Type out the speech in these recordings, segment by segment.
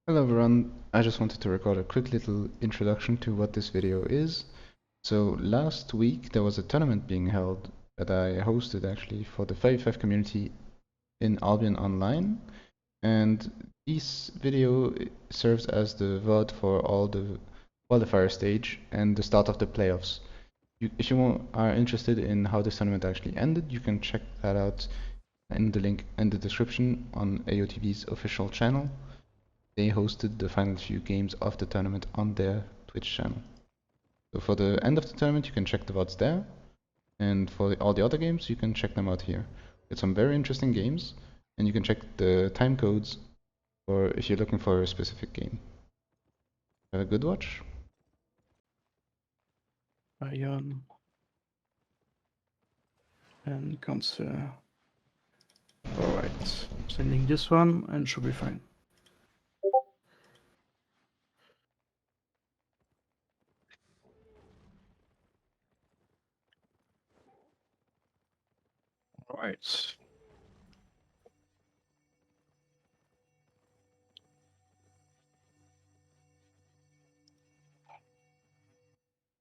Hello everyone, I just wanted to record a quick little introduction to what this video is. So last week there was a tournament being held that I hosted actually for the 5v5 community in Albion Online, and this video serves as the VOD for all the qualifier stage and the start of the playoffs. If you are interested in how this tournament actually ended, you can check that out in the link in the description on AOTV's official channel. They hosted the final few games of the tournament on their Twitch channel. So for the end of the tournament, you can check the VODs there, and for all the other games, you can check them out here. It's some very interesting games, and you can check the time codes for if you're looking for a specific game. Have a good watch. Ion and cancel. Alright, sending this one and should be fine. Alright.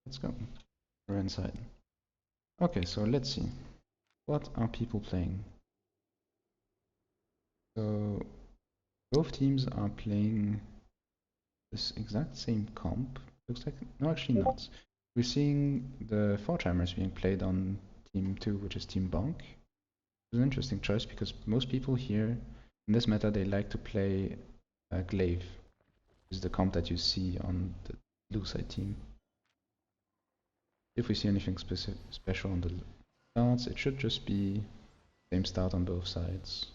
Let's go. We're inside. Okay, so let's see. What are people playing? So both teams are playing this exact same comp. Looks like, no, actually not. We're seeing the 4-timers being played on Team 2, which is Team Bonk. It's an interesting choice because most people here in this meta, they like to play Glaive, which is the comp that you see on the blue side team. If we see anything special on the starts, it should just be same start on both sides.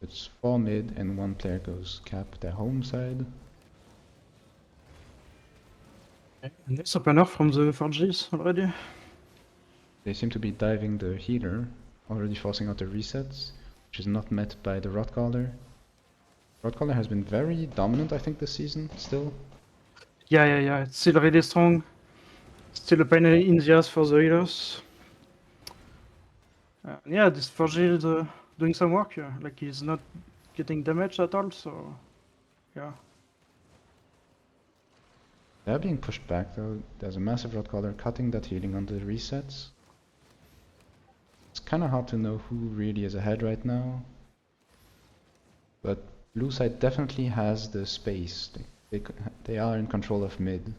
It's 4 mid and 1 player goes cap their home side. And it's open up from the 4Gs already. They seem to be diving the healer, already forcing out the resets, which is not met by the Rotcaller. Rotcaller has been very dominant, I think, this season, still. Yeah, it's still really strong. Still a pain in the ass for the healers. Yeah, this 4G is doing some work here. Like, he's not getting damaged at all, so yeah. They're being pushed back though. There's a massive Rotcaller cutting that healing on the resets. It's kinda hard to know who really is ahead right now. But blue side definitely has the space. They are in control of mid.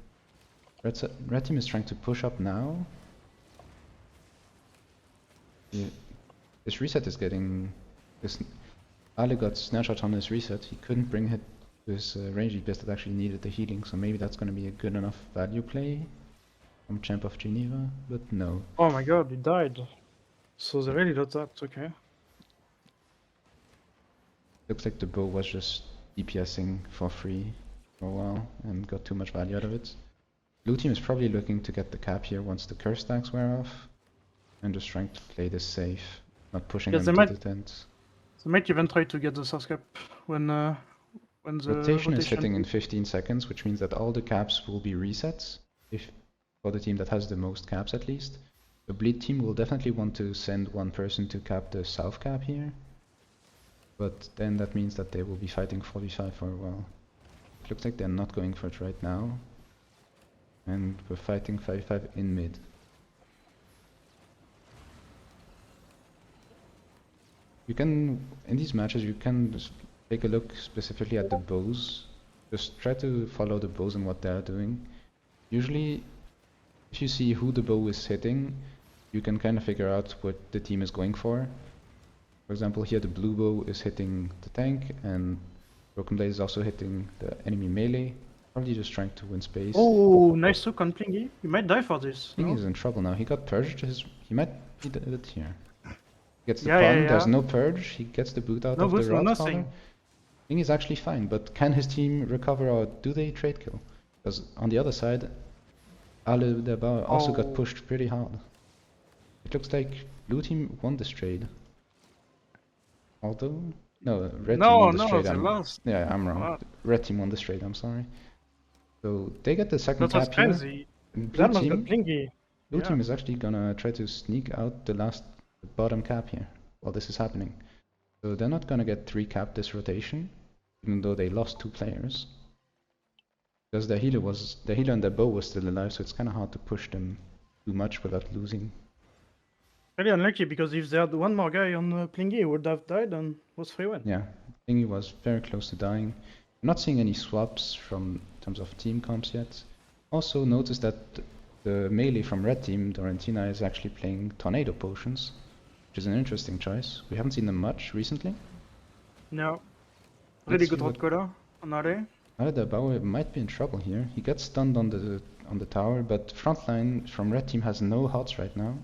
Red team is trying to push up now. This reset is getting... Ali got snapshot on his reset. He couldn't bring it to his range DPS that actually needed the healing, so maybe that's gonna be a good enough value play from Champ of Geneva, but no. Oh my god, he died. So they really got that, okay. Looks like the bow was just DPSing for free for a while and got too much value out of it. Blue team is probably looking to get the cap here once the curse stacks wear off, and just trying to play this safe, not pushing them to the tent. They might even try to get the source cap when the rotation is hitting in 15 seconds, which means that all the caps will be resets, if for the team that has the most caps at least. The bleed team will definitely want to send one person to cap the south cap here, but then that means that they will be fighting 45 for a while. It looks like they're not going for it right now, and we're fighting 5-5 in mid. You can, in these matches, you can just take a look specifically at the bows. Just try to follow the bows and what they're doing. Usually, if you see who the bow is hitting, you can kind of figure out what the team is going for. For example, here the blue bow is hitting the tank, and Broken Blade is also hitting the enemy melee. Probably just trying to win space. Oh, nice hook on Plingy. He might die for this. Plingy is in trouble now. He got purged. He might be dead here. Gets the Yeah, pun, yeah. there's no purge, he gets the boot out No of the boost, no Rod nothing. Collar. I think he's actually fine, but can his team recover or do they trade kill? Because on the other side, Ale Deba also got pushed pretty hard. It looks like blue team won this trade. Although, no, red team won this trade. They lost. Yeah, I'm wrong. What? Red team won this trade, I'm sorry. So they get the second That was cap here. crazy. And That was the Plingy. blue team is actually gonna try to sneak out the bottom cap here while this is happening. So they're not gonna get 3 cap this rotation, even though they lost 2 players. Because their healer and their bow was still alive, so it's kinda hard to push them too much without losing. Really unlucky, because if they had one more guy on Plingy, he would have died and was 3-1. Yeah, Thingy was very close to dying. I'm not seeing any swaps from in terms of team comps yet. Also notice that the melee from red team, Dorentina, is actually playing tornado potions, which is an interesting choice. We haven't seen them much recently. No. Let's Really see good what- hot color on RA. The Bauer might be in trouble here. He gets stunned on the tower, but frontline from red team has no hots right now.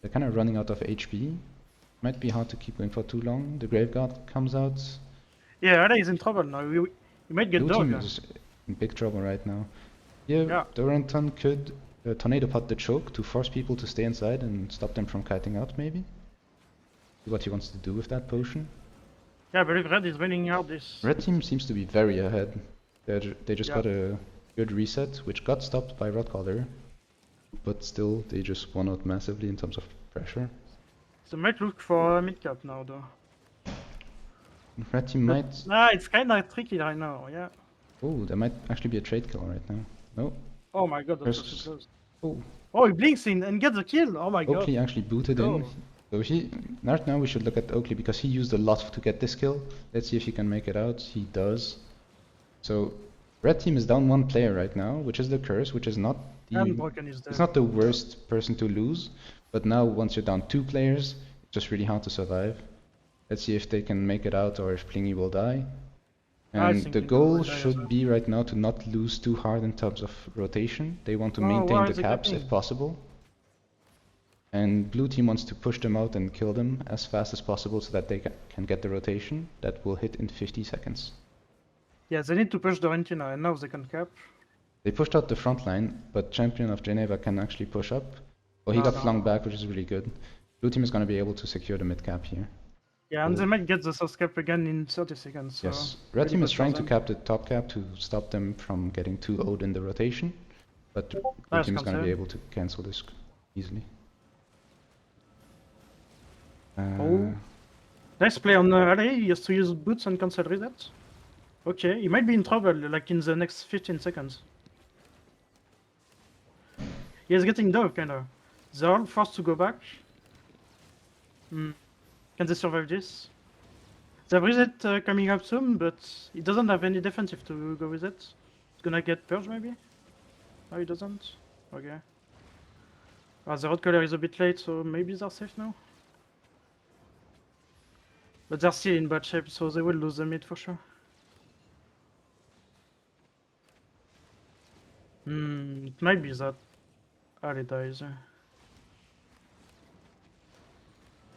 They're kind of running out of HP. Might be hard to keep going for too long. The Grave Guard comes out. Yeah, RA is in trouble now. He might get Blue team dog. is in big trouble right now. Yeah, Yeah. Doranton could tornado pot the choke to force people to stay inside and stop them from kiting out, maybe? See what he wants to do with that potion. Yeah, but if red is winning out this. Red team seems to be very ahead. They just Yeah. got a good reset, which got stopped by Rotcaller. But still, they just won out massively in terms of pressure. So might look for a mid cap now though. Red team might... Nah, it's kinda tricky right now, yeah. Oh, there might actually be a trade kill right now. No. Oh my god, that's There's- so close. Oh, Oh, he blinks in and gets the kill! Oh my god. Oakley actually booted in. Oh. So right now we should look at Oakley because he used a lot to get this kill. Let's see if he can make it out. He does. So red team is down 1 player right now, which is the curse, which is not And Broken is dead. it's not the worst person to lose, but now once you're down 2 players, it's just really hard to survive. Let's see if they can make it out or if Plingy will die. I And think the Plingy goal will die as should well. be right now to not lose too hard in terms of rotation. They want to Oh, maintain where the is it caps going? if possible. And blue team wants to push them out and kill them as fast as possible so that they can get the rotation that will hit in 50 seconds. Yeah, they need to push the Rentina and now they can cap. They pushed out the front line, but Champion of Geneva can actually push up. Well, he No, got no. flung back, which is really good. Blue team is going to be able to secure the mid cap here. Yeah, and Oh. they might get the source cap again in 30 seconds. So Yes, red really team good is for trying to them. cap the top cap to stop them from getting too old in the rotation, but blue Nice team is going to be concept. able to cancel this easily. Oh. Nice play on RA, he has to use boots and cancel reset. Okay, he might be in trouble like in the next 15 seconds. He is getting dove kinda. They're all forced to go back. Hmm. Can they survive this? They have reset coming up soon, but he doesn't have any defensive to go with it. He's gonna get purged maybe? No, he doesn't? Okay. The red color is a bit late, so maybe they're safe now? But they're still in bad shape, so they will lose the mid for sure. It might be that Ali dies.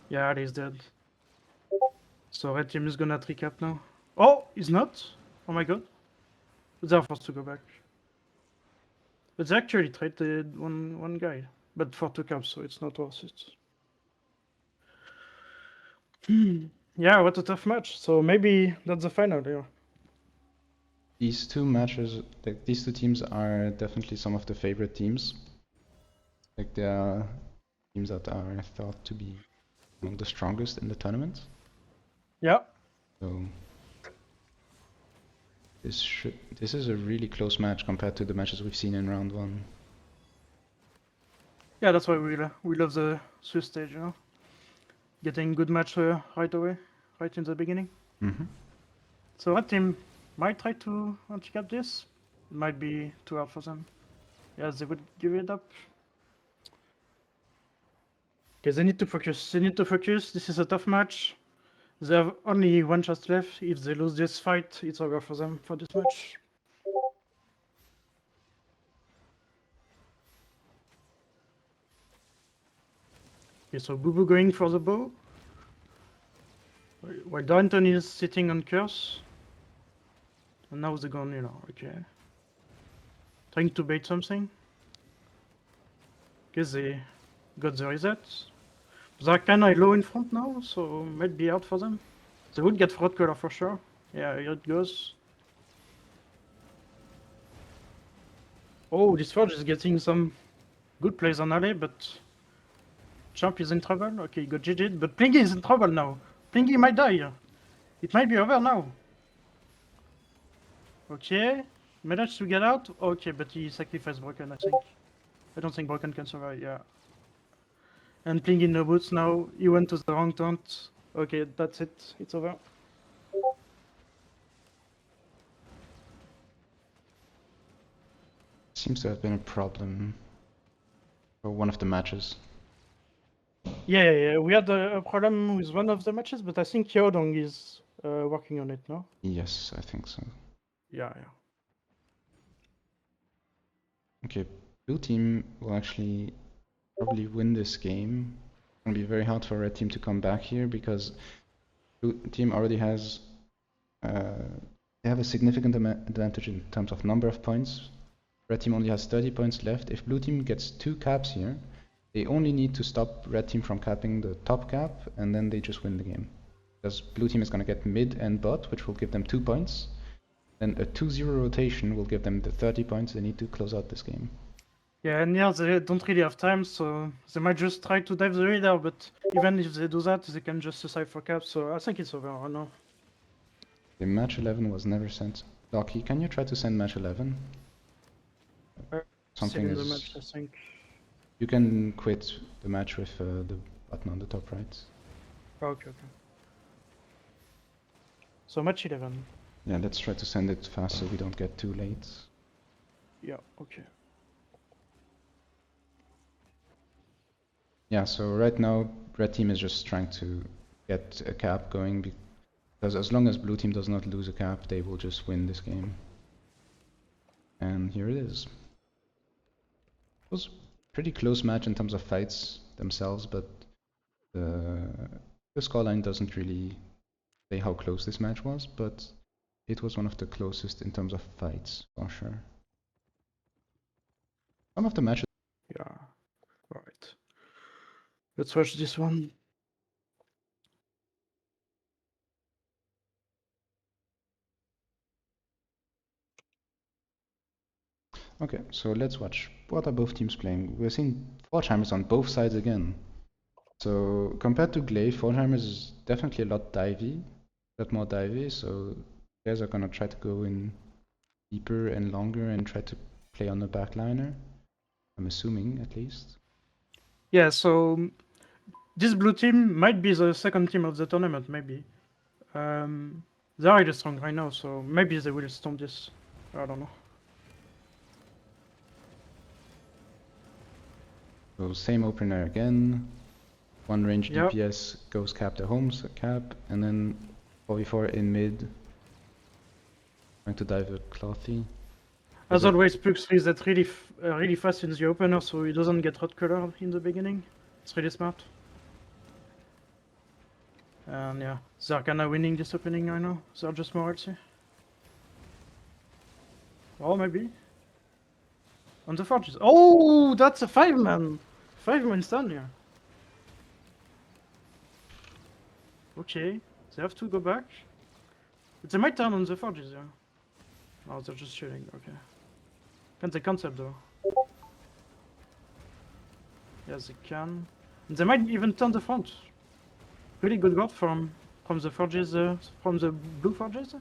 Yeah, Ali is dead. So red team is gonna recap now. Oh, he's not? Oh my god. They're forced to go back. But they actually traded one guy. But for 2 caps, so it's not worth it. Yeah, what a tough match. So maybe that's the final here. These two matches, like these two teams are definitely some of the favorite teams. Like they are teams that are thought to be among the strongest in the tournament. Yeah. So this is a really close match compared to the matches we've seen in round 1. Yeah, that's why we love the Swiss stage, you know? Getting good match right away, right in the beginning. Mm-hmm. So red team might try to anti-cap this. It might be too hard for them. Yeah, they would give it up. Okay, they need to focus. They need to focus. This is a tough match. They have only 1 chance left. If they lose this fight, it's over for them for this match. Okay, so Boo Boo going for the bow. While Darrington is sitting on curse. And now they're gone, you know, okay. Trying to bait something. Okay, they got the reset. They're kinda low in front now, so might be hard for them. They would get fraud color for sure. Yeah, here it goes. Oh, this Forge is getting some good plays on alley, but Champ is in trouble. Okay, he got GG'd, but Plingy is in trouble now. Plingy might die here. It might be over now. Okay. Managed to get out? Okay, but he sacrificed Broken, I think. I don't think Broken can survive, yeah. And Plingy no boots now. He went to the wrong taunt. Okay, that's it. It's over. Seems to have been a problem for one of the matches. Yeah. We had a problem with one of the matches, but I think Hyodong is working on it, no? Yes, I think so. Yeah. Okay, blue team will actually probably win this game. It's gonna be very hard for red team to come back here because blue team already has they have a significant advantage in terms of number of points. Red team only has 30 points left. If blue team gets 2 caps here, they only need to stop red team from capping the top cap, and then they just win the game. Because blue team is going to get mid and bot, which will give them 2 points. Then a 2-0 rotation will give them the 30 points they need to close out this game. Yeah, and yeah, they don't really have time, so they might just try to dive the radar, but even if they do that, they can just decide for caps, so I think it's over, I know. The match 11 was never sent. Lucky, can you try to send match 11? Something Still in the is... match, I think. You can quit the match with the button on the top right. Okay. So match 11. Yeah, let's try to send it fast so we don't get too late. Yeah, okay. Yeah, so right now red team is just trying to get a cap going because as long as blue team does not lose a cap, they will just win this game. And here it is. It was a pretty close match in terms of fights themselves, but the scoreline doesn't really say how close this match was, but it was one of the closest in terms of fights, for sure. Some of the matches... Yeah, alright. Let's watch this one. Okay, so let's watch. What are both teams playing? We're seeing Forgeheimers on both sides again. So compared to Glaive, Forgeheimers is definitely a lot more divey, so guys are gonna try to go in deeper and longer and try to play on the backliner. I'm assuming, at least. Yeah, so this blue team might be the second team of the tournament, maybe. They're really strong right now, so maybe they will stomp this. I don't know. So same opener again. One range Yep. DPS goes cap the homes, cap, and then 4v4 in mid. Trying to dive a Clothy. As always, Pux resets really fast in the opener, so he doesn't get hot color in the beginning. It's really smart. And yeah, they're kinda winning this opening right now. They're just more artsy. Oh, maybe. On the forges. Oh, that's a 5-man! 5-man stun here. Okay, they have to go back. But they might turn on the forges, yeah. Oh, they're just shooting, okay. Can they concept though? Yes, they can. And they might even turn the front. Really good guard from the forges, from the blue forges.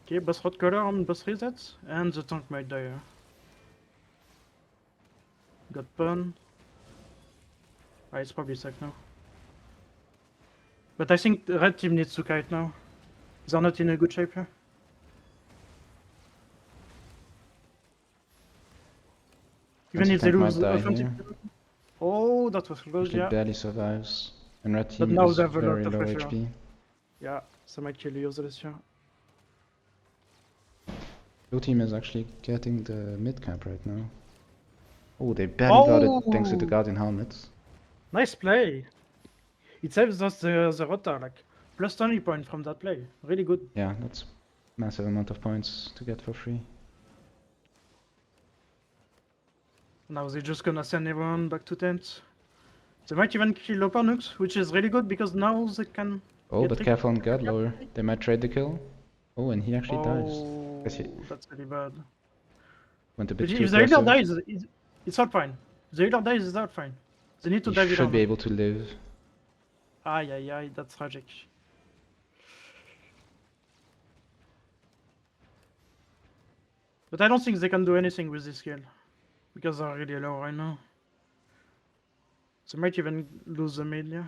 Okay, boss hot color on boss resets, and the tank might die. Got pun. Ah, it's probably safe now. But I think the red team needs to kite now. They're not in a good shape here. Even if they lose offensive. Oh, that was close, yeah. Barely survives. And red But team now is they have a lot very of low pressure. HP. Yeah, ça might kill you this year. Blue team is actually getting the mid cap right now. Oh, they barely got it thanks to the Guardian helmets. Nice play! It saves us the rota, like, plus 20 points from that play. Really good. Yeah, that's massive amount of points to get for free. Now they're just gonna send everyone back to tent. They might even kill Lopanux, which is really good because now they can. Oh, but careful on guard lower. They might trade the kill. Oh, and he actually dies. Oh, that's really bad. Went a bit But too if the healer aggressive. dies, it's all fine. If the healer dies, it's all fine. They need to He dive it should on. be able to live. Aye, that's tragic. But I don't think they can do anything with this skill. Because they're really low right now. They might even lose the mid, yeah.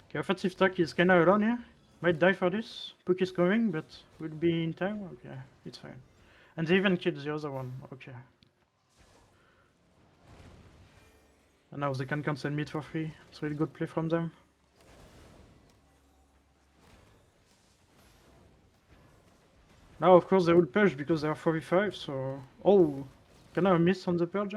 Okay, offensive tack is kinda alone here. Might die for this. Puck is coming, but will be in time. Okay, it's fine. And they even killed the other one. Okay. And now they can cancel mid for free. It's really good play from them. Now, of course, they will purge because they are 4v5, so... Oh! Can I miss on the purge?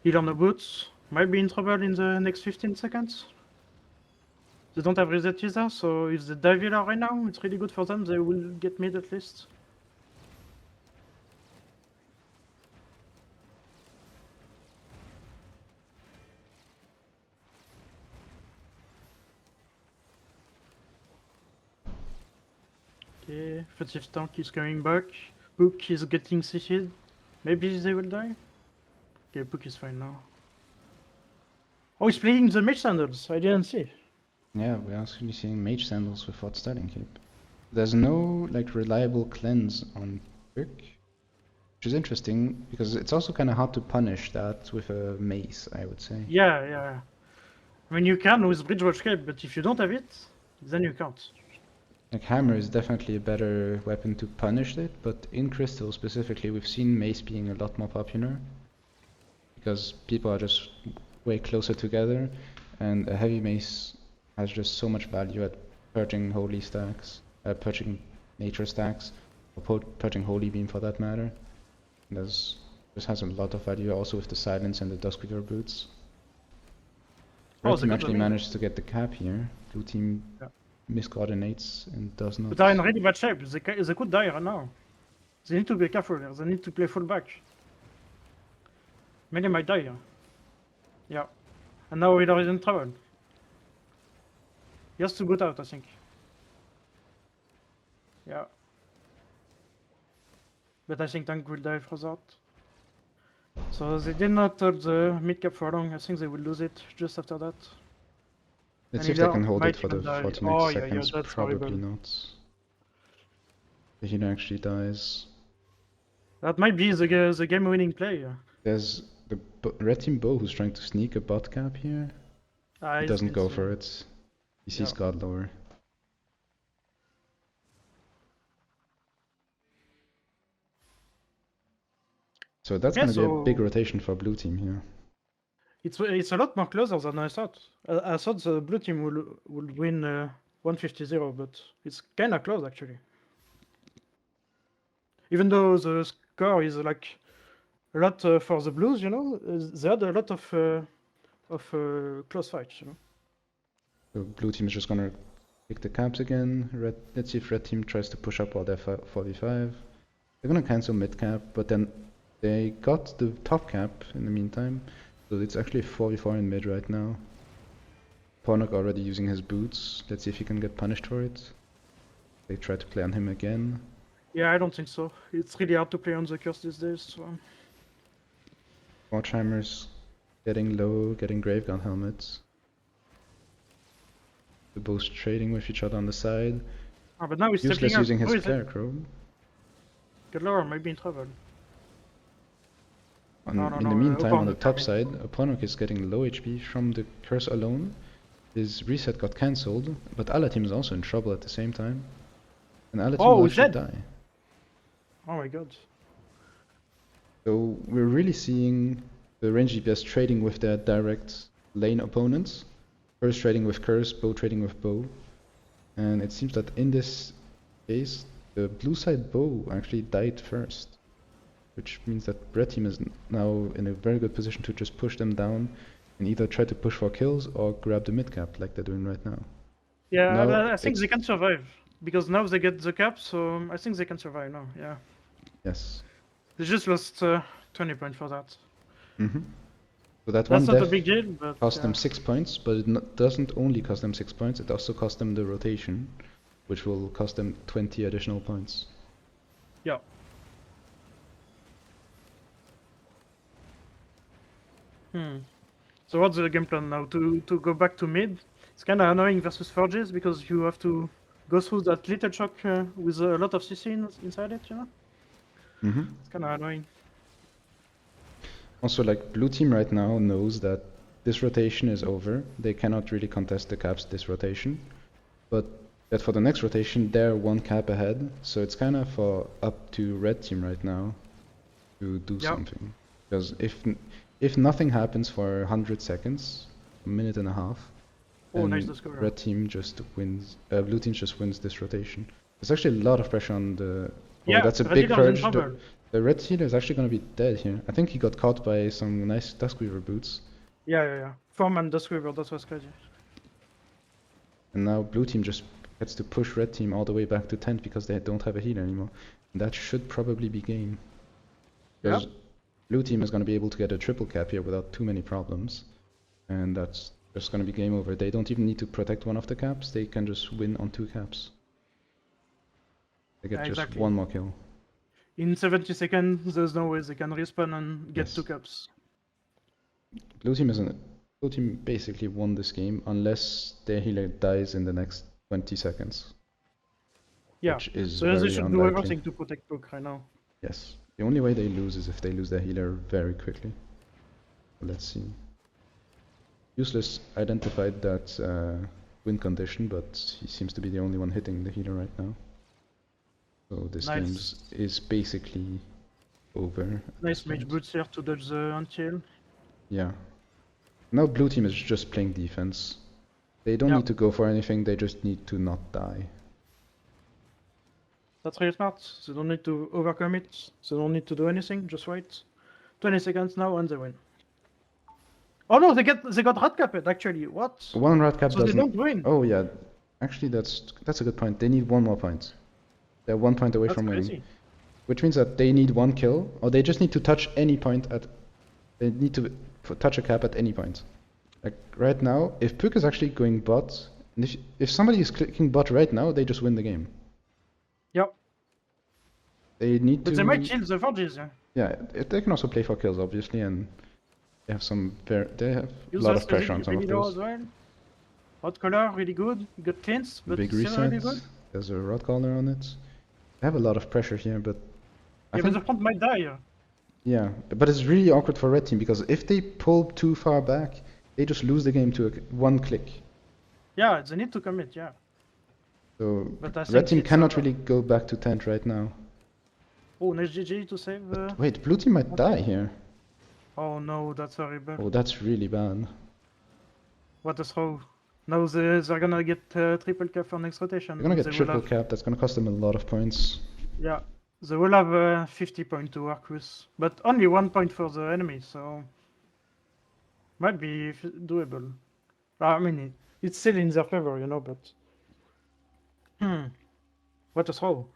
Heal on the boots. Might be in trouble in the next 15 seconds. They don't have reset either, so if they dive healer right now, it's really good for them. They will get mid at least. Okay, offensive tank is coming back. Puck is getting CC'd. Maybe they will die? Okay, Puck is fine now. Oh, he's playing the mage sandals. I didn't see. Yeah, we're actually seeing mage sandals without starting cape. There's no like reliable cleanse on Puck, which is interesting because it's also kind of hard to punish that with a mace, I would say. Yeah. I mean, you can with Bridgewatch Cape, but if you don't have it, then you can't. Like hammer is definitely a better weapon to punish it, but in crystal specifically, we've seen mace being a lot more popular because people are just way closer together, and a heavy mace has just so much value at purging holy stacks, purging nature stacks, or purging holy beam for that matter. This has a lot of value also with the silence and the Duskweaver boots. Red team actually managed to get the cap here. Blue team miscoordinates and does not. But they're in really bad shape. They could die right now. They need to be careful here. They need to play full back. Many might die here. Yeah. And now Wheeler is in trouble. He has to go out, I think. Yeah. But I think Tank will die for that. So they did not hold the mid cap for long. I think they will lose it just after that. Let's see if they can hold it for the 40 next seconds. That's Probably horrible. not. The healer actually dies. That might be the game-winning play. There's the red team bow who's trying to sneak a bot cap here. He doesn't go for it. He sees God lower. So that's gonna be a big rotation for blue team here. It's a lot more closer than I thought. I thought the blue team would win 150-0, but it's kinda close actually. Even though the score is like a lot for the blues, you know, they had a lot of close fights, you know. So blue team is just gonna pick the caps again. Let's see if red team tries to push up while they're 4v5. They're gonna cancel mid cap, but then they got the top cap in the meantime. So it's actually 4v4 in mid right now. Pornock already using his boots. Let's see if he can get punished for it. They try to play on him again. Yeah, I don't think so. It's really hard to play on the curse these days. So. Watchhammer's getting low, getting Gravegun helmets. The both trading with each other on the side. Oh, but now he's useless using his Scarecrow. Get lower, might be in trouble. In the meantime, on the top side, Pornock is getting low HP from the curse alone. His reset got cancelled, but Ala team is also in trouble at the same time. And Ala team will actually die. Oh my god. So we're really seeing the range DPS trading with their direct lane opponents. Curse trading with Curse, Bow trading with Bow. And it seems that in this case, the blue side Bow actually died first. Which means that red team is now in a very good position to just push them down and either try to push for kills or grab the mid cap like they're doing right now. Yeah, now, I think they can survive. Because now they get the cap, so I think they can survive now, yeah. Yes. They just lost 20 points for that. Mm-hmm. So that That's one not a death big deal, but cost yeah. them 6 points, but it doesn't only cost them 6 points, it also cost them the rotation, which will cost them 20 additional points. Yeah. So what's the game plan now? To go back to mid? It's kind of annoying versus Forges because you have to go through that little shock with a lot of CC inside it, you know? Mm-hmm. It's kind of annoying. Also, like, blue team right now knows that this rotation is over. They cannot really contest the caps this rotation, but that for the next rotation they're one cap ahead. So it's kind of up to red team right now to do something. Because if nothing happens for 100 seconds, a minute and a half, Oh, nice then discovery. red team just wins. Blue team just wins this rotation. There's actually a lot of pressure on the. Oh, Yeah, that's a red big healer's in purge. trouble. The red healer is actually going to be dead here. I think he got caught by some nice Duskweaver boots. Yeah. Foreman Duskweaver, that was crazy. And now blue team just gets to push red team all the way back to 10th because they don't have a healer anymore. And that should probably be game. Because blue team is going to be able to get a triple cap here without too many problems. And that's just going to be game over. They don't even need to protect one of the caps. They can just win on 2 caps. They get just one more kill. In 70 seconds, there's no way they can respawn and get 2 caps. Blue team basically won this game unless their healer dies in the next 20 seconds. Yeah, which is so very they should unlikely. do everything to protect Puck right now. Yes. The only way they lose is if they lose their healer very quickly. Let's see. Useless identified that win condition, but he seems to be the only one hitting the healer right now. So this game is basically over. Nice mage boots here to dodge the anti-heal. Yeah. Now blue team is just playing defense. They don't need to go for anything, they just need to not die. That's really smart. They don't need to overcommit. They don't need to do anything, just wait. 20 seconds now and they win. Oh no, they got rat capped actually. What? One rat cap doesn't. They don't win. Oh yeah, actually that's a good point. They need one more point. They're 1 point away from winning, which means that they need 1 kill, or they just need to touch any point at. They need to touch a cap at any point. Like right now, if Puck is actually going bot, and if somebody is clicking bot right now, they just win the game. Yep. They need to. But they might kill the Forges. Yeah, they can also play for kills, obviously, and they have a lot of pressure on some of those. Well. Hot color, really good. You got cleans, but big still really good. There's a rod collar on it. They have a lot of pressure here, but but the front might die here. Yeah, but it's really awkward for red team because if they pull too far back, they just lose the game to one click. Yeah, they need to commit. Yeah. So red team cannot really go back to 10 right now. Oh, nice GG to save. Wait, blue team might die here. Oh no, that's horrible. Oh, that's really bad. What a throw. Now they're gonna get triple cap for next rotation. They're gonna get triple cap, that's gonna cost them a lot of points. Yeah, they will have 50 points to work with, but only 1 point for the enemy, so might be doable. I mean, it's still in their favor, you know, but... What a throw.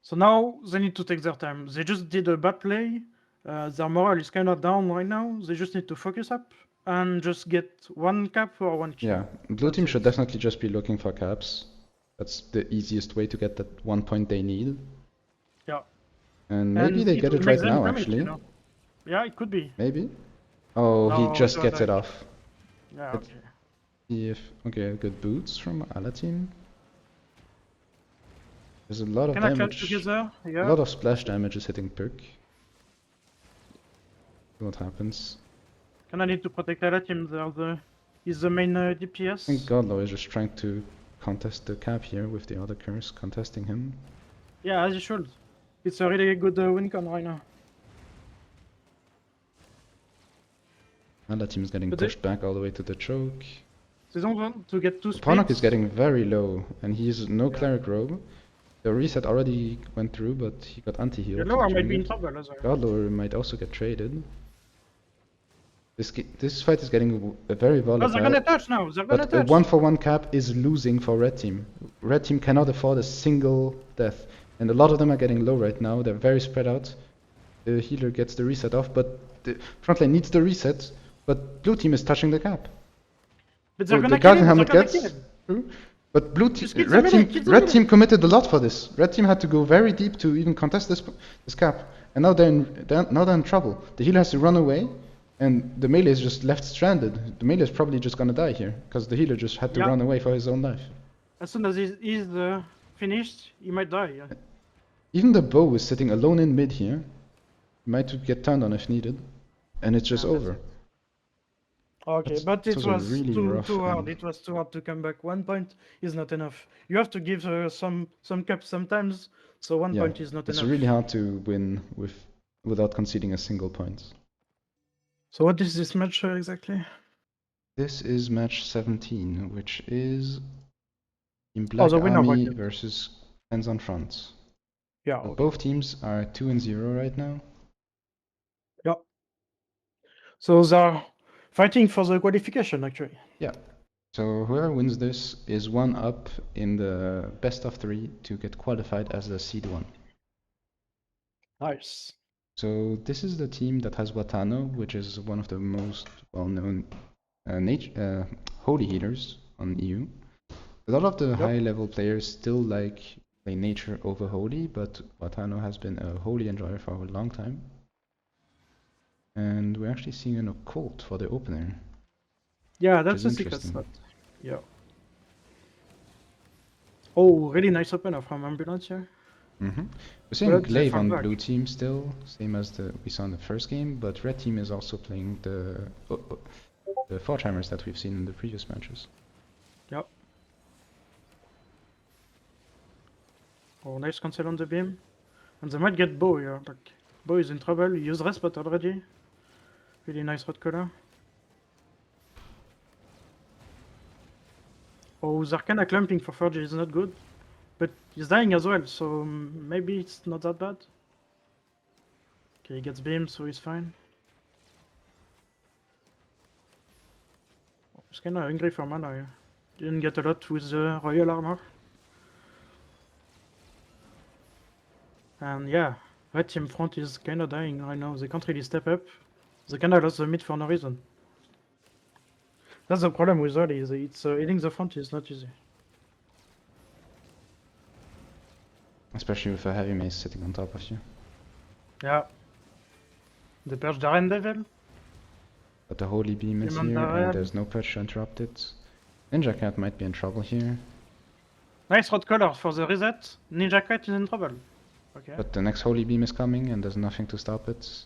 So now they need to take their time. They just did a bad play. Their morale is kind of down right now. They just need to focus up and just get 1 cap or 1 kill. Yeah, blue team should definitely just be looking for caps. That's the easiest way to get that 1 point they need. Yeah. And maybe they get it right now, actually. You know? Yeah, it could be. Maybe. Oh, no, he just gets it off. Yeah, okay. Okay, good boots from Alatin. There's a lot of damage. Yeah. A lot of splash damage is hitting Puck. See what happens. Can I need to protect Alatin? He's the main DPS. I think Godlow is just trying to contest the cap here with the other curse contesting him. Yeah, as you should. It's a really good win con right now. And that team is getting pushed back all the way to the choke. They don't want to get too Ponok is getting very low, and he's no cleric robe. The reset already went through, but he got anti-heal. Godlower might be in trouble as well. Godlower might also get traded. This fight is getting very Oh, volatile. they're gonna touch now. They're gonna But a touch. 1-for-1 cap is losing for red team. Red team cannot afford a single death. And a lot of them are getting low right now. They're very spread out. The healer gets the reset off, but the front lane needs the reset. But blue team is touching the cap. But they're Oh, gonna the kill Guardian him. They're helmet gonna gets kill him. through. But blue Just team, kill the melee, kill the red melee. team committed a lot for this. Red team had to go very deep to even contest this cap. And now they're in trouble. The healer has to run away. And the melee is just left stranded. The melee is probably just gonna die here, because the healer just had to Yeah. run away for his own life. As soon as he's finished, he might die. Yeah. Even the bow is sitting alone in mid here. He might get turned on if needed. And it's just Yeah, that's over. Okay, That's- but this it was a was really rough too hard. end. It was too hard to come back. 1 point is not enough. You have to give some cups sometimes, so 1 Yeah, point is not it's enough. really hard to win without conceding a single point. So what is this match exactly? This is match 17, which is in Black the winner Army bracket. versus Hands on Front. Yeah. So Okay. both teams are 2-0 right now. Yeah. So they're fighting for the qualification actually. Yeah. So whoever wins this is one up in the best of 3 to get qualified as the seed 1. Nice. So this is the team that has Watano, which is one of the most well-known holy healers on EU. A lot of the high-level players still play nature over holy, but Watano has been a holy enjoyer for a long time. And we're actually seeing an occult for the opener. Yeah, that's a secret slot. Yeah. Oh, really nice opener from Ambulance here. Mm-hmm. We're seeing But they Glaive fought on back. blue team still, same as we saw in the first game, but red team is also playing the four-timers that we've seen in the previous matches. Yep. Oh, nice cancel on the beam. And they might get Bow here. Like, Bow is in trouble. He used Respot already. Really nice red color. Oh, Zarkana clumping for 4G is not good. But he's dying as well, so maybe it's not that bad. Okay, he gets beamed, so he's fine. He's kinda hungry for mana here. Didn't get a lot with the royal armor. And yeah, red team front is kinda dying right now. They can't really step up. They kinda lost the mid for no reason. That's the problem with early. It's hitting the front is not easy. Especially with a heavy mace sitting on top of you. Yeah. They purge Darren Devil. But the holy beam is Demon here, Barrel. and there's no purge to interrupt it. Ninja Cat might be in trouble here, Nice red color for the reset. Ninja Cat is in trouble. Okay. but the next holy beam is coming, and there's nothing to stop it.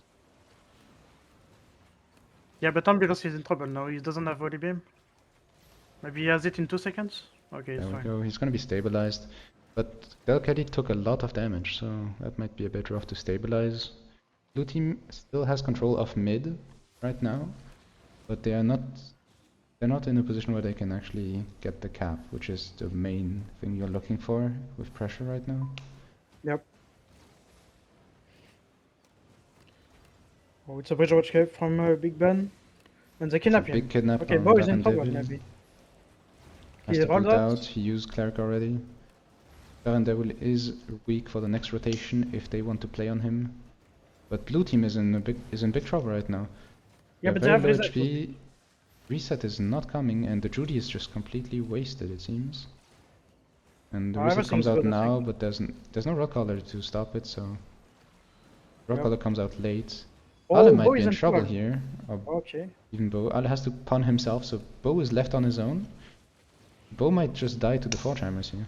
Yeah, but Ambulance is in trouble now. He doesn't have volley beam. Maybe he has it in 2 seconds. Okay, it's There we fine. go. He's gonna be stabilized, but Delcatty took a lot of damage, so that might be a bit rough to stabilize. Blue team still has control of mid right now, but they're not in a position where they can actually get the cap, which is the main thing you're looking for with pressure right now. Yep. Oh, it's a bridge escape from Big Ben. And they kidnap him. Big kidnap Okay, from Bo is in Darren trouble Devil. maybe. Has He to rolled boot out. out. He used Cleric already. Darren Devil is weak for the next rotation if they want to play on him. But blue team is in big trouble right now. Yeah, They're but they very have low reset. HP. Reset is not coming, and the Judy is just completely wasted, it seems. And the Oh, reset comes everything's out good, I now, think. but there's no rock collar to stop it, so rock collar comes out late. Oh, Ale might Bo be is in in trouble trouble. here, or Okay. even Bo. Ale has to pawn himself, so Bo is left on his own. Bo might just die to the four-timers here.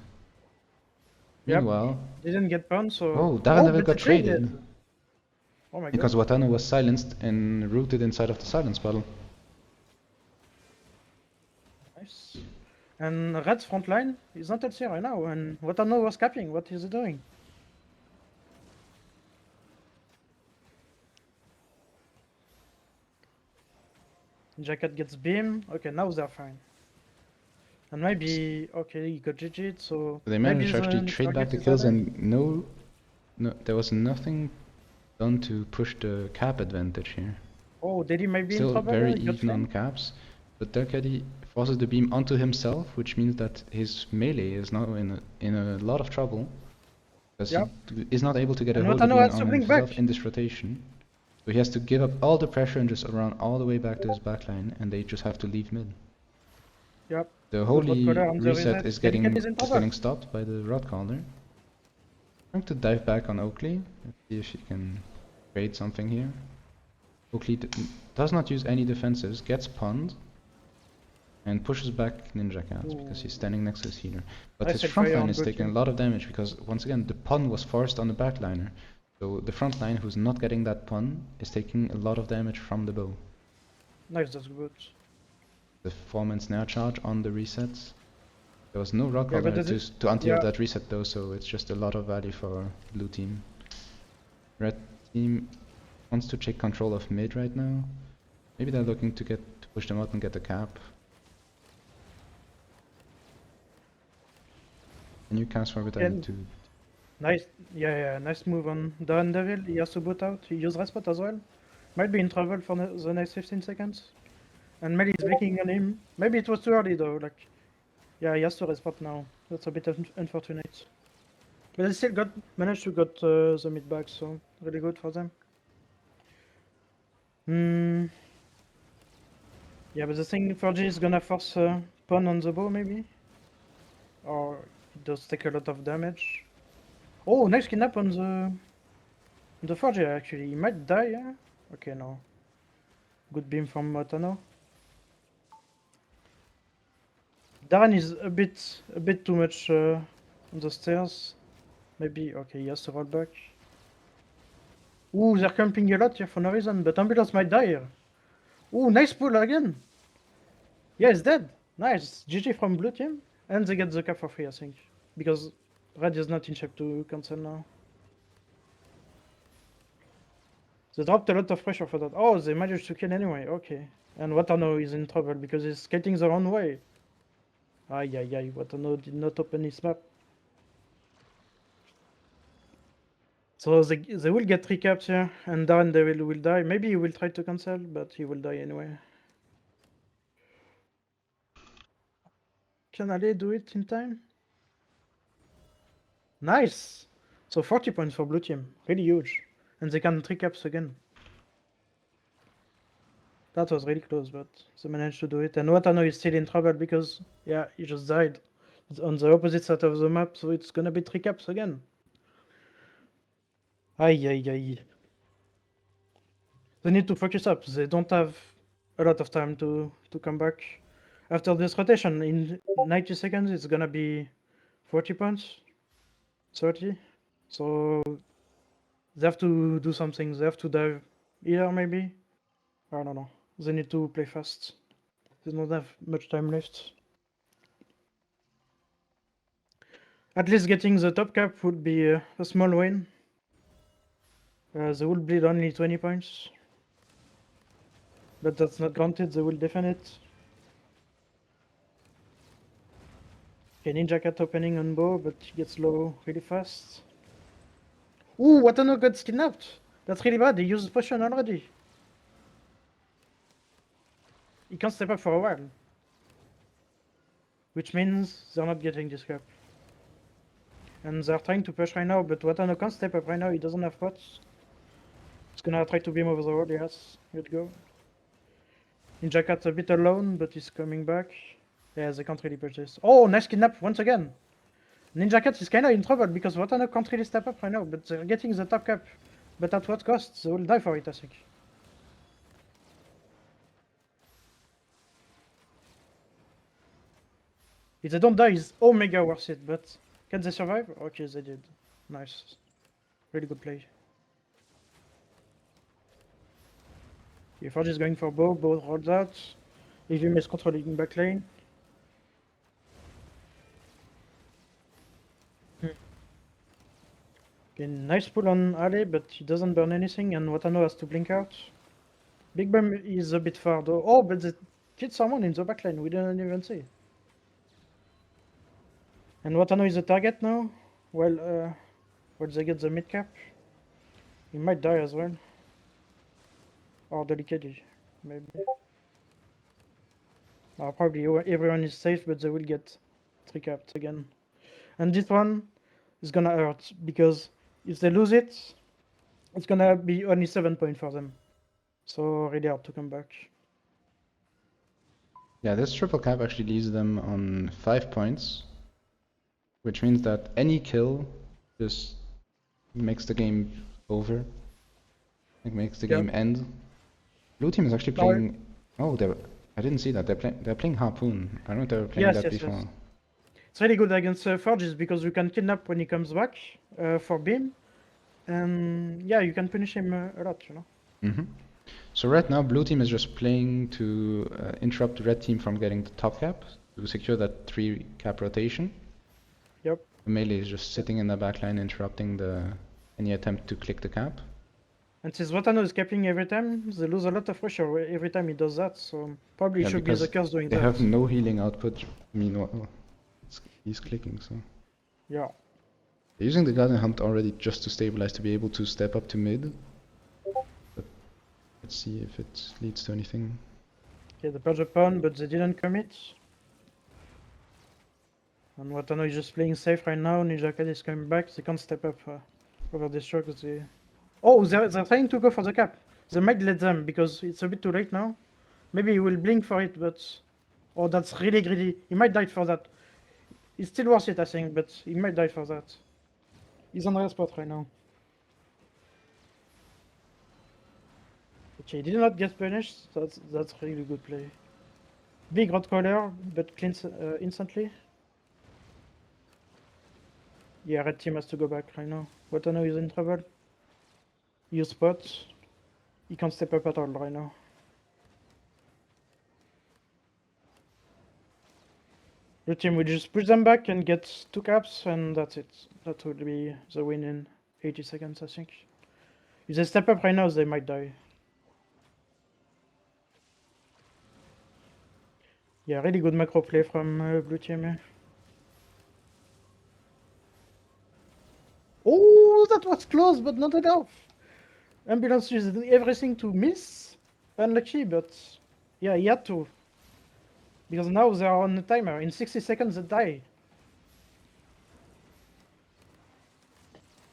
Yep. Meanwhile, Didn't get burned, so. oh, Darren Devil but got they traded. traded Oh my god. because Watano was silenced and rooted inside of the silence bottle. Nice. And Red's front line is not LC right now, and Watano was capping. What is he doing? Jacket gets beam. Okay, now they're fine. And maybe okay, he got GG'd, so They maybe managed to the actually next trade back target the is kills, Adam. and there was nothing done to push the cap advantage here. Oh, Daddy might be in Still trouble. very He got even on flamed. caps, but Darkaddy forces the beam onto himself, which means that his melee is now in a lot of trouble, because Yep. he is not able to get a And hold of the Watano beam has to on blink himself back. in this rotation. So he has to give up all the pressure and just run all the way back to his backline, and they just have to leave mid. Yep. The Good road holy color on the reset reset. is Daddy Cat getting is in trouble. stopped by the rod caller. Trying to dive back on Oakley. Let's see if she can trade something here. Oakley does not use any defensives, gets punned, and pushes back Ninja Cat because he's standing next to his healer. But Nice his front fire line on is blue taking a team. lot of damage because, once again, the pun was forced on the backliner. So the front line, who's not getting that pun, is taking a lot of damage from the bow. Nice, that's good. The 4-man snare charge on the resets. There was no rock Yeah, but collar does it? to anti-up Yeah. that reset though, so it's just a lot of value for blue team. Red team wants to take control of mid right now. Maybe they're looking to push them out and get the cap. Can you cast for it? I need to. Nice. Yeah, nice move on Dawn Devil. He has to boot out. He used respot as well. Might be in trouble for the next 15 seconds. And Mel is blinking on him. Maybe it was too early though. Like, yeah, he has to respot now. That's a bit unfortunate. But they still managed to get the mid back, so really good for them. Hmm. Yeah, but the thing 4G is gonna force pawn on the bow maybe, or it does take a lot of damage. Oh, nice kidnap on the 4G actually. He might die. Yeah? Okay, no. Good beam from Motano. Darren is a bit too much on the stairs. Maybe, okay, he has to roll back. Ooh, they're camping a lot here for no reason, but Ambulance might die here. Ooh, nice pull again. Yeah, he's dead. Nice. GG from blue team. And they get the cap for free, I think. Because red is not in shape to cancel now. They dropped a lot of pressure for that. Oh, they managed to kill anyway. Okay. And Watano is in trouble because he's skating the wrong way. Ay, Watano did not open his map. So they will get 3 caps here, and Darren Devil will die. Maybe he will try to cancel, but he will die anyway. Can Ali do it in time? Nice! So 40 points for blue team. Really huge. And they can 3 caps again. That was really close, but they managed to do it. And Watano is still in trouble because, yeah, he just died. It's on the opposite side of the map, so it's gonna be 3 caps again. Ay. They need to focus up. They don't have a lot of time to come back. After this rotation, in 90 seconds, it's gonna be 40 points, 30. So they have to do something. They have to dive here, maybe. I don't know. They need to play fast. They don't have much time left. At least getting the top cap would be a small win. They will bleed only 20 points. But that's not granted, they will defend it. Okay, Ninja Cat opening on bow, but he gets low really fast. Ooh, Watano got kidnapped! That's really bad, he used potion already. He can't step up for a while. Which means they're not getting this cap. And they're trying to push right now, but Watano can't step up right now, he doesn't have pots. He's gonna try to beam over the wall, yes. Good go. Ninja Cat's a bit alone, but he's coming back. Yeah, they can't really push this. Oh, nice kidnap once again! Ninja Cat is kinda in trouble because Watano can't really step up right now, but they're getting the top cap. But at what cost? They will die for it, I think. If they don't die, it's omega worth it, but can they survive? Okay, they did. Nice. Really good play. Forge is going for bow rolls out. EVM is controlling back lane. Okay, nice pull on Ali, but he doesn't burn anything, and Watano has to blink out. Big Bum is a bit far though. Oh, but they killed someone in the backline, we didn't even see. And Watano is the target now. Well, they get the mid cap. He might die as well. or delicately, maybe. Probably everyone is safe, but they will get 3 caps again. And this one is gonna hurt, because if they lose it, it's gonna be only 7 points for them. So really hard to come back. Yeah, this triple cap actually leaves them on 5 points, which means that any kill just makes the game over. It makes the game end. Blue team is actually playing. Oh, I didn't see that. They're playing Harpoon. I don't know if they were playing that before. Yes. It's really good against Forges because you can kidnap when he comes back for beam, and yeah, you can punish him a lot, you know. So right now, blue team is just playing to interrupt the red team from getting the top cap to secure that 3 cap rotation. Yep. The melee is just sitting in the backline, interrupting any attempt to click the cap. And since Watano is capping every time, they lose a lot of pressure every time he does that, so probably it should be the curse doing that. They have no healing output, meanwhile he's clicking, so... Yeah. They're using the Guardian Hunt already just to stabilize, to be able to step up to mid. But let's see if it leads to anything. Okay, they purge upon, but they didn't commit. And Watano is just playing safe right now, Ninja Cat is coming back, they can't step up over the stroke, they... Oh, they're trying to go for the cap. They might let them, because it's a bit too late now. Maybe he will blink for it, but... Oh, that's really greedy. He might die for that. It's still worth it, I think, but he might die for that. He's on red spot right now. Okay, he did not get punished. That's really good play. Big red color, but cleans instantly. Yeah, red team has to go back right now. Watano is in trouble. You spot. He can't step up at all right now. The team will just push them back and get 2 caps, and that's it. That will be the win in 80 seconds, I think. If they step up right now, they might die. Yeah, really good macro play from blue team. Oh, that was close, but not enough. Ambulance used everything to miss. Unlucky, but yeah, he had to. Because now they are on the timer. In 60 seconds, they die.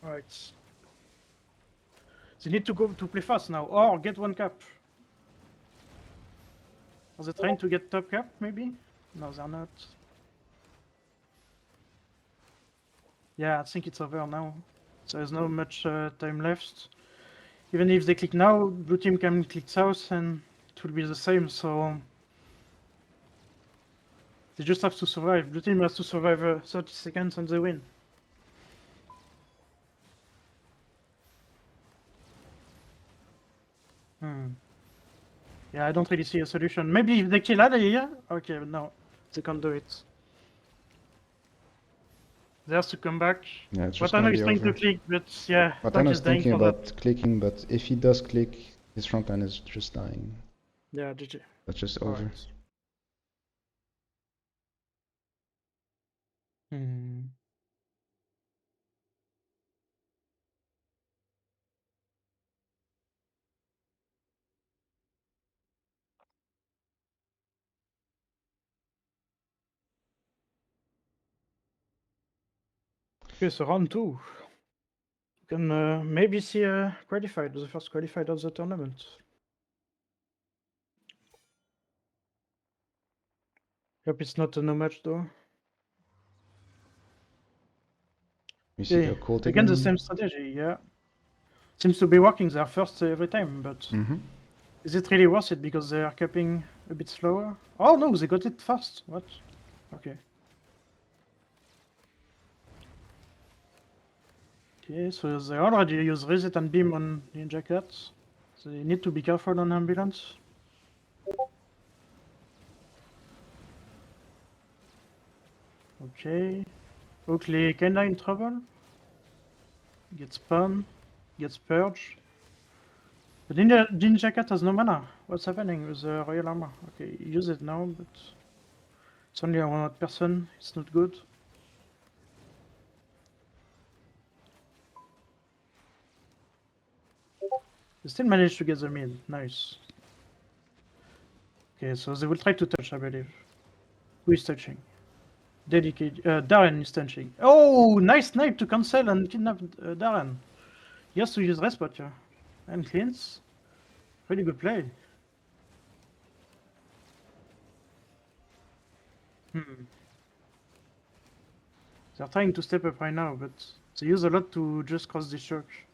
Alright. They need to go to play fast now, or get 1 cap. Are they trying to get top cap, maybe? No, they're not. Yeah, I think it's over now. So there's not much time left. Even if they click now, blue team can click south and it will be the same, so... They just have to survive. Blue team has to survive 30 seconds and they win. Yeah, I don't really see a solution. Maybe if they kill Ada here? Okay, but no. They can't do it. They have to come back. Yeah, it's just Watano is trying to click, but yeah, Watano is thinking about clicking, but if he does click, his front line is just dying. Yeah, GG. That's just over. Okay, so round 2. You can maybe see a qualified, the first qualified of the tournament. Hope it's not a no match though. You see the cold again, the same strategy, yeah. Seems to be working there first every time, but is it really worth it because they are capping a bit slower? Oh no, they got it fast. What? Okay. Okay, so they already use reset and beam on Ninja Cat. They need to be careful on ambulance. Okay. Oakley kinda in trouble. Gets spun. Gets purged. But Ninja Cat has no mana. What's happening with the Royal Armor? Okay, use it now, but it's only a 100%. It's not good. They still managed to get the mid. Nice. Okay, so they will try to touch, I believe. Who is touching? Dedicated. Darren is touching. Oh, nice snipe to cancel and kidnap Darren. He has to use respot here. And cleans. Really good play. They're trying to step up right now, but they use a lot to just cross this church.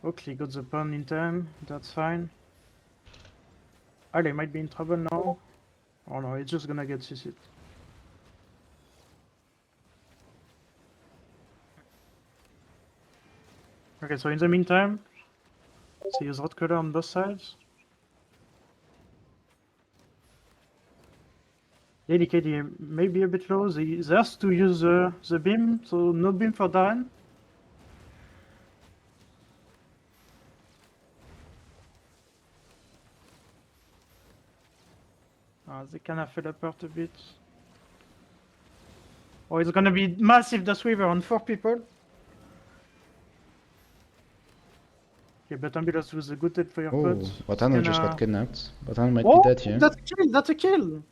Okay, got the pawn in time. That's fine. Ali might be in trouble now. Oh no, it's just gonna get CC'd. Okay, so in the meantime, they use red color on both sides. Lady KD may be a bit low. They asked to use the beam, so no beam for Darren. They kind of fell apart a bit. Oh, it's gonna be massive Dust Weaver on 4 people. Okay, but Ambulance was a good hit for your Oh, foot. Watano just got kidnapped. Watano might be dead here. That's a kill! That's a kill!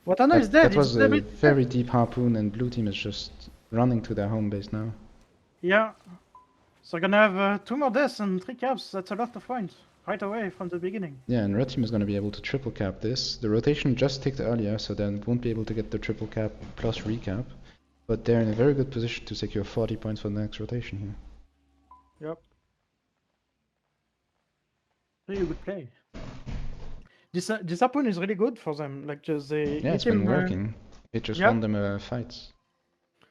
Watano is dead. That was a very deep harpoon, and blue team is just running to their home base now. Yeah. So we're gonna have 2 more deaths and 3 caps. That's a lot of points right away from the beginning. Yeah, and red team is going to be able to triple cap this. The rotation just ticked earlier, so they won't be able to get the triple cap plus recap. But they're in a very good position to secure 40 points for the next rotation here. Yep. Really good play. This harpoon is really good for them. Like just they. Yeah, it's been working. It just won them fights.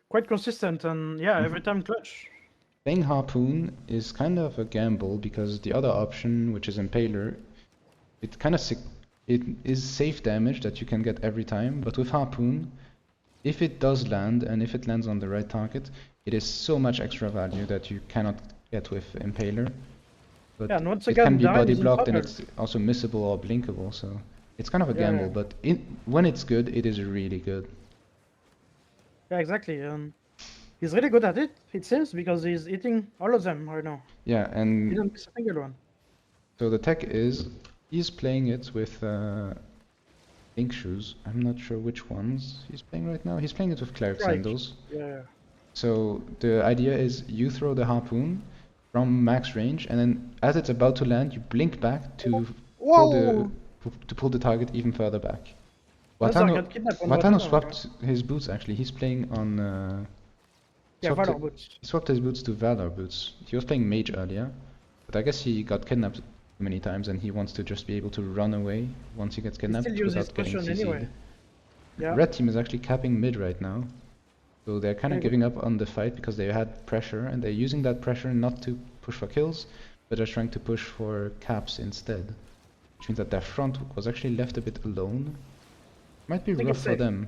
Quite consistent and yeah, every time clutch. Playing harpoon is kind of a gamble because the other option, which is impaler, it is safe damage that you can get every time. But with harpoon, if it does land and if it lands on the right target, it is so much extra value that you cannot get with impaler. But yeah, and once it again, can be body blocked and it's also missable or blinkable, so it's kind of a gamble. But when it's good, it is really good. Yeah, exactly. He's really good at it, it seems, because he's hitting all of them right now. Yeah, and he didn't miss a single one. So the tech is he's playing it with pink shoes. I'm not sure which ones he's playing right now. He's playing it with cleric sandals. Yeah. So the idea is you throw the harpoon from max range, and then as it's about to land, you blink back to pull the target even further back. Watano swapped his boots actually. He's playing on. Valor boots. He swapped his boots to Valor boots. He was playing mage earlier, but I guess he got kidnapped many times and he wants to just be able to run away once he gets kidnapped without getting CC'd. Anyway. Yeah. Red team is actually capping mid right now. So they're kind of giving up on the fight because they had pressure and they're using that pressure not to push for kills, but they're trying to push for caps instead. Which means that their front was actually left a bit alone. Might be rough for them.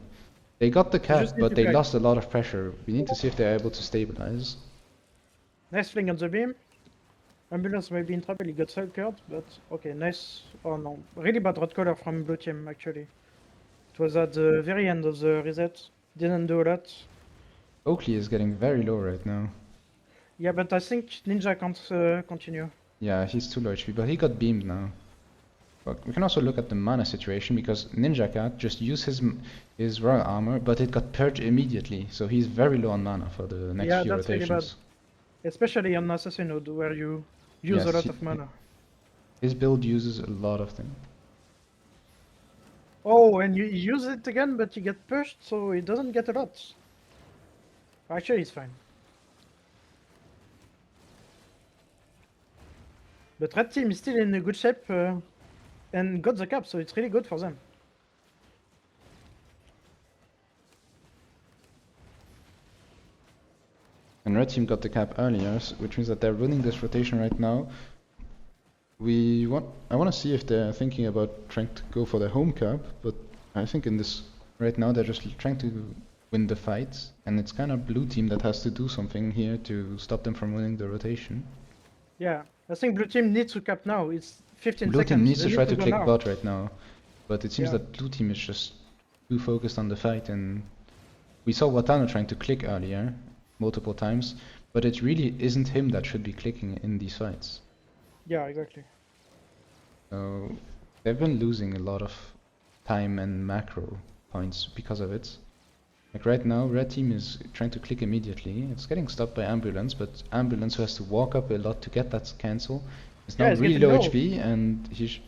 They got the cap, but they lost a lot of pressure. We need to see if they're able to stabilize. Nice fling on the beam. Ambulance may be in trouble, he got circled, but okay, nice. Oh no, really bad red color from blue team actually. It was at the very end of the reset. Didn't do a lot. Oakley is getting very low right now. Yeah, but I think Ninja can't continue. Yeah, he's too low HP, but he got beamed now. But we can also look at the mana situation because Ninja Cat just used his royal armor, but it got purged immediately, so he's very low on mana for the next few rotations. Really bad. Especially on Assassin Node where you use a lot of mana. His build uses a lot of them. Oh, and you use it again, but you get pushed, so it doesn't get a lot. Actually, it's fine. But red team is still in a good shape and got the cap, so it's really good for them. And red team got the cap earlier, which means that they're running this rotation right now. I want to see if they're thinking about trying to go for the home cap, but I think in this right now they're just trying to win the fight, and it's kind of blue team that has to do something here to stop them from winning the rotation. Yeah, I think blue team needs to cap now. It's 15 blue seconds. Blue team needs to try to click bot right now, but it seems that blue team is just too focused on the fight, and we saw Watano trying to click earlier multiple times, but it really isn't him that should be clicking in these fights. Yeah, exactly. So they've been losing a lot of time and macro points because of it. Like right now, red team is trying to click immediately. It's getting stopped by ambulance, but ambulance who has to walk up a lot to get that cancel is now Yeah, it's really getting low low. HP, and he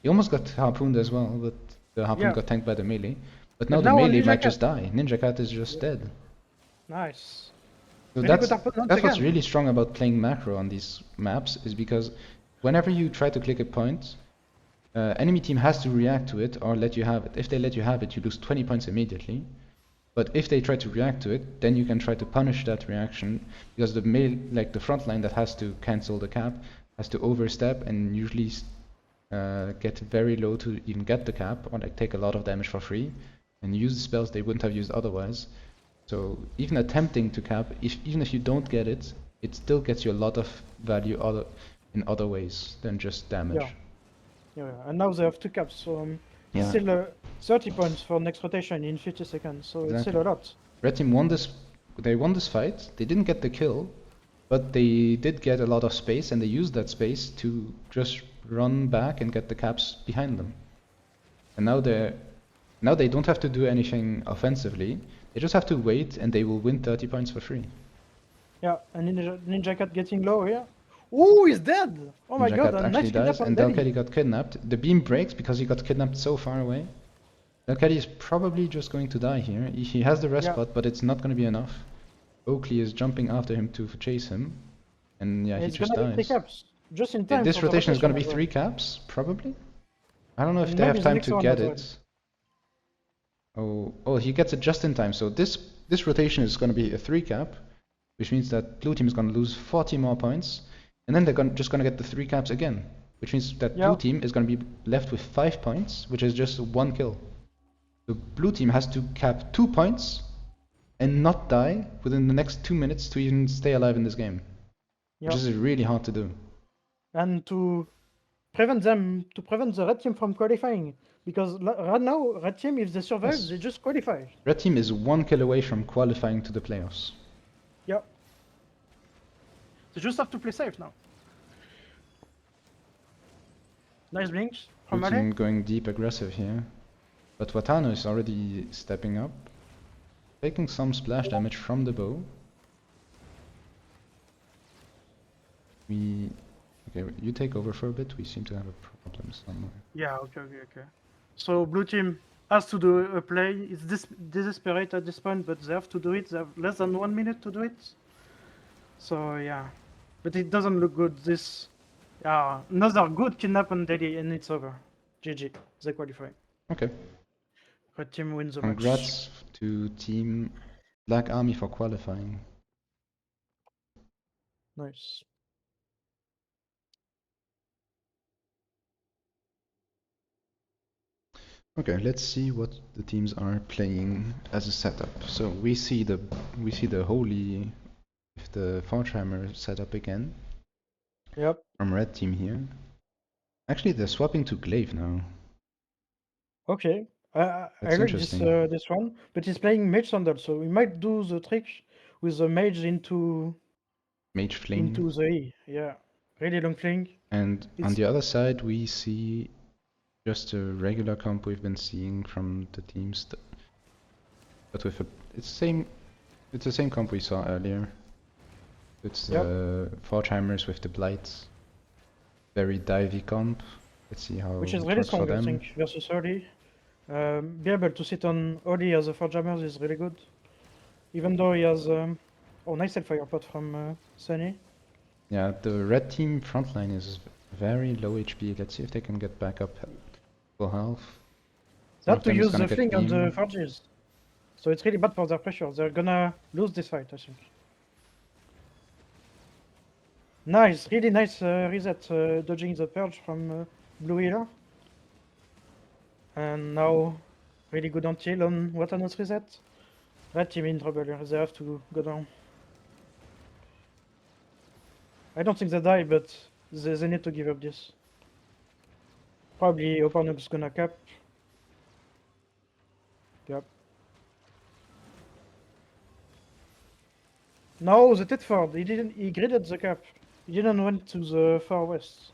almost got harpooned as well, but the harpoon Yeah. got tanked by the melee. But now But the now melee Ninja might Cat. just die. Ninja Cat is just Yeah. dead. Nice. So Really good harpoon once that's what's again. really strong about playing macro on these maps, is because whenever you try to click a point, enemy team has to react to it or let you have it. If they let you have it, you lose 20 points immediately. But if they try to react to it, then you can try to punish that reaction, because the front line that has to cancel the cap has to overstep and usually get very low to even get the cap, or like take a lot of damage for free and use the spells they wouldn't have used otherwise. So even attempting to cap, even if you don't get it, it still gets you a lot of value in other ways than just damage. Yeah. And now they have 2 caps, so Yeah, still 30 points for next rotation in 50 seconds, so it's still a lot. Red team won this. They won this fight. They didn't get the kill, but they did get a lot of space, and they used that space to just run back and get the caps behind them. And now they don't have to do anything offensively. They just have to wait, and they will win 30 points for free. Yeah, and Ninja Cat getting low here. Ooh, he's dead! Oh my Ninja god, Cat a actually nice kidnap dies, on and Daddy. Delcatty got kidnapped. The beam breaks because he got kidnapped so far away. Delcatty is probably just going to die here. He has the rest spot, but it's not going to be enough. Oakley is jumping after him to chase him, and yeah, he It's just gonna be 3 dies. caps. Just in time This for the rotation is going to be as well. 3 caps, probably? I don't know if And they maybe have the time next to one get as well. it. Oh, he gets it just in time. So this rotation is going to be a 3 cap, which means that blue team is going to lose 40 more points, and then they're just going to get the 3 caps again, which means that blue team is going to be left with 5 points, which is just 1 kill. So blue team has to cap 2 points and not die within the next 2 minutes to even stay alive in this game, which is really hard to do. And to prevent the red team from qualifying, because right now red team, if they survive, Yes. they just qualify. Red team is 1 kill away from qualifying to the playoffs. Yeah. They just have to play safe now. Nice blinks from Blue team Ale. going deep aggressive here. But Watano is already stepping up, taking some splash damage from the bow. Okay, you take over for a bit. We seem to have a problem somewhere. Yeah, okay. So blue team has to do a play. It's desperate at this point, but they have to do it. They have less than 1 minute to do it. So yeah, but it doesn't look good. This, yeah, another good kidnap on Delhi, and it's over. GG, they qualify. Okay. Red team wins the Congrats to Team Black Army for qualifying. match. Nice. Okay, let's see what the teams are playing as a setup. So we see the holy with the Forgehammer setup again. Yep. From red team here. Actually, they're swapping to Glaive now. Okay. I That's like this interesting. this one, but he's playing Mage Sandal, so we might do the trick with the Mage into Mage Fling. the E. Yeah, really long fling. And on It's the other side, we see just a regular comp we've been seeing from the teams, but with it's the same comp we saw earlier. It's Forgehammers with the Blights. Very divey comp. Let's see how which is it really works for strong, I them. think, versus early. Be able to sit on Oli as a Forgehammer is really good, even though he has nice Hellfire pot from Sunny. Yeah, the red team frontline is very low HP. Let's see if they can get back up full health. They have to use the fling on the Forges, so it's really bad for their pressure. They're gonna lose this fight, I think. Nice, really nice reset, dodging the Purge from Blue Healer. And now, really good until on Watano's reset. Red team in trouble here, they have to go down. I don't think they die, but they need to give up this. Probably Opanuk's gonna cap. Yep. No, the Titford. He didn't. He gridded the cap. He didn't went to the far west.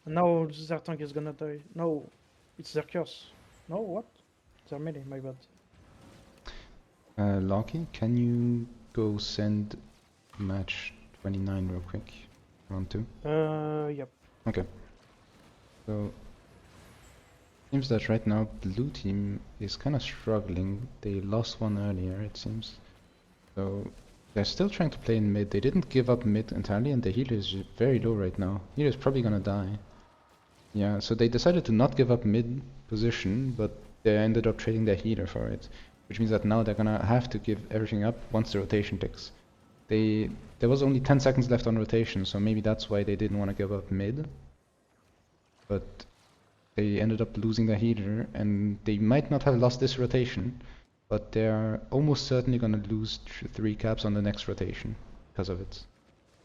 And now their tank is gonna die. No, it's their curse. No, what? Their melee. My bad. Loki, can you go send match 29 real quick? Round 2? Yep. Okay. So, seems that right now blue team is kind of struggling. They lost one earlier, it seems. So, they're still trying to play in mid. They didn't give up mid entirely, and the healer is very low right now. Healer's probably gonna die. Yeah, so they decided to not give up mid position, but they ended up trading their healer for it. Which means that now they're gonna have to give everything up once the rotation ticks. There was only 10 seconds left on rotation, so maybe that's why they didn't want to give up mid. But they ended up losing their healer, and they might not have lost this rotation, but they're almost certainly gonna lose 3 caps on the next rotation because of it.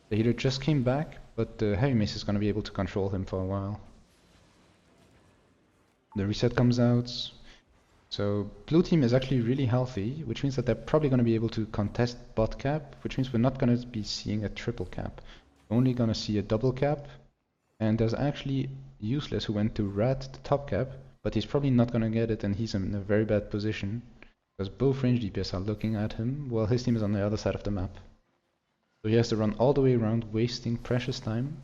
The healer just came back, but the heavy mace is gonna be able to control him for a while. The reset comes out. So blue team is actually really healthy, which means that they're probably going to be able to contest bot cap, which means we're not going to be seeing a triple cap. We're only going to see a double cap, and there's actually Useless who went to rat the top cap, but he's probably not going to get it, and he's in a very bad position, because both range DPS are looking at him, while his team is on the other side of the map. So he has to run all the way around, wasting precious time,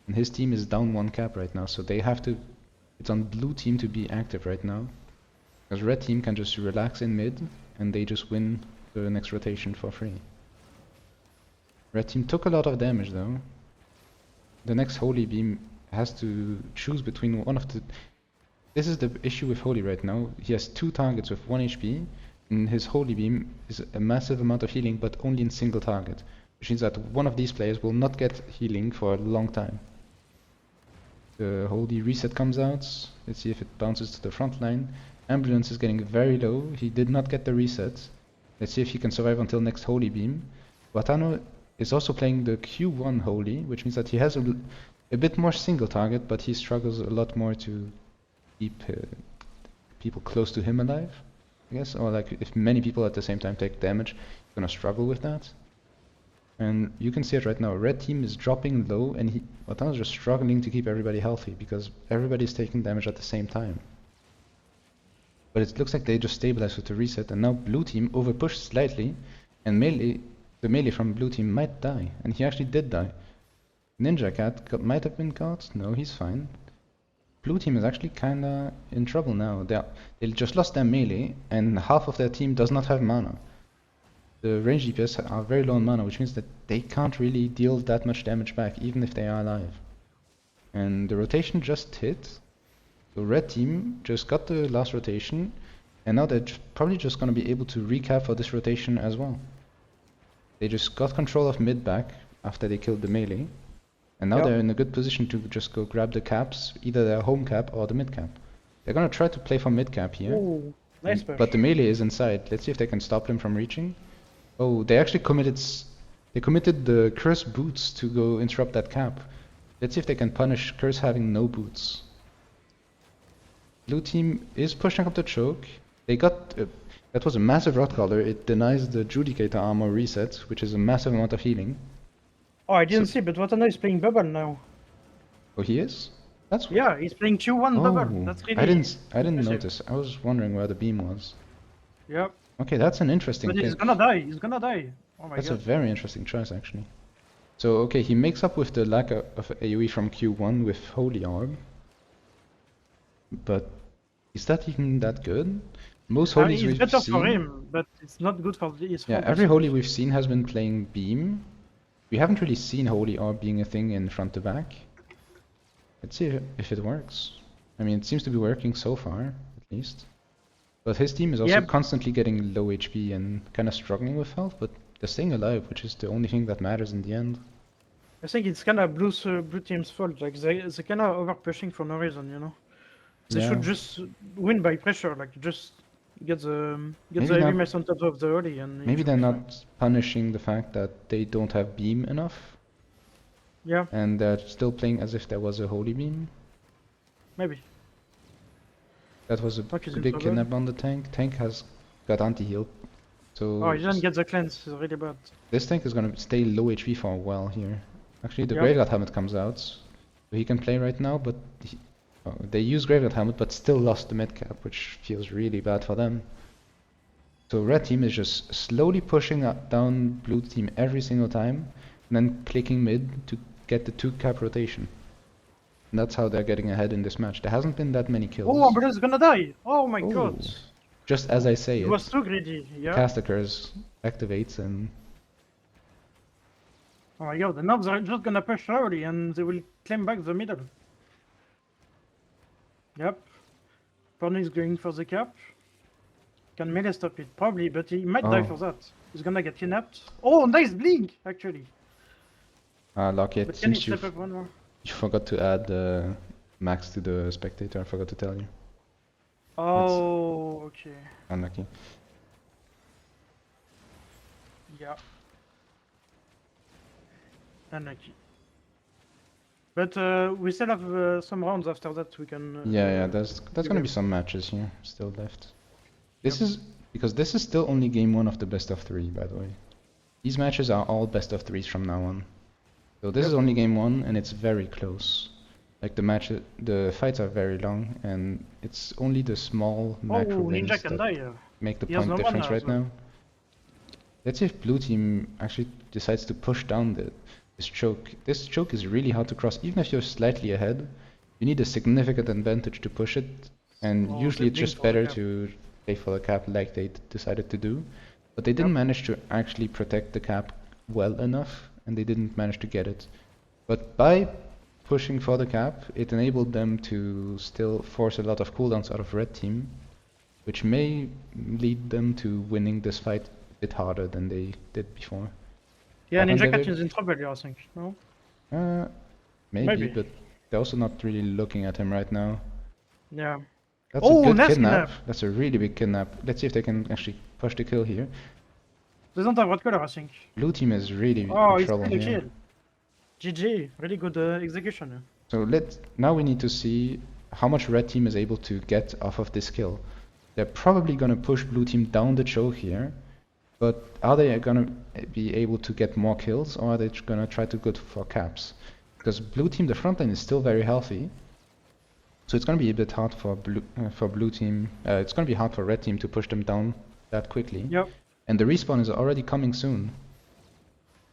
and his team is down 1 cap right now, so they have to... It's on blue team to be active right now. Because red team can just relax in mid, and they just win the next rotation for free. Red team took a lot of damage though. The next Holy Beam has to choose between one of the... This is the issue with Holy right now. He has 2 targets with 1 HP, and his Holy Beam is a massive amount of healing, but only in single target. Which means that one of these players will not get healing for a long time. The Holy Reset comes out. Let's see if it bounces to the front line. Ambulance is getting very low. He did not get the reset. Let's see if he can survive until next Holy Beam. Watano is also playing the Q1 Holy, which means that he has a bit more single target, but he struggles a lot more to keep people close to him alive, I guess. Or like if many people at the same time take damage, he's gonna struggle with that. And you can see it right now. Red team is dropping low, and Watano's just struggling to keep everybody healthy because everybody's taking damage at the same time. But it looks like they just stabilized with the reset, and now blue team overpushed slightly, and the melee from blue team might die, and he actually did die. Ninja Cat might have been caught. No, he's fine. Blue team is actually kinda in trouble now. They just lost their melee, and half of their team does not have mana. The range DPS are very low on mana, which means that they can't really deal that much damage back, even if they are alive. And the rotation just hit. So red team just got the last rotation, and now they're probably just going to be able to recap for this rotation as well. They just got control of mid back after they killed the melee, and now they're in a good position to just go grab the caps, either their home cap or the mid cap. They're going to try to play for mid cap here. Ooh, nice push. But the melee is inside. Let's see if they can stop him from reaching. Oh, they actually committed the Curse boots to go interrupt that cap. Let's see if they can punish Curse having no boots. Blue team is pushing up the choke. They got... that was a massive rot collar. It denies the Judicator armor reset, which is a massive amount of healing. Oh, I didn't see, but Watano is playing bubble now. Oh, he is? That's... Yeah, he's playing Q1 bubble. That's really... I didn't impressive. notice. I was wondering where the beam was. Yep. Okay, that's an interesting But pick. he's gonna die. He's gonna die. Oh my That's god. a very interesting choice, actually. So, okay, he makes up with the lack of AoE from Q1 with Holy Orb. But is that even that good? Most Holies we've better seen... for him, but it's not good for his Yeah, every Holy we've seen has been playing Beam. We haven't really seen Holy Orb being a thing in front to back. Let's see if it works. I mean, it seems to be working so far, at least. But his team is also constantly getting low HP and kind of struggling with health, but they're staying alive, which is the only thing that matters in the end. I think it's kind of blue team's fault. Like they're kind of over pushing for no reason, you know. They should just win by pressure, like just get the heavy mace on top of the Holy, and maybe they're not punishing the fact that they don't have beam enough. Yeah. And they're still playing as if there was a Holy Beam. Maybe. That was a big kidnap on the tank. Tank has got anti-heal, So Oh, you didn't get the cleanse. It's really bad. this tank is gonna stay low HP for a while here. Actually, the Yep. Graveyard Helmet comes out, so he can play right now, but they use Graveyard Helmet, but still lost the mid cap, which feels really bad for them. So red team is just slowly pushing down blue team every single time, and then clicking mid to get the 2 cap rotation. And that's how they're getting ahead in this match. There hasn't been that many kills. Oh, but it's gonna die. Oh my Oh, god. just as I say He it, was too greedy. Yeah. Caster Curse activates and Oh my god. And now they're just gonna push early and they will claim back the middle. Yep. Pony is going for the cap. Can melee stop it? Probably, but he might die Oh. for that. He's gonna get kidnapped. Oh, nice blink, actually. lucky. It But can he seems you step up one more? forgot to add max to the spectator. I forgot to tell you. Oh, okay. Unlucky. Yeah. Unlucky. But we still have some rounds after that we can... Yeah, there's gonna be some matches here still left. This is because this is still only game 1 of the best of 3, by the way. These matches are all best of 3s from now on. So this is only game 1 and it's very close. Like the fights are very long and it's only the small macro wins Ninja can die. that make the He has point no difference mana as right well. now. Let's see if blue team actually decides to push down this choke. This choke is really hard to cross. Even if you're slightly ahead, you need a significant advantage to push it. And Oh, usually they it's just blink for the better cap. to play for the cap like they decided to do. But they didn't manage to actually protect the cap well enough, and they didn't manage to get it. But by pushing for the cap, it enabled them to still force a lot of cooldowns out of red team, which may lead them to winning this fight a bit harder than they did before. Yeah, Back on Ninja David? Cat is in trouble here, I think. No? Maybe, Maybe. but they're also not really looking at him right now. Yeah. That's Oh, a good nice kidnap. kidnap. That's a really big kidnap. Let's see if they can actually push the kill here. They don't have red color, I think. Blue team is really Oh, in he's trouble still a here. kill. GG. Really good execution. Yeah. So now we need to see how much red team is able to get off of this kill. They're probably gonna push blue team down the choke here, but are they gonna be able to get more kills, or are they gonna try to go for caps? Because blue team, the front line is still very healthy, so it's gonna be a bit hard for blue team. It's gonna be hard for red team to push them down that quickly. Yep. And the respawn is already coming soon.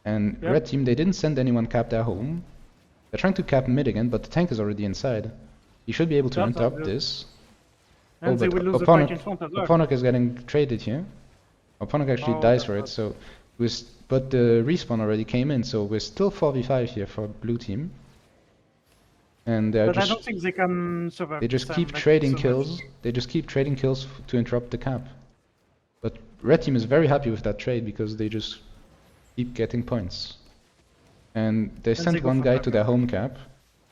And Yep. red team, they didn't send anyone cap their home. They're trying to cap mid again, but the tank is already inside. He should be able to That's interrupt obvious. this. And they but will lose the fight in front as well. Oponok is getting traded here. Oponok actually Oh, dies that's for it, bad. so but the respawn already came in, so we're still 4v5 here for blue team. And they're But I just don't think they can survive. they this just time, keep like, trading so much. kills. They just keep trading kills to interrupt the cap. But red team is very happy with that trade because they just keep getting points. And they they sent go one for guy cap, to yeah. their home cap.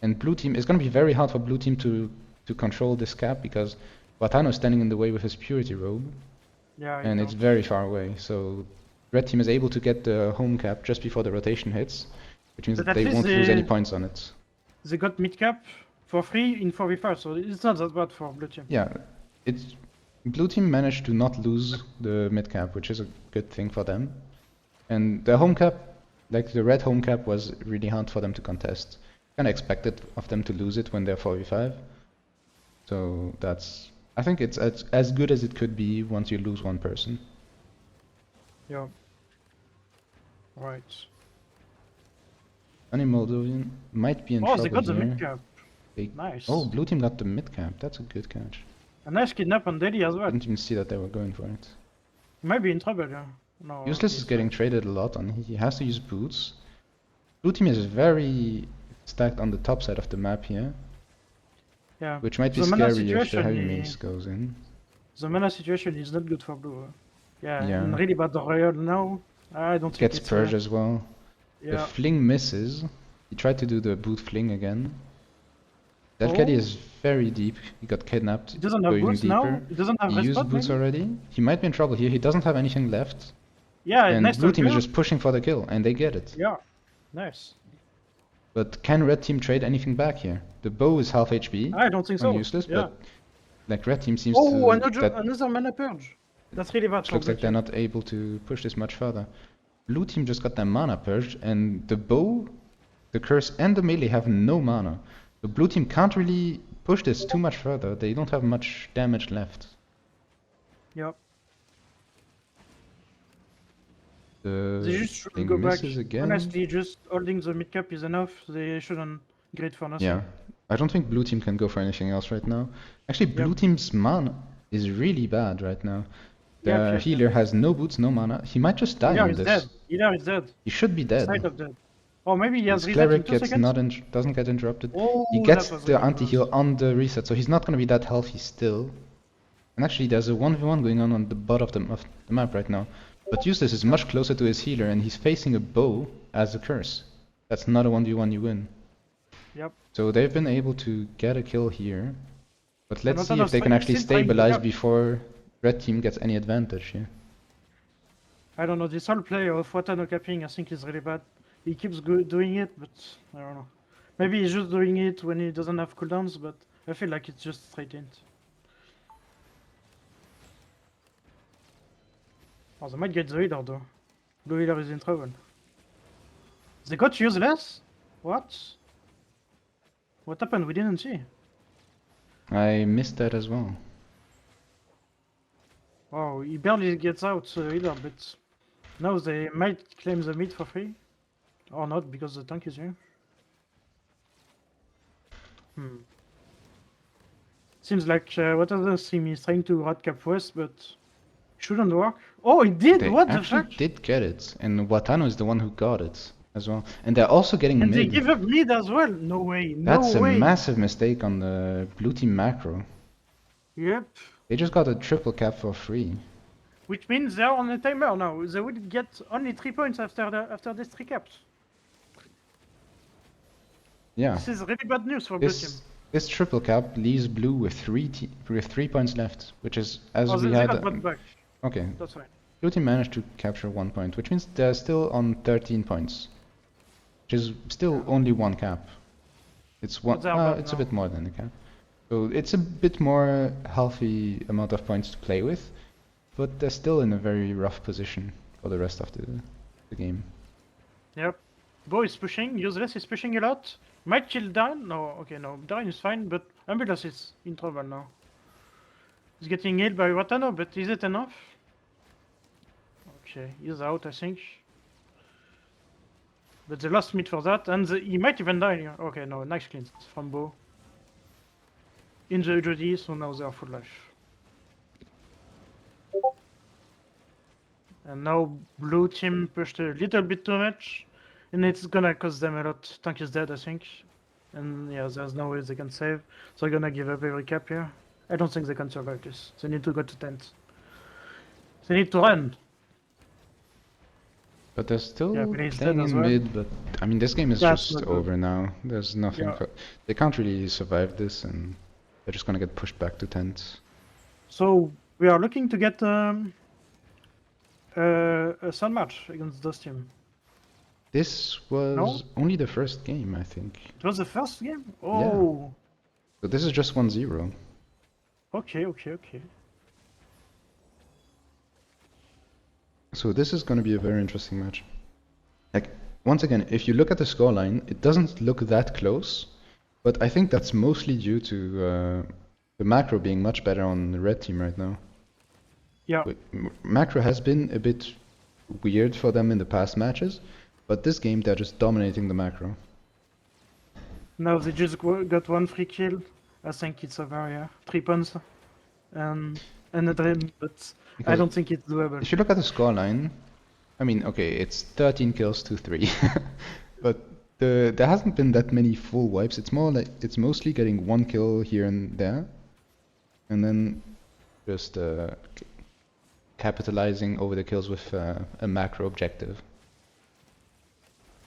And blue team, it's gonna be very hard for blue team to control this cap because Watano is standing in the way with his purity robe. Yeah, And it's very far away, so red team is able to get the home cap just before the rotation hits, which means But that at they least won't lose any they- points on it. They got mid cap for free in 4v5, so it's not that bad for blue team. Yeah, blue team managed to not lose the mid cap, which is a good thing for them. And the home cap, like the red home cap, was really hard for them to contest. Kinda expected of them to lose it when they're 4v5. So I think it's as good as it could be once you lose one person. Yeah. Right. Moldovan might be in Oh, trouble they got the here. mid cap. They- Nice. Oh, blue team got the mid cap. That's a good catch. A nice kidnap on Daily as I well. didn't even see that they were going for it. He might be in trouble, yeah. No, Useless is he's getting traded a lot, and he has to use boots. Blue team is very stacked on the top side of the map here, Yeah. which might be The mana scary if the situation, heavy he- mace goes in. The mana situation is not good for blue. Yeah, Yeah. and really bad royal now. I don't think Gets it's purge as well. The yeah. fling misses. He tried to do the boot fling again. That caddy Oh. is very deep. He got kidnapped. He doesn't Go have even boots now. deeper. He doesn't have He used respawn, boots maybe? already. He might be in trouble here. He doesn't have anything left. Yeah, And nice blue team is kill. just pushing for the kill, and they get it. Yeah, nice. But can red team trade anything back here? The bow is half HP. I don't think so. Useless, Yeah. but like red team seems Oh, to another that another mana purge. That's really bad Which for looks blue like they're team. not able to push this much further. Blue team just got their mana purged, and the bow, the curse, and the melee have no mana. So blue team can't really push this too much further. They don't have much damage left. Yep. They The just should thing go back. misses again. Honestly, just holding the mid cap is enough. They shouldn't grid for nothing. Yeah, I don't think blue team can go for anything else right now. Actually, blue Yep. team's mana is really bad right now. The Yep. healer has no boots, no mana. He might just die Healer on is this. dead. Healer is dead. He should be dead. Straight up dead. Or maybe he has His reset in cleric 2 gets seconds. doesn't get interrupted. Oh, He that gets was the really anti-heal close. on the reset, so he's not gonna be that healthy still. And actually, there's a 1v1 going on the bottom of the map right now. But Eustace is much closer to his healer, and he's facing a bow as a curse. That's not a 1v1 you win. Yep. So they've been able to get a kill here. But let's And see if they can Watana's actually still trying to stabilize cap. before red team gets any advantage here. I don't know, this whole play of Watano capping I think is really bad. He keeps doing it, but I don't know. Maybe he's just doing it when he doesn't have cooldowns, but I feel like it's just straight int. Oh, they might get the healer though. Blue healer is in trouble. They got useless? What? What happened? We didn't see. I missed that as well. Wow, he barely gets out healer, but now they might claim the mid for free. Or not, because the tank is here. Seems like what other team is trying to rat cap west, but shouldn't work. Oh, it did! They What the actually fuck? did get it, and Watano is the one who got it as well. And they're also getting And they mid. give up mid as well? No way, no That's a way! massive mistake on the blue team macro. Yep. They just got a triple cap for free. Which means they're on a timer now. They would get only 3 points after these 3 caps. Yeah. This is really bad news for blue team. This triple cap leaves blue with 3 points left, which is as Oh, we they had. got one back. Okay. That's fine. Blue team managed to capture 1 point, which means they're still on 13 points, which is still only 1 cap. It's one. It's a bit more than a cap. So it's a bit more healthy amount of points to play with, but they're still in a very rough position for the rest of the game. Yep. Bo is pushing, Useless is pushing a lot. Might kill Darren? No, okay, no. Darren is fine, but Ambulance is in trouble now. He's getting healed by Watano, but is it enough? Okay, he's out, I think. But they lost mid for that, and he might even die here. Okay, no, nice cleanse from Bo. In the UJD, so now they are full life. And now blue team pushed a little bit too much, and it's gonna cost them a lot. Tank is dead, I think. And yeah, there's no way they can save. So they're gonna give up every cap here. I don't think they can survive this. They need to go to tent. They need to run. But they're still Blaze playing dead as in well. mid, but I mean this game is That's just not good. over now. There's nothing. Yeah. They can't really survive this, and they're just gonna get pushed back to tent. So we are looking to get a sun match against this team. This was only the first game, I think. It was the first game? Oh. So this is just 1-0. Okay, okay, okay. So this is going to be a very interesting match. Like, once again, if you look at the scoreline, it doesn't look that close, but I think that's mostly due to the macro being much better on the red team right now. Yeah. Macro has been a bit weird for them in the past matches, but this game they're just dominating the macro. Now they just got 1 free kill. I think it's over, yeah. 3 points. And a dream, but Because I don't think it's doable. if you look at the scoreline, I mean, okay, it's 13 kills to 3, but there hasn't been that many full wipes. It's more like it's mostly getting 1 kill here and there, and then just capitalizing over the kills with a macro objective.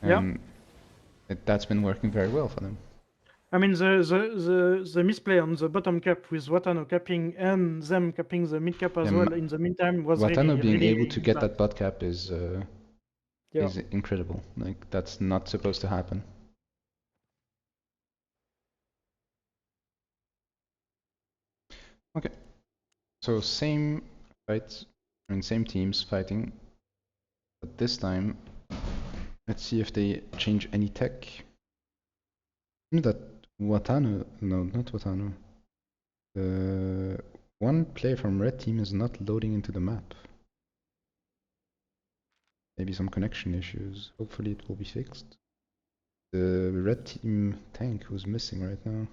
And that's been working very well for them. I mean, the misplay on the bottom cap with Watano capping and them capping the mid cap as well in the meantime was Watano really, being really able to get bad. that butt cap is incredible. Like, that's not supposed to happen. Okay, so same fight And same teams fighting. But this time, let's see if they change any tech. You know that Watano, no, not Watano. One player from red team is not loading into the map. Maybe some connection issues. Hopefully it will be fixed. The red team tank who's missing right now.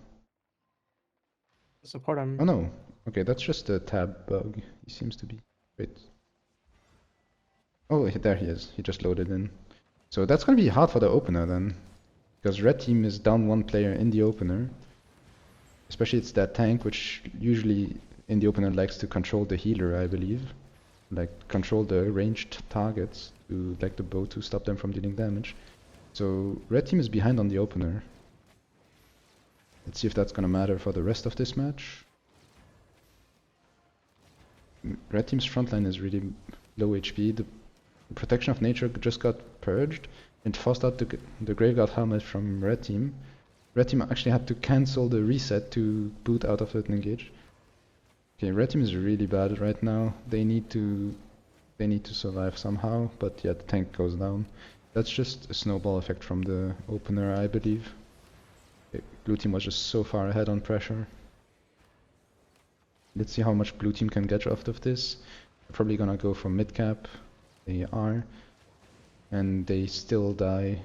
Support him. Oh no. Okay, that's just a tab bug. He seems to be. Wait. Oh, there he is. He just loaded in. So that's gonna be hard for the opener then. Because red team is down one player in the opener. Especially it's that tank which usually in the opener likes to control the healer, I believe. Like control the ranged targets to like the bow to stop them from dealing damage. So red team is behind on the opener. Let's see if that's gonna matter for the rest of this match. Red team's frontline is really low HP. The protection of nature just got purged and forced out the graveyard helmet from red team. Red team actually had to cancel the reset to boot out of it and engage. Okay, red team is really bad right now. They need to survive somehow, but yeah, the tank goes down. That's just a snowball effect from the opener, I believe. Okay, blue team was just so far ahead on pressure. Let's see how much blue team can get out of this. They're probably gonna go for mid cap. They are. And they still die.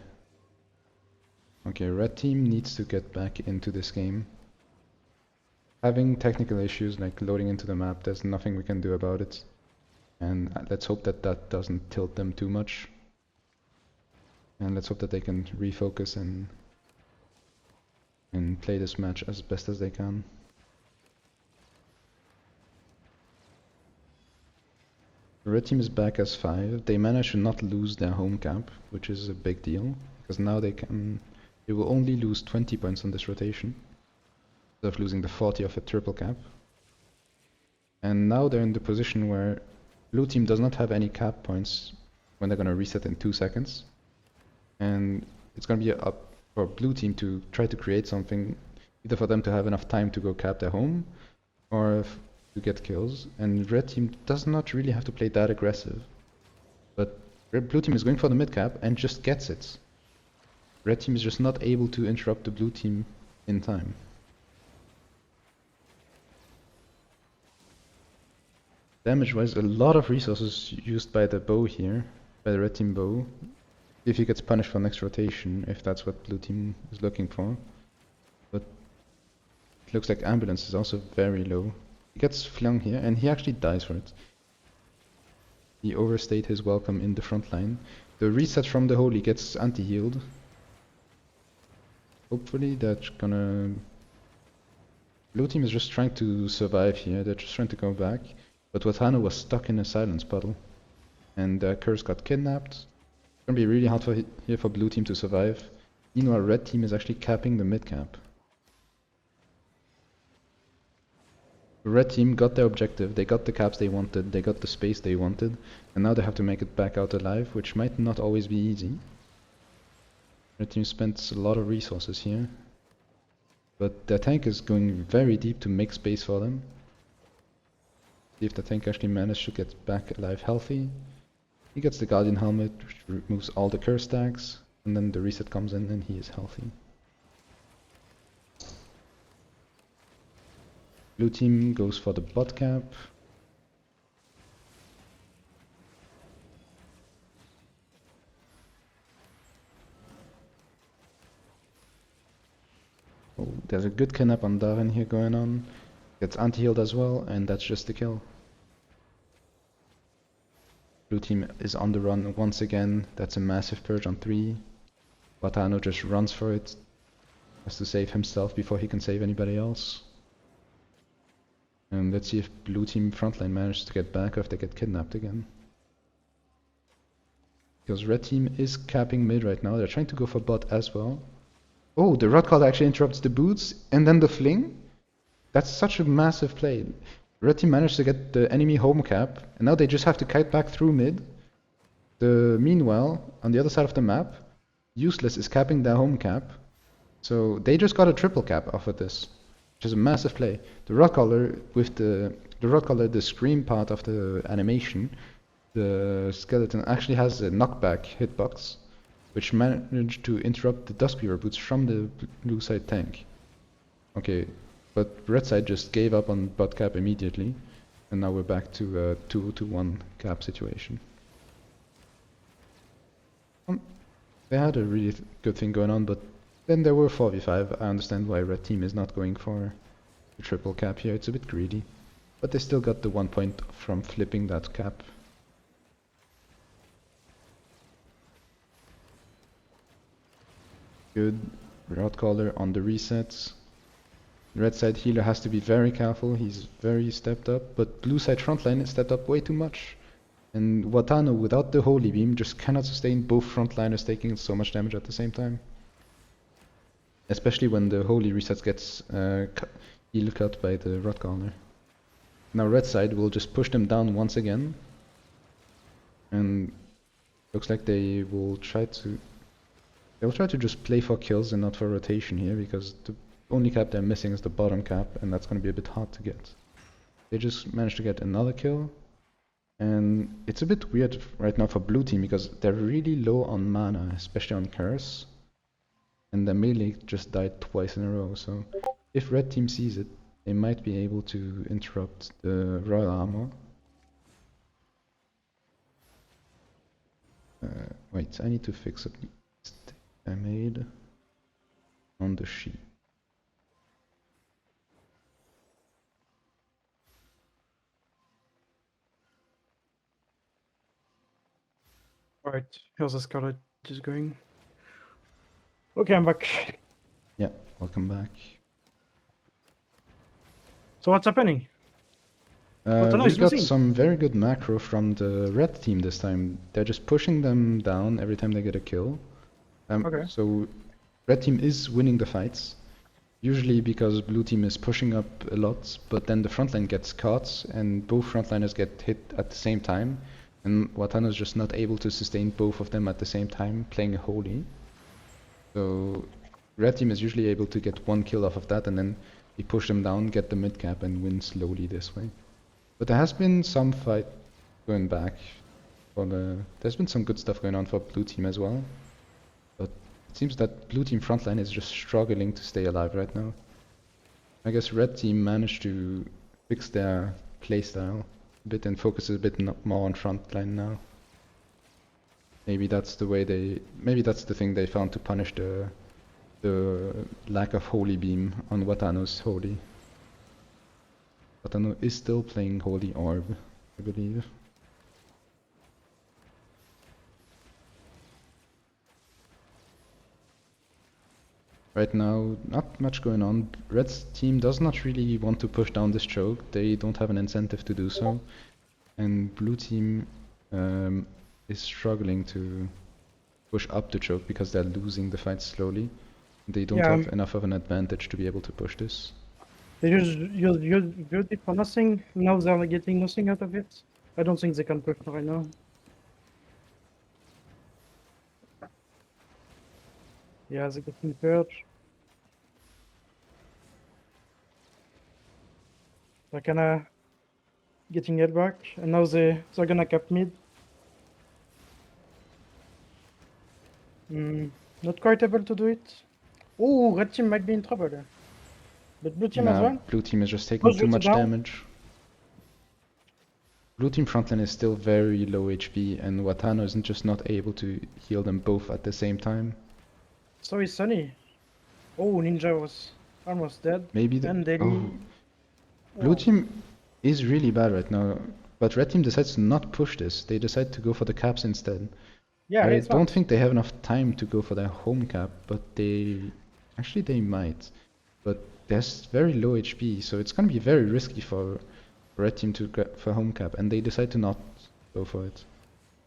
Okay, red team needs to get back into this game. Having technical issues like loading into the map, there's nothing we can do about it. And let's hope that that doesn't tilt them too much. And let's hope that they can refocus and play this match as best as they can. The red team is back as 5. They managed to not lose their home cap, which is a big deal, because now they will only lose 20 points on this rotation, instead of losing the 40 of a triple cap. And now they're in the position where blue team does not have any cap points when they're gonna reset in 2 seconds. And it's gonna be up for blue team to try to create something, either for them to have enough time to go cap their home, or to get kills. And red team does not really have to play that aggressive. But blue team is going for the mid cap and just gets it. Red team is just not able to interrupt the blue team in time. Damage-wise, a lot of resources used by the bow here, by the red team bow. If he gets punished for next rotation, if that's what blue team is looking for. But it looks like ambulance is also very low. He gets flung here, and he actually dies for it. He overstayed his welcome in the front line. The reset from the holy gets anti-healed. Hopefully that's gonna... Blue team is just trying to survive here, they're just trying to go back. But Watano was stuck in a silence puddle. And Curse got kidnapped. It's gonna be really hard here for blue team to survive. Meanwhile, red team is actually capping the mid cap. The red team got their objective, they got the caps they wanted, they got the space they wanted, and now they have to make it back out alive, which might not always be easy. Red team spent a lot of resources here, but their tank is going very deep to make space for them. See if the tank actually managed to get back alive healthy. He gets the Guardian helmet, which removes all the curse stacks, and then the reset comes in and he is healthy. Blue team goes for the bot cap. Oh, there's a good kidnap on Darren here going on. Gets anti-healed as well, and that's just the kill. Blue team is on the run once again. That's a massive purge on 3. Watano just runs for it. Has to save himself before he can save anybody else. And let's see if blue team frontline manages to get back or if they get kidnapped again. Because red team is capping mid right now. They're trying to go for bot as well. Oh, the Rod Call actually interrupts the boots and then the fling. That's such a massive play. Red team managed to get the enemy home cap, and now they just have to kite back through mid. Meanwhile, on the other side of the map, Useless is capping their home cap. So they just got a triple cap off of this, which is a massive play. The Rock Caller with the the rod collar, the scream part of the animation, the skeleton actually has a knockback hitbox, which managed to interrupt the Duskweaver boots from the blue side tank. Okay, but red side just gave up on bot cap immediately, and now we're back to a 2-1 cap situation. They had a really good thing going on, but then there were 4v5. I understand why red team is not going for the triple cap here. It's a bit greedy, but they still got the 1 point from flipping that cap. Good rod collar on the resets. Red side healer has to be very careful. He's very stepped up, but blue side frontline stepped up way too much. And Watano, without the Holy Beam, just cannot sustain both frontliners taking so much damage at the same time. Especially when the Holy resets gets heal cut by the Rod Collar. Now red side will just push them down once again. And looks like they will try to... They'll try to just play for kills and not for rotation here, because the only cap they're missing is the bottom cap, and that's going to be a bit hard to get. They just managed to get another kill. And it's a bit weird right now for blue team because they're really low on mana, especially on curse. And their melee just died twice in a row, so if red team sees it, they might be able to interrupt the royal armor. Wait, I need to fix a mistake I made on the sheet. Alright, here's the Scarlet just going. Okay, I'm back. Yeah, welcome back. So what's happening? We got some very good macro from the red team this time. They're just pushing them down every time they get a kill. Okay. So red team is winning the fights, usually because blue team is pushing up a lot, but then the frontline gets caught and both frontliners get hit at the same time. And Watano's just not able to sustain both of them at the same time, playing a Holy. So red team is usually able to get one kill off of that, and then they push them down, get the mid cap, and win slowly this way. But there has been some fight going back. There's been some good stuff going on for blue team as well. But it seems that blue team frontline is just struggling to stay alive right now. I guess red team managed to fix their playstyle a bit and focuses a bit more on frontline now. Maybe that's the way maybe that's the thing they found to punish the lack of Holy Beam on Watano's Holy. Watano is still playing Holy Orb, I believe. Right now, not much going on. Red's team does not really want to push down this choke. They don't have an incentive to do so. And blue team is struggling to push up the choke because they're losing the fight slowly. They don't have enough of an advantage to be able to push this. They just use it for nothing. Now they're getting nothing out of it. I don't think they can push right now. Yeah, they're getting purge. They're kinda getting it back, and now they're gonna cap mid. Not quite able to do it. Oh, red team might be in trouble there. But blue team as well? Blue team is just taking too much damage. Blue team frontline is still very low HP, and Watano isn't just not able to heal them both at the same time. So is Sunny. Oh, Ninja was almost dead. Maybe Blue team is really bad right now, but red team decides to not push this. They decide to go for the caps instead. Yeah, I don't think they have enough time to go for their home cap, but they might. But there's very low HP, so it's gonna be very risky for red team to go for home cap, and they decide to not go for it.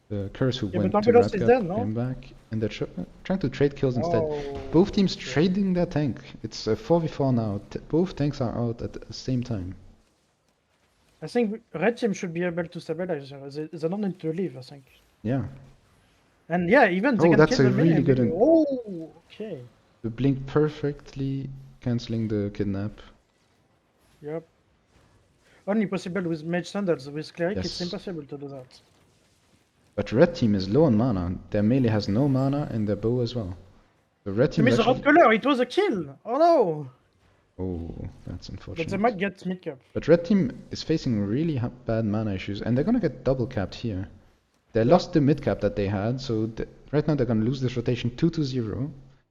The Curse who went to red cap came back, and they're trying to trade kills instead. Both teams trading their tank. It's a 4v4 now. Both tanks are out at the same time. I think red team should be able to stabilize. They don't need to leave, I think. Yeah. And yeah, even they can that's kill a really good. Oh, okay. The blink perfectly canceling the kidnap. Yep. only possible with mage sandals. With cleric, it's Yes. impossible to do that. But red team is low on mana. Their melee has no mana and their bow as well. The red To team me, is the actually... red color, it was a kill! Oh no! Oh, that's But unfortunate. they might get mid-cap. But red team is facing really bad mana issues, and they're gonna get double capped here. They Yep. lost the mid cap that they had, so right now they're gonna lose this rotation 2-0.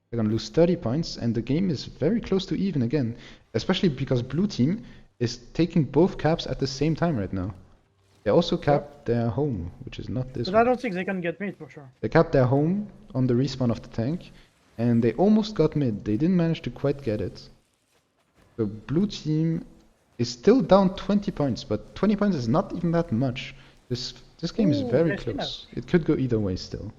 They're gonna lose 30 points, and the game is very close to even again, especially because blue team is taking both caps at the same time right now. They also capped their home, which is not this But one. I don't think they can get mid for sure. They capped their home on the respawn of the tank, and they almost got mid. They didn't manage to quite get it. The blue team is still down 20 points, but 20 points is not even that much. This game is Ooh, very nice close. It could go either way still.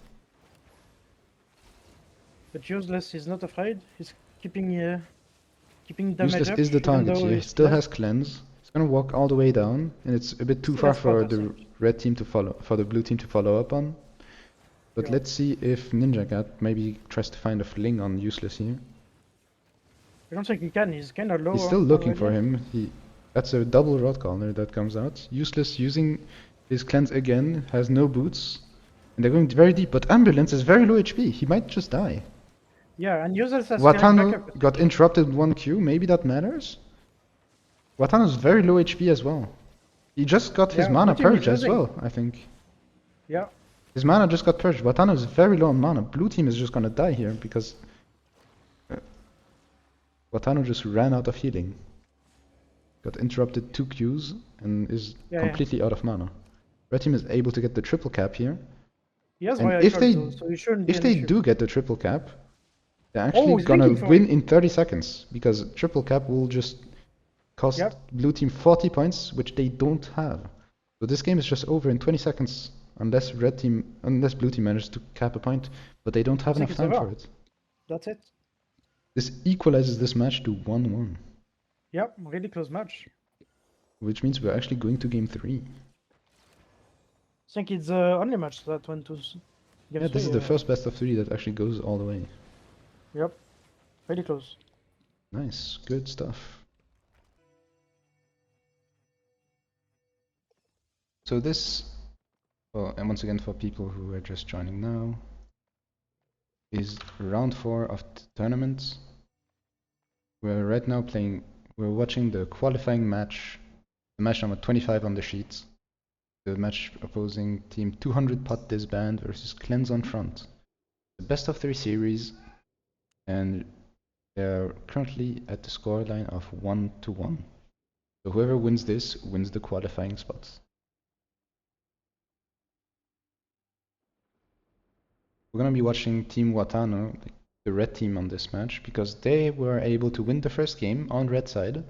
But Useless is not afraid. He's keeping damage Useless up. is the even target though here. He he's still left. has cleanse. He's gonna walk all the way down, and it's a bit too Still far has spot, for I the think. red team to follow, for the blue team to follow up on. But Yeah. let's see if Ninja Cat maybe tries to find a fling on Useless here. I don't think he can. He's kind of low. He's still looking for already. him. That's a double rod corner that comes out. Useless using his cleanse again, has no boots. And they're going very deep, but Ambulance is very low HP. He might just die. Yeah, and Useless has clearing Watano backup. got interrupted 1Q, maybe that matters? Watano's very low HP as well. He just got his Yeah, mana blue team is purged as losing. well, I think. Yeah. His mana just got purged. Watano is very low on mana. Blue team is just gonna die here because Watano just ran out of healing. Got interrupted 2 Qs and is Yeah, completely out of mana. Red team is able to get the triple cap here. He has And Royal if Call they though, so it shouldn't be if an they issue. do get the triple cap, they're Oh, actually he's gonna looking for win it. in 30 seconds because triple cap will just cost Yep. blue team 40 points, which they don't have. So this game is just over in 20 seconds unless blue team manages to cap a point, but they don't have I think enough it's time over. for it. That's it. This equalizes this match to 1-1, Yep, really close match. which means we're actually going to game 3. I think it's the only match that went to game Yeah, this is 3, the first best of 3 that actually goes all the way. Yep, really close. Nice, good stuff. So this, well, and once again for people who are just joining now, is round 4 of the tournament. We're right now we're watching the qualifying match, the match number 25 on the sheet. The match opposing team 200 pot disband versus Cleanse on front. The best of 3 series, and they're currently at the scoreline of 1-1. So whoever wins this wins the qualifying spots. We're gonna be watching Team Watano, the red team on this match, because they were able to win the first game on red side.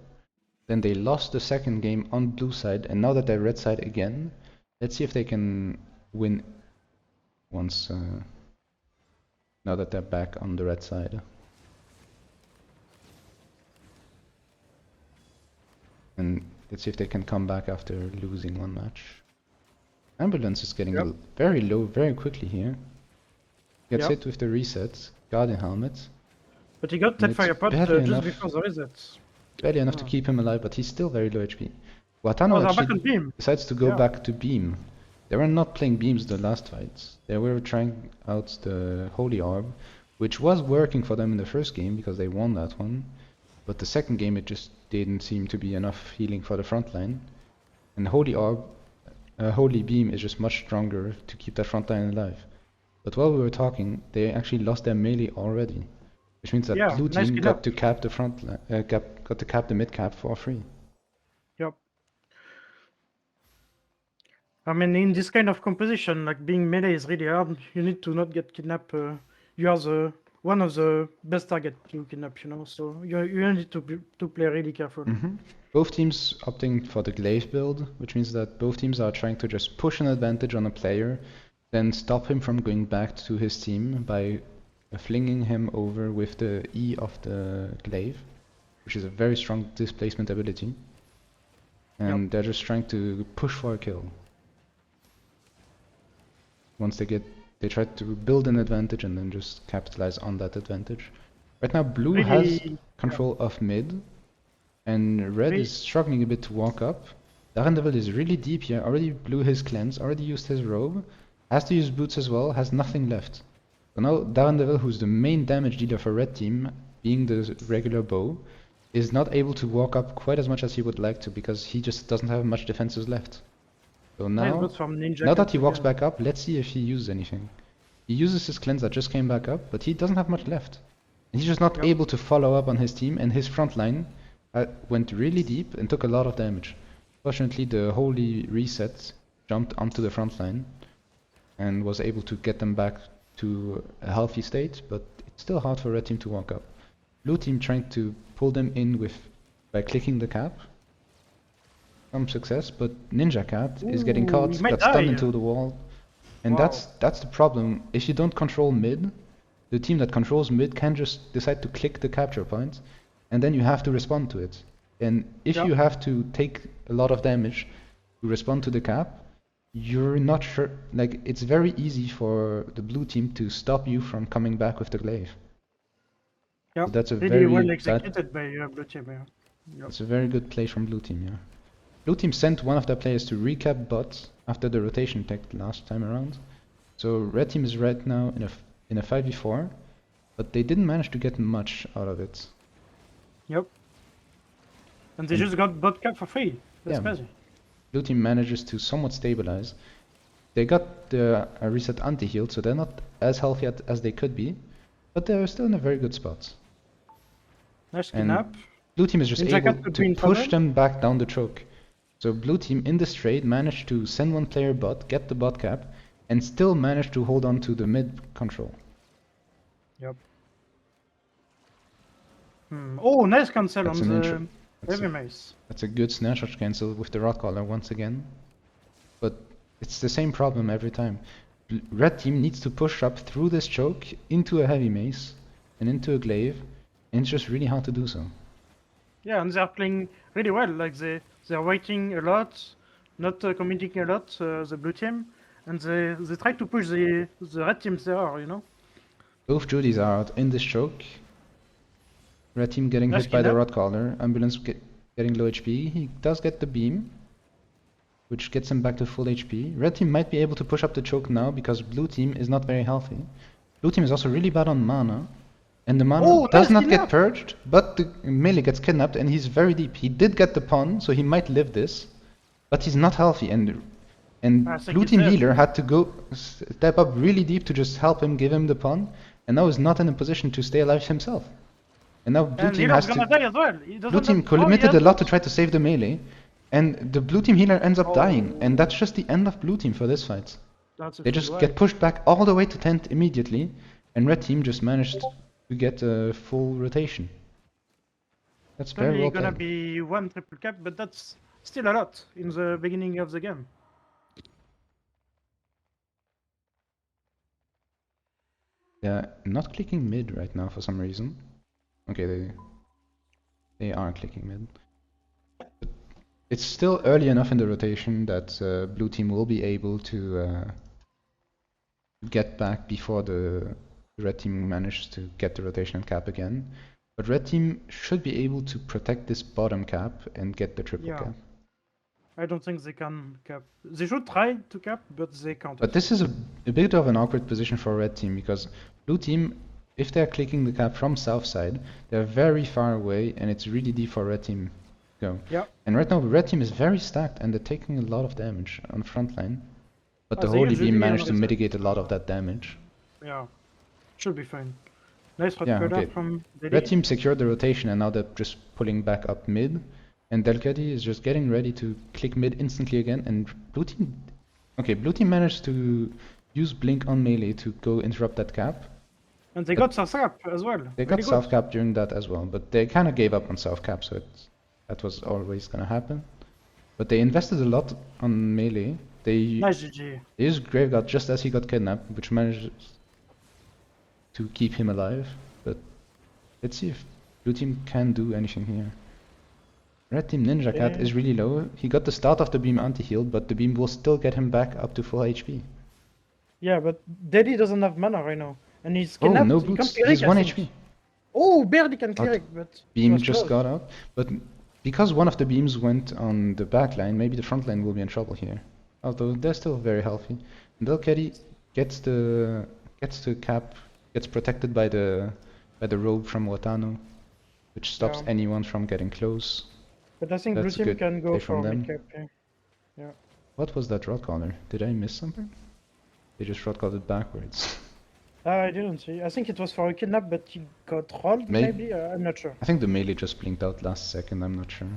Then they lost the second game on blue side, and now that they're red side again, let's see if they can win once, now that they're back on the red side. And let's see if they can come back after losing one match. Ambulance is getting very low very quickly here. Gets hit with the reset, Guardian Helmet. But he got that It's fire pot barely just enough. before the reset. Barely enough to keep him alive, but he's still very low HP. Watano they're back on actually beam. decides to go back to beam. They were not playing beams the last fights. They were trying out the Holy Orb, which was working for them in the first game because they won that one. But the second game it just didn't seem to be enough healing for the front line. And Holy Orb, Holy Beam is just much stronger to keep that front line alive. But while we were talking, they actually lost their melee already. Which means that blue team got to cap the front line, got to cap the mid cap for free. Yep. I mean, in this kind of composition, like being melee is really hard. You need to not get kidnapped. You are one of the best target to kidnap, you know. So you need to play really careful. Both teams opting for the glaive build, which means that both teams are trying to just push an advantage on a player, then stop him from going back to his team by flinging him over with the E of the glaive, which is a very strong displacement ability. And they're just trying to push for a kill. Once they try to build an advantage and then just capitalize on that advantage. Right now blue has control of mid, and red is struggling a bit to walk up. Darendevil is really deep here, already blew his cleanse, already used his robe, has to use boots as well, has nothing left. So now Darendevil, who's the main damage dealer for red team, being the regular bow, is not able to walk up quite as much as he would like to because he just doesn't have much defenses left. So Nice now, boots from Ninja now that Cat he walks again. back up, let's see if he uses anything. He uses his cleanse that just came back up, but he doesn't have much left. And he's just not Yep. able to follow up on his team, and his front line went really deep and took a lot of damage. Fortunately, the Holy Reset jumped onto the front line and was able to get them back to a healthy state, but it's still hard for red team to walk up. Blue team trying to pull them in by clicking the cap. Some success, but Ninja Cat is getting Ooh, caught, he might got stunned die. into the wall. And Wow. that's the problem. If you don't control mid, the team that controls mid can just decide to click the capture point, and then you have to respond to it. And if Yep. you have to take a lot of damage to respond to the cap, you're not sure. Like, it's very easy for the blue team to stop you from coming back with the glaive. Yep. So that's a Really very well bad. executed by Blue Team. Yeah. Yep. It's a very good play from blue team, yeah. Blue team sent one of their players to recap bot after the rotation tech last time around. So red team is right now in a 5v4, but they didn't manage to get much out of it. Yep. And they And- just got bot cap for free. That's Yeah. crazy. Blue team manages to somewhat stabilize. They got the reset anti-heal, so they're not as healthy as they could be, but they're still in a very good spot. Nice And kidnap. blue team is just Ninja able Cat could to be in push trouble. them back down the choke. So blue team in this trade managed to send one player bot, get the bot cap, and still managed to hold on to the mid control. Yep. Oh, nice cancel That's on an the That's heavy a, mace. that's a good snapshot cancel with the rod collar once again. But it's the same problem every time. Red team needs to push up through this choke into a heavy mace and into a glaive, and it's just really hard to do so. Yeah, and they're playing really well. Like they're waiting a lot, not committing a lot. The blue team, and they try to push the red teams there. You know. Both Judys are out in this choke. Red team getting Nice hit by the kidnap. rod collar. Ambulance getting low HP. He does get the beam, which gets him back to full HP. Red team might be able to push up the choke now because blue team is not very healthy. Blue team is also really bad on mana. And the mana does nice not get kidnap. purged, but the melee gets kidnapped and he's very deep. He did get the pawn, so he might live this, but he's not healthy. And I think blue he's team dead. healer had to go step up really deep to just help him, give him the pawn, and now is not in a position to stay alive himself. And now blue And team healer's has gonna to. die as well. He doesn't Blue team have... Oh, he committed has a lot to boots. try to save the melee, and the blue team healer ends up dying, Oh. and that's just the end of blue team for this fight. That's a They full just wipe. get pushed back all the way to 10th immediately, and red team just managed to get a full rotation. That's It's very only well gonna played. be one triple cap, but that's still a lot in the beginning of the game. They're not clicking mid right now for some reason. Okay, they are clicking mid. But it's still early enough in the rotation that blue team will be able to get back before the red team manages to get the rotation and cap again. But red team should be able to protect this bottom cap and get the triple Yeah. cap. I don't think they can cap. They should try to cap, but they can't. But this is a bit of an awkward position for red team because blue team, if they're clicking the cap from south side, they're very far away and it's really deep for red team to go. Yeah. And right now red team is very stacked and they're taking a lot of damage on the front line. But the they holy usually beam managed to reset. mitigate a lot of that damage. Yeah. Should be fine. Nice red Yeah, cutter okay. from Red Delhi. team secured the rotation and now they're just pulling back up mid. And Delcati is just getting ready to click mid instantly again. And blue team... Okay, blue team managed to use blink on melee to go interrupt that cap. And they got south cap as well. They got south cap during that as well, but they kind of gave up on south cap, so that was always gonna happen. But they invested a lot on melee. They Nice GG. used Graveguard just as he got kidnapped, which managed to keep him alive. But let's see if blue team can do anything here. Red team Ninja Cat Yeah. is really low. He got the start of the beam anti-heal, but the beam will still get him back up to full HP. Yeah, but Daddy doesn't have mana right now. And he's Oh, kidnapped. no He can't boots. clear He's it, I 1 think. HP. Oh, barely can Oh, clear it, but... he Beam was just close. got out, but because one of the beams went on the back line, maybe the front line will be in trouble here. Although they're still very healthy. And Delcatty gets the cap, gets protected by the robe from Watano, which stops anyone from getting close. But I think blue That's a team good can go play for from them. mid-cap. Yeah. What was that rod collar? Did I miss something? They just rod called it backwards. I didn't see. I think it was for a kidnap, but he got rolled, maybe? I'm not sure. I think the melee just blinked out last second, I'm not sure.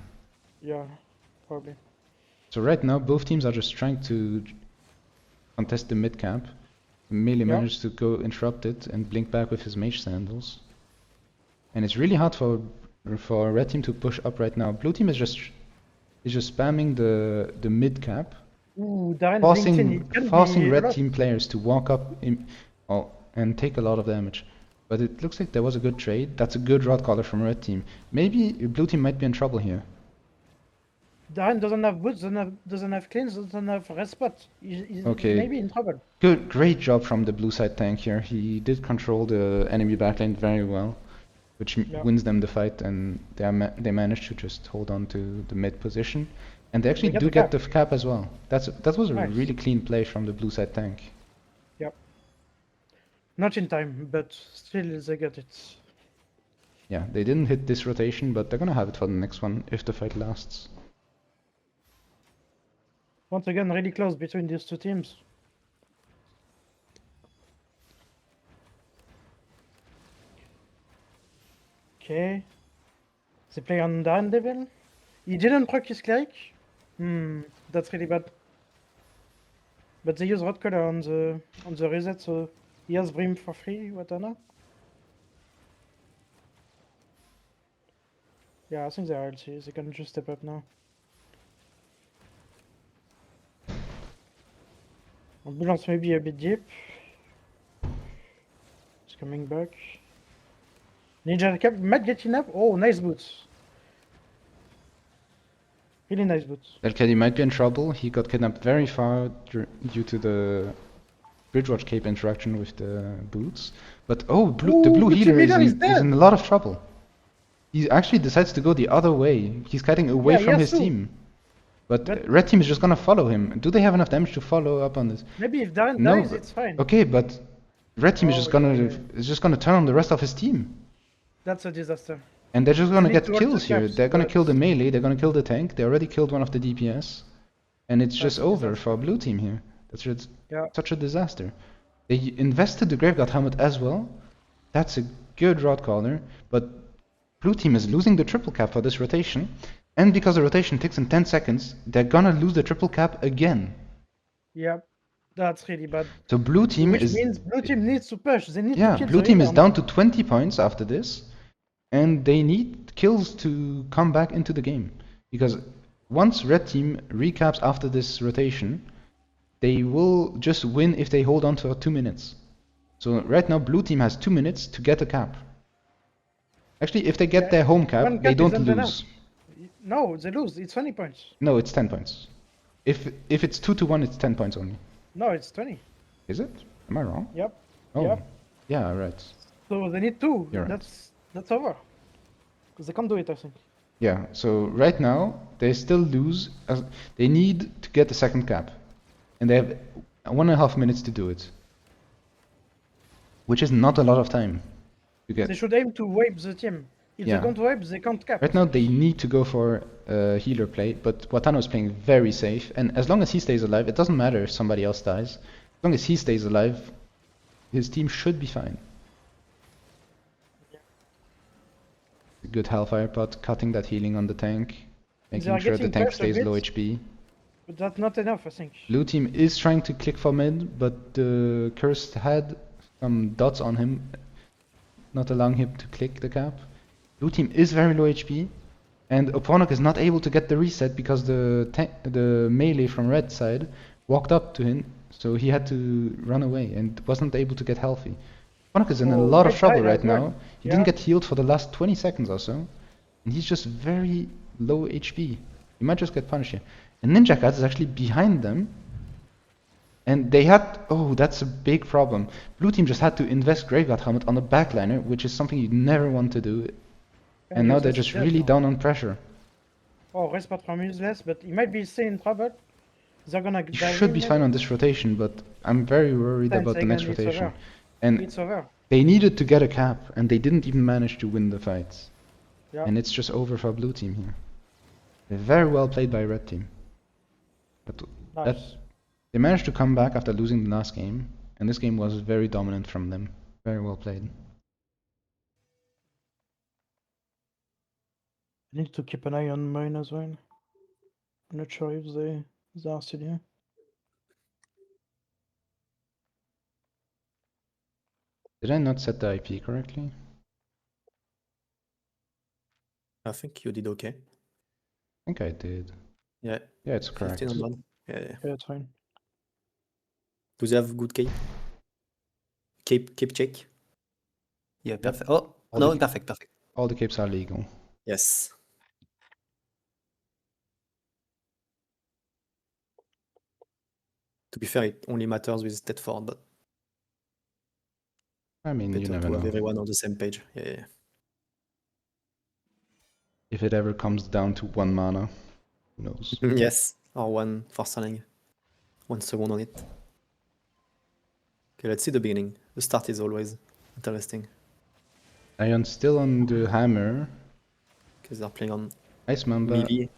Yeah, probably. So right now, both teams are just trying to contest the mid cap. Melee managed to go interrupt it and blink back with his mage sandals. And it's really hard for red team to push up right now. Blue team is just spamming the mid cap, Ooh, Darren forcing red team players to walk up and take a lot of damage. But it looks like there was a good trade. That's a good rod collar from red team. Maybe blue team might be in trouble here. Darren doesn't have boots, doesn't have cleans, doesn't have red spot. He's maybe in trouble. Great job from the blue side tank here. He did control the enemy backlane very well, which wins them the fight, and they managed to just hold on to the mid position. And they actually do get the cap as well. That was a really clean play from the blue side tank. Yep. Not in time, but still they get it. Yeah, they didn't hit this rotation, but they're gonna have it for the next one if the fight lasts. Once again, really close between these two teams. Okay. They play on Darren Devil. He didn't proc his cleric. That's really bad. But they use red color on the reset, so he has Brim for free, what I know. Yeah, I think they are LC. They can just step up now. Ambulance may be a bit deep. It's coming back. Ninja cap might get enough. Oh, nice boots. Really nice boots. Delcatty might be in trouble. He got kidnapped very far due to the Bridgewatch Cape interaction with the boots. But the blue healer is in a lot of trouble. He actually decides to go the other way. He's kiting away from his team. But red team is just gonna follow him. Do they have enough damage to follow up on this? Maybe if Darren dies, it's fine. Okay, but red team is just gonna turn on the rest of his team. That's a disaster. And they're just gonna get kills here. They're gonna kill the melee. They're gonna kill the tank. They already killed one of the DPS, and it's just over for blue team here. That's just such a disaster. They invested the Graveguard helmet as well. That's a good rod collar, but blue team is losing the triple cap for this rotation. And because the rotation ticks in 10 seconds, they're gonna lose the triple cap again. Yep, that's really bad. So blue team means blue team needs to push. They need to kill blue team is down to 20 points after this, and they need kills to come back into the game. Because once red team recaps after this rotation, they will just win if they hold on for 2 minutes. So right now blue team has 2 minutes to get a cap. Actually, if they get their home cap, they don't lose. No, they lose. It's 20 points. No, it's 10 points. If it's 2-1, it's 10 points only. No, it's 20. Is it? Am I wrong? Yep. Oh. Yep. Yeah, right. So they need 2. You're that's over. Because they can't do it, I think. Yeah, so right now, they still lose. They need to get the second cap. And they have 1.5 minutes to do it. Which is not a lot of time to get. They should aim to wipe the team. If they can't wipe, they can't cap. Right now they need to go for a healer play, but Watano is playing very safe, and as long as he stays alive, it doesn't matter if somebody else dies. As long as he stays alive, his team should be fine. A good Hellfire pot, cutting that healing on the tank, making sure the tank stays low HP. But that's not enough, I think. Blue team is trying to click for mid, but the Cursed had some dots on him, not allowing him to click the cap. Blue team is very low HP, and Oponok is not able to get the reset because the melee from red side walked up to him, so he had to run away and wasn't able to get healthy. Oponok is in a lot of trouble right now. He didn't get healed for the last 20 seconds or so, and he's just very low HP. He might just get punished here. And Ninja Cat is actually behind them, and they had... Oh, that's a big problem. Blue team just had to invest Graveguard helmet on the backliner, which is something you never want to do. And now they're just really down on pressure. Oh, Race Patron useless, but he might be still in trouble. They're gonna He dive should in, be maybe? fine on this rotation, but I'm very worried 10 about the next seconds, it's rotation. over. And It's over. they needed to get a cap, and they didn't even manage to win the fights. Yeah. And it's just over for blue team here. Very well played by red team. But Nice. they managed to come back after losing the last game, and this game was very dominant from them. Very well played. I need to keep an eye on mine as well. I'm not sure if they are still here. Did I not set the IP correctly? I think you did okay. I think I did. Yeah. Yeah, it's correct. 1500. Yeah. Yeah, it's fine. Do they have good cape? Cape check? Yeah, perfect. Oh, All no, the- perfect. All the capes are legal. Yes. To be fair, it only matters with Tedford, but I mean, you better never to have know. everyone on the same page. Yeah. If it ever comes down to 1 mana, who knows? Yes. Or one force selling. 1 second on it. Okay, let's see the beginning. The start is always interesting. Ion's still on the hammer. Because they're playing on Nice Mamba. melee.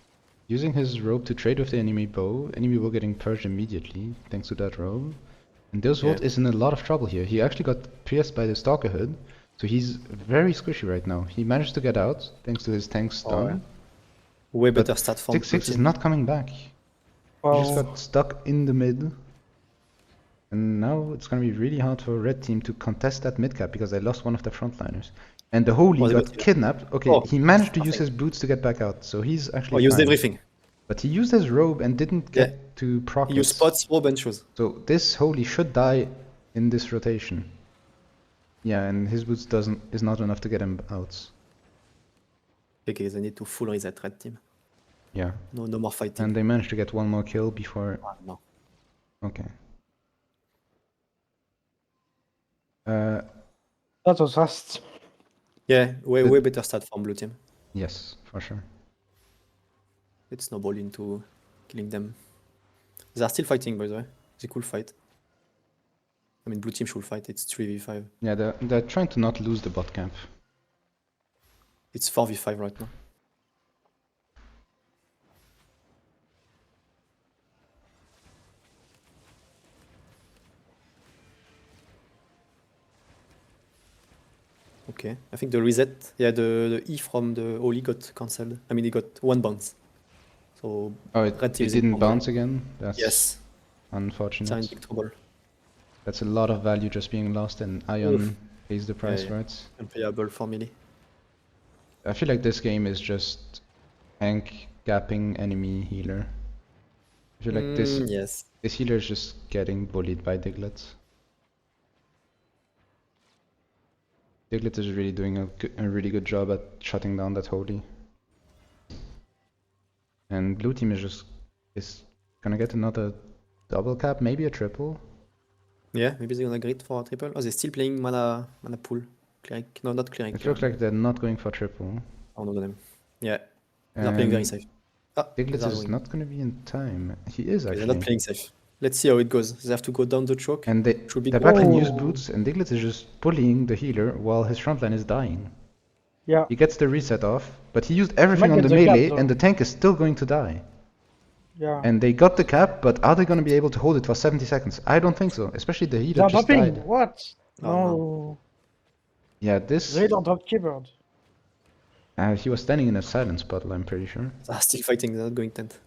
Using his robe to trade with the enemy bow. Enemy bow getting purged immediately, thanks to that robe. And Dillsvold is in a lot of trouble here. He actually got pierced by the Stalker Hood, so he's very squishy right now. He managed to get out, thanks to his tank stun. Way But better start from 6-6 is not coming back. He just Well, got stuck in the mid. And now it's gonna be really hard for red team to contest that mid cap because they lost one of their frontliners. And the Holy Was it got good? kidnapped. Okay, Oh, he managed to use nothing. his boots to get back out, so he's Oh, actually used fine. everything. But he used his robe and didn't get to proc He it. used spots, robe, and shoes. So this Holy should die in this rotation. Yeah, and his boots is not enough to get him out. Okay, they need to full reset red team. Yeah, No more fighting. and they managed to get one more kill before. Ah, no. Okay. that was fast. Yeah, way better start from blue team. Yes, for sure. Let's snowball into killing them. They are still fighting, by the way. They could fight. I mean, blue team should fight. It's 3v5. Yeah, they're trying to not lose the bot camp. It's 4v5 right now. Okay, I think the reset, yeah, the E from the Oli got cancelled. I mean, he got 1 bounce. So, Oh, red team it is in didn't trouble. bounce again? That's Yes, they're in unfortunate. big trouble. That's a lot of value just being lost, and Ion pays the price yeah. for it. Unplayable for melee. I feel like this game is just tank gapping enemy healer. I feel like Yes. this healer is just getting bullied by Diglett. Diglett is really doing a really good job at shutting down that Holy. And blue team is gonna get another double cap, maybe a triple. Yeah, maybe they're gonna grid for a triple. Oh, they're still playing mana pool. Cleric. No, not cleric. It looks like they're not going for triple. I don't know the name. Yeah, they're playing very And safe. Ah, Diglett they're is going. not gonna be in time. He is They're not actually. playing safe. Let's see how it goes. They have to go down the choke. And Should be they're good. back in use Oh. boots, and Diglett is just bullying the healer while his frontline is dying. Yeah. He gets the reset off, but he used everything might on get the the cap, melee, though. and the tank is still going to die. Yeah. And they got the cap, but are they going to be able to hold it for 70 seconds? I don't think so, especially the healer They're just dropping. died. What? Oh, No. Yeah, this... They don't drop keyboard. he was standing in a silence puddle, I'm pretty sure. They're still fighting. They're not going tent.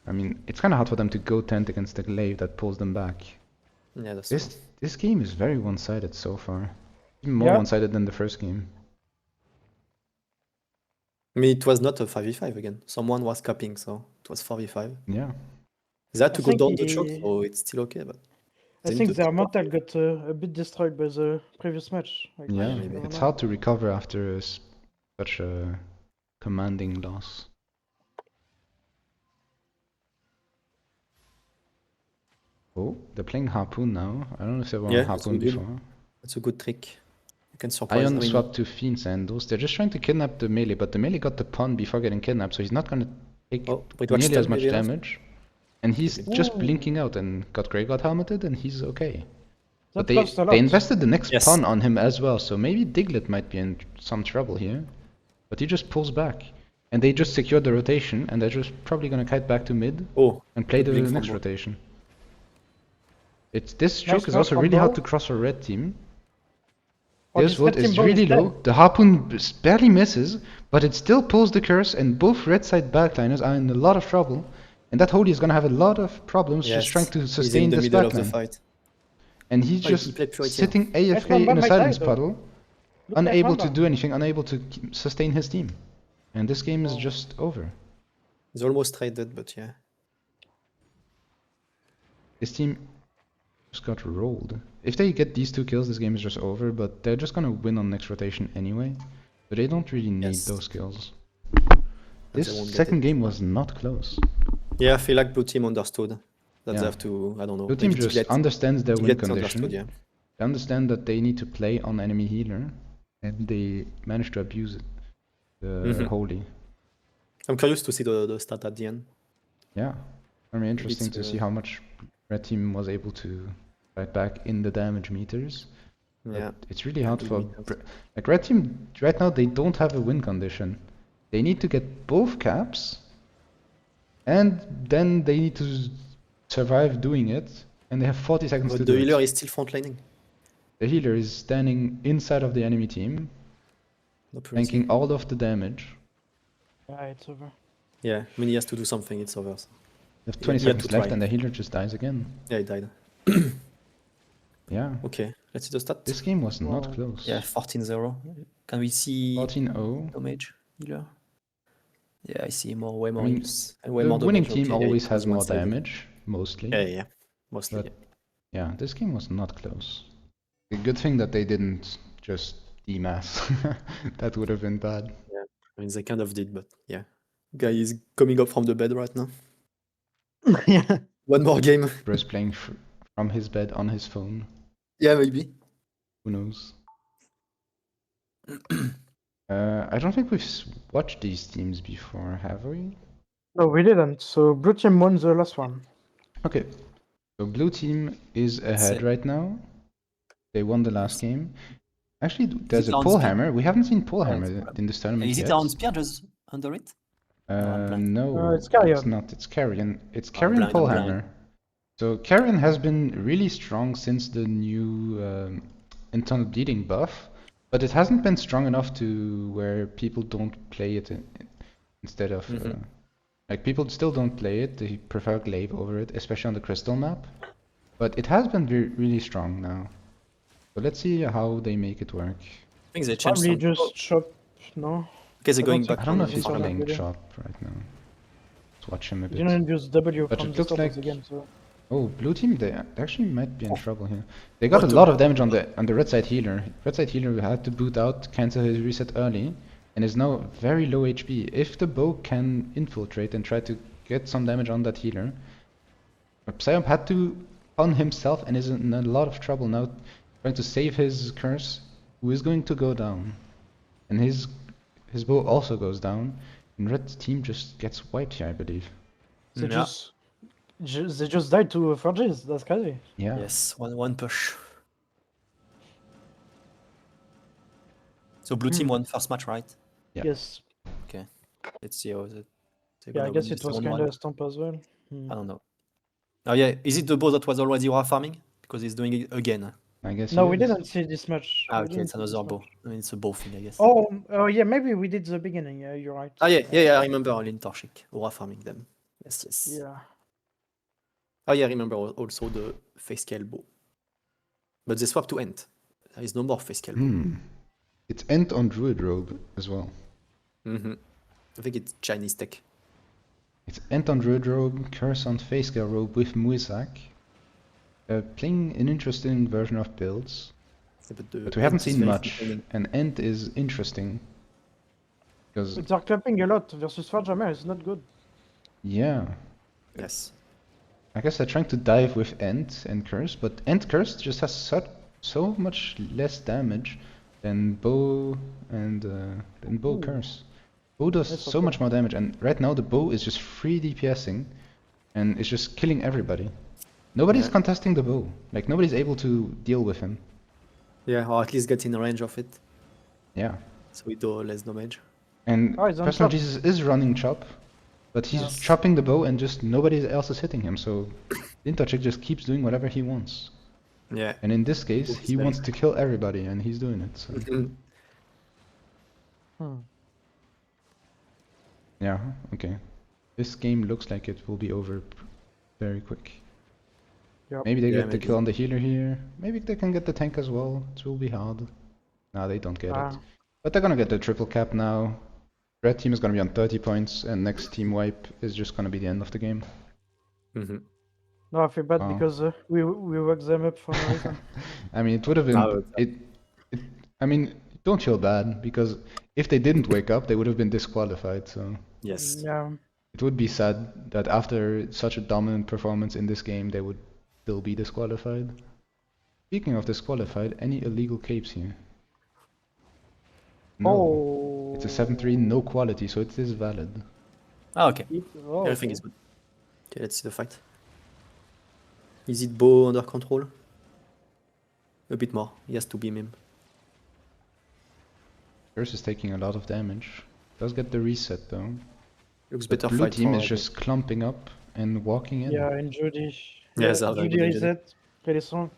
I mean, it's kind of hard for them to go tent against the glaive that pulls them back. Yeah, that's true. This game is very one-sided so far. Even more Yeah. one-sided than the first game. I mean, it was not a 5v5 again. Someone was capping, so it was 4v5. Yeah. They had to I go think down the choke, he- so it's still okay. But I they think need to their top up. mortal got a bit destroyed by the previous match. Like, Yeah, maybe. it's hard to recover after such a commanding loss. Oh, they're playing Harpoon now. I don't know if they were Yeah, on that's Harpoon good. before. That's a good trick. You can surprise. Ion I mean, swapped to Fiend Sandals. They're just trying to kidnap the melee, but the melee got the pawn before getting kidnapped, so he's not gonna take Oh, wait, watch nearly as stun much maybe enough? damage. And he's Okay. just Ooh. blinking out and got Grey God helmeted and he's okay. But That costs a they lot. invested the next Yes. pawn on him as well, so maybe Diglett might be in some trouble here. But he just pulls back. And they just secured the rotation, and they're just probably gonna kite back to mid Oh, and play good the blink from next Bo. rotation. This Nice choke is move also from really hard Bo. to cross for red team. Oh, This this wood red team is bow is really low. dead. The harpoon barely misses, but it still pulls the curse, and both red side backliners are in a lot of trouble. And that holy is gonna have a lot of problems just trying Yes, to he's in sustain the this middle of the backline. fight. And he's Oh, he just played purity. sitting Nice AFK one by in a my silence side, though. puddle, Look at unable to Mamba. do anything, unable to sustain his team. And this game is Oh. just over. He's almost traded, but yeah. This team just got rolled. If they get these 2 kills, this game is just over, but they're just gonna win on next rotation anyway. So they don't really need Yes. those kills. And This they won't get second it. game was not close. Yeah, I feel like blue team understood that Yeah. they have to, I don't know, Blue team maybe just Diglett understands their win understood, condition. yeah. They understand that they need to play on enemy healer, and they manage to abuse it. The holy. I'm curious to see the stat at the end. Yeah, very interesting to see how much red team was able to fight back in the damage meters. Yeah. But it's really hard good for meters. like red team right now. They don't have a win condition. They need to get both caps, and then they need to survive doing it. And they have 40 seconds to But do the healer it. is still frontlining. The healer is standing inside of the enemy team, No purity. tanking all of the damage. Yeah, it's over. Yeah, I mean he has to do something, it's over. They have 20 he had seconds to left, try. and the healer just dies again. Yeah, he died. Yeah, Okay, let's see the stat. this game was not Wow. close. Yeah, 14-0. Can we see 14-0. damage healer? Yeah, I see more, way more mean, heals and way The more winning damage. team Okay, yeah, always it has was more one-sided. damage, mostly. Yeah, mostly. But yeah, this game was not close. A good thing that they didn't just demass. That would have been bad. I mean, they kind of did, but yeah. Guy is coming up from the bed right now. Yeah. One more game. Bruce playing from his bed on his phone. Yeah, maybe. Who knows? I don't think we've watched these teams before, have we? No, we didn't. So blue team won the last one. Okay. So blue team is ahead it. right now. They won the last game. Actually, there's a on pole speed? hammer. We haven't seen pole Oh, hammer it's- in this tournament Is it yet. on spear just under it? I'm blind. No, it's Carrion. it's not. It's Carrion. It's I'm Carrion blind, pole I'm blind. hammer. So Carrion has been really strong since the new internal bleeding buff, but it hasn't been strong enough to where people don't play it instead of like people still don't play it. They prefer glaive over it, especially on the crystal map. But it has been really strong now. So let's see how they make it work. I think they changed Probably some. just chop. No. Okay, they're I going don't back. think I don't know on if this he's one, playing really. chop right now. Let's watch him a You bit. didn't use W But from it the looks start like- of the game, so. Oh, blue team, they actually might be in trouble here. They got a What lot of damage on the red side healer. Red side healer had to boot out, cancel his reset early, and is now very low HP. If the bow can infiltrate and try to get some damage on that healer, Psyop had to on himself and is in a lot of trouble now, trying to save his curse, who is going to go down. And his bow also goes down, and red team just gets wiped here, I believe. They Yeah. they just died to Forges. That's crazy. Yeah. Yes, one push. So blue team won first match, right? Yeah. Yes. Let's see how they're Yeah, I gonna guess win it the was second kind one. of a stomp as well. I don't know. Oh yeah, is it the bow that was already aura farming? Because he's doing it again. I guess No, he we is. didn't see this much. Ah, We okay, didn't it's see this another much. bow. I mean, it's a bow thing, I guess. Oh, yeah, maybe we did the beginning. Yeah, you're right. Ah, yeah, I remember Lin Torchic, aura farming them. Yes. Yeah. Oh yeah, I remember also the face scale bow. But they swapped to Ent. There is no more face scale bow. It's Ent on Druid Robe as well. I think it's Chinese tech. It's Ent on Druid Robe, Curse on Facecale Robe with Muisak. Playing an interesting version of builds, but we haven't Ent is seen very much. free-flowing. And Ent is interesting because But they're clapping a lot versus Farjamer. It's not good. yeah, Yes. I guess they're trying to dive with Ent and Curse, but Ent Curse just has so much less damage than Bow and Bow Ooh. Curse. Bow does That's so okay. much more damage, and right now the bow is just free DPSing, and it's just killing everybody. Nobody's Yeah. contesting the bow. Like, nobody's able to deal with him. Yeah, or at least get in range of it, Yeah. so we do less damage. And Oh, he's on Personal top. Jesus is running chop, but he's Yes. chopping the bow and just nobody else is hitting him, so Lintochik just keeps doing whatever he wants. Yeah. And in this case, Both is he very wants to kill everybody, and he's doing it. So. Yeah, okay. This game looks like it will be over very quick. Yep. Maybe they Yeah, get the maybe. kill on the healer here. Maybe they can get the tank as well. It will be hard. No, they don't get it. But they're gonna get the triple cap now. Red team is gonna be on 30 points, and next team wipe is just gonna be the end of the game. No, I feel bad Wow. because we woke them up for no reason. I mean, it would have been No, I mean, don't feel bad because if they didn't wake up, they would have been disqualified. So Yes. Yeah. it would be sad that after such a dominant performance in this game, they would still be disqualified. Speaking of disqualified, any illegal capes here? No. Oh. It's a 7-3, no quality, so it is valid. Ah, okay. Oh, Everything okay. is good. Okay, let's see the fight. Is it bow under control? A bit more. He has to beam him. Curse is taking a lot of damage. Does get the reset though. Looks The better blue fight team for is just clumping up and walking in. Yeah, and Judy. Yeah, they are very Judy good in Judy. reset. Pretty strong.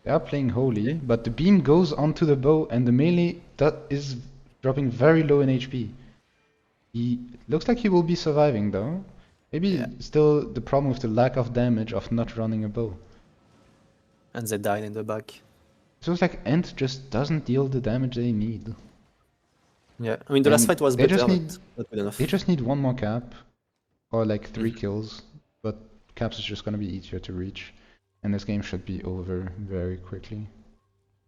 They are playing holy, but the beam goes onto the bow and the melee that is dropping very low in HP. He looks like he will be surviving though. Maybe Yeah. still the problem with the lack of damage of not running a bow. And they died in the back. It looks like Ent just doesn't deal the damage they need. Yeah, I mean the last And fight was they better, just but need- not good enough. They just need one more cap, or like 3 kills, but caps is just gonna be easier to reach, and this game should be over very quickly.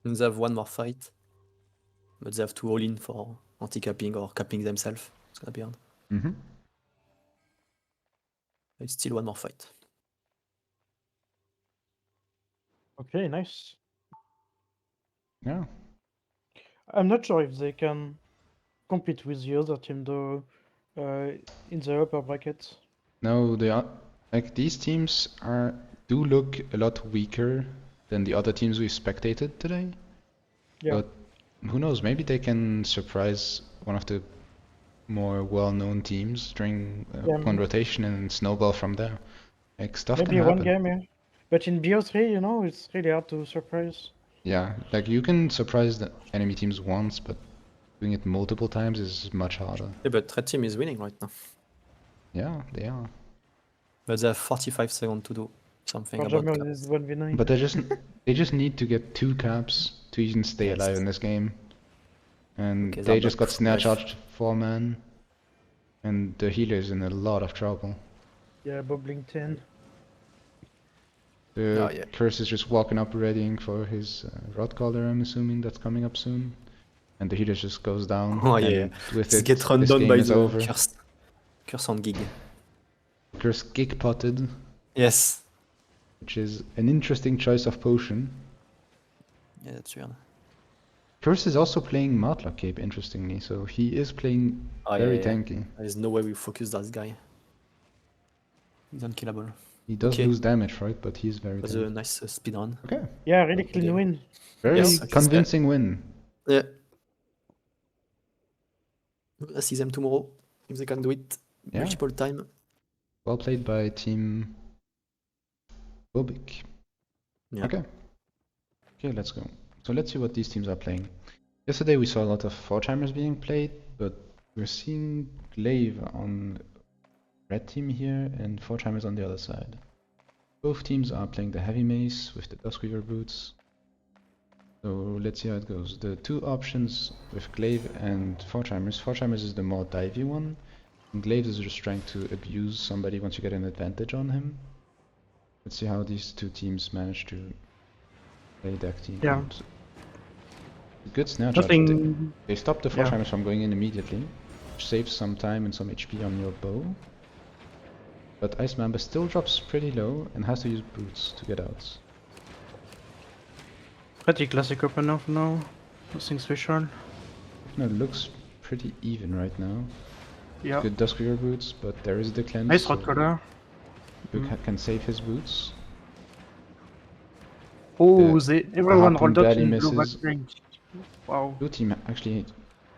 And they have one more fight, but they have to all in for anti-capping or capping themselves. It's gonna be hard. Mm-hmm. It's still one more fight. Okay, nice. Yeah. I'm not sure if they can compete with the other team though, in the upper bracket. No, they are like these teams do look a lot weaker than the other teams we spectated today. Yeah. But who knows? Maybe they can surprise one of the more well-known teams during point rotation and snowball from there. Like stuff Maybe can one happen. game, yeah. But in BO3, you know, it's really hard to surprise. Yeah, like you can surprise the enemy teams once, but doing it multiple times is much harder. Yeah, but red team is winning right now. Yeah, they are. But they have 45 seconds to do something about Warhammer caps. is 1v9. But they just need to get 2 caps to even stay Yes. alive in this game. And Okay, they they're just got back. snare Nice. charged 4-man. And the healer's in a lot of trouble. Yeah, Bobbling 10. The Oh, yeah. Curse is just walking up readying for his rod collar, I'm assuming that's coming up soon. And the healer just goes down. Oh, yeah, and with Let's it, get run this down game by is the over. curse on gig. Curse gig potted, Yes. which is an interesting choice of potion. Yeah, that's weird. Curse is also playing Martlock Cape, interestingly, so he is playing Oh, very yeah, yeah. tanky. There's no way we focus that guy. He's unkillable. He does Okay. lose damage, right? But he's very Was tanky. a nice speed run. Okay, Yeah, really Okay. clean win. very Yes, okay, convincing win. Yeah. I see them tomorrow if they can do it Yeah. multiple time. Well played by Team Bobik. Yeah. Okay. Okay, let's go. So let's see what these teams are playing. Yesterday we saw a lot of 4-timers being played, but we're seeing Glaive on red team here and 4-timers on the other side. Both teams are playing the heavy mace with the Duskweaver boots. So let's see how it goes. The 2 options with Glaive and 4-timers. 4-timers is the more divey one. And Glaive is just trying to abuse somebody once you get an advantage on him. Let's see how these 2 teams manage to play deck team. Yeah. Good snare charge. Nothing. They stop the Yeah. 4-timers from going in immediately, which saves some time and some HP on your bow. But Ice Mamba still drops pretty low and has to use boots to get out. Pretty classic opener for now. Nothing special. No, it looks pretty even right now. Yeah. Good Duskriger boots, but there is the cleanse, Nice so red color. Blue can save his boots. Oh, The everyone harpoon rolled up barely in blue misses. backstring. Wow. Blue team actually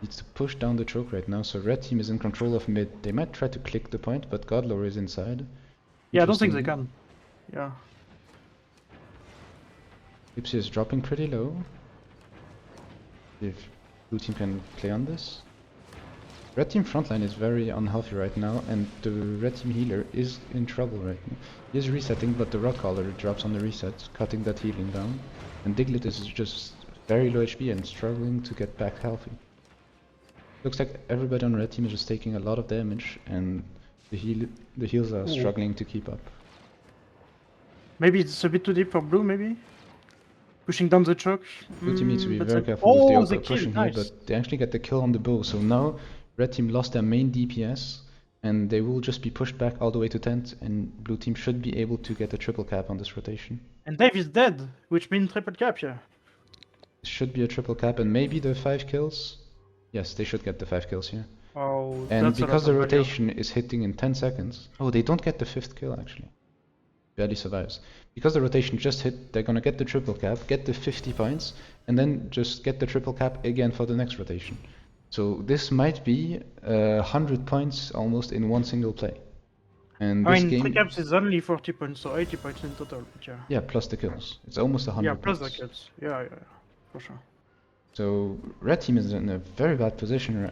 needs to push down the choke right now, so red team is in control of mid. They might try to click the point, but Godlore is inside. Yeah, I don't think they Interestingly. can. Yeah. Ipsy is dropping pretty low. If blue team can play on this. Red team frontline is very unhealthy right now, and the red team healer is in trouble right now. He is resetting, but the Rod Caller drops on the reset, cutting that healing down. And Diglett is just very low HP and struggling to get back healthy. Looks like everybody on red team is just taking a lot of damage, and the heals are struggling to keep up. Maybe it's a bit too deep for blue, maybe? Pushing down the choke. Blue team needs to be But very then- careful with the Oh, Oka the kill, pushing nice. here, but they actually get the kill on the bow. So now red team lost their main DPS, and they will just be pushed back all the way to 10th, and blue team should be able to get a triple cap on this rotation. And Dave is dead, which means triple cap, yeah. It should be a triple cap, and maybe the 5 kills. Yes, they should get the 5 kills here. Oh, And that's a because lot the of value. rotation is hitting in 10 seconds... Oh, they don't get the 5th kill actually. Barely survives. Because the rotation just hit, they're gonna get the triple cap, get the 50 points, and then just get the triple cap again for the next rotation. So this might be 100 points almost in one single play. And I this mean, game... 3 caps is only 40 points, so 80 points in total, but yeah. Yeah, plus the kills. It's almost 100 Yeah, plus the points. caps. Yeah, for sure. So red team is in a very bad position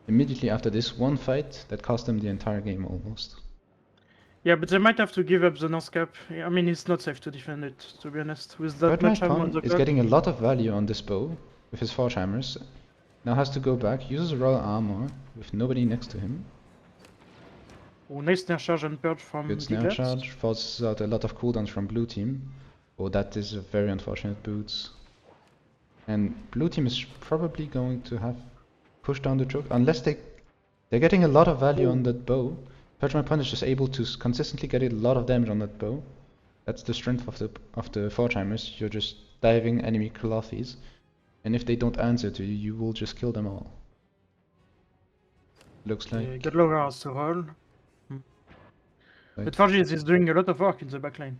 immediately after this one fight that cost them the entire game almost. Yeah, but they might have to give up the North cap. I mean, it's not safe to defend it, to be honest. With that much ammo on the is clock. getting a lot of value on this bow with his Forge Hammers. Now has to go back, uses royal armor with nobody next to him. Oh, nice snare charge and purge from Good snare Diglett. charge, forces out a lot of cooldowns from blue team. Oh, that is a very unfortunate boots. And blue team is probably going to have pushed down the choke, unless they're getting a lot of value on that bow. Parchment Point is just able to consistently get a lot of damage on that bow. That's the strength of the Forge Hammers. You're just diving enemy Clothies, and if they don't answer to you, you will just kill them all. Looks like. Good lower has to roll. Right. But Forges is doing a lot of work in the backline.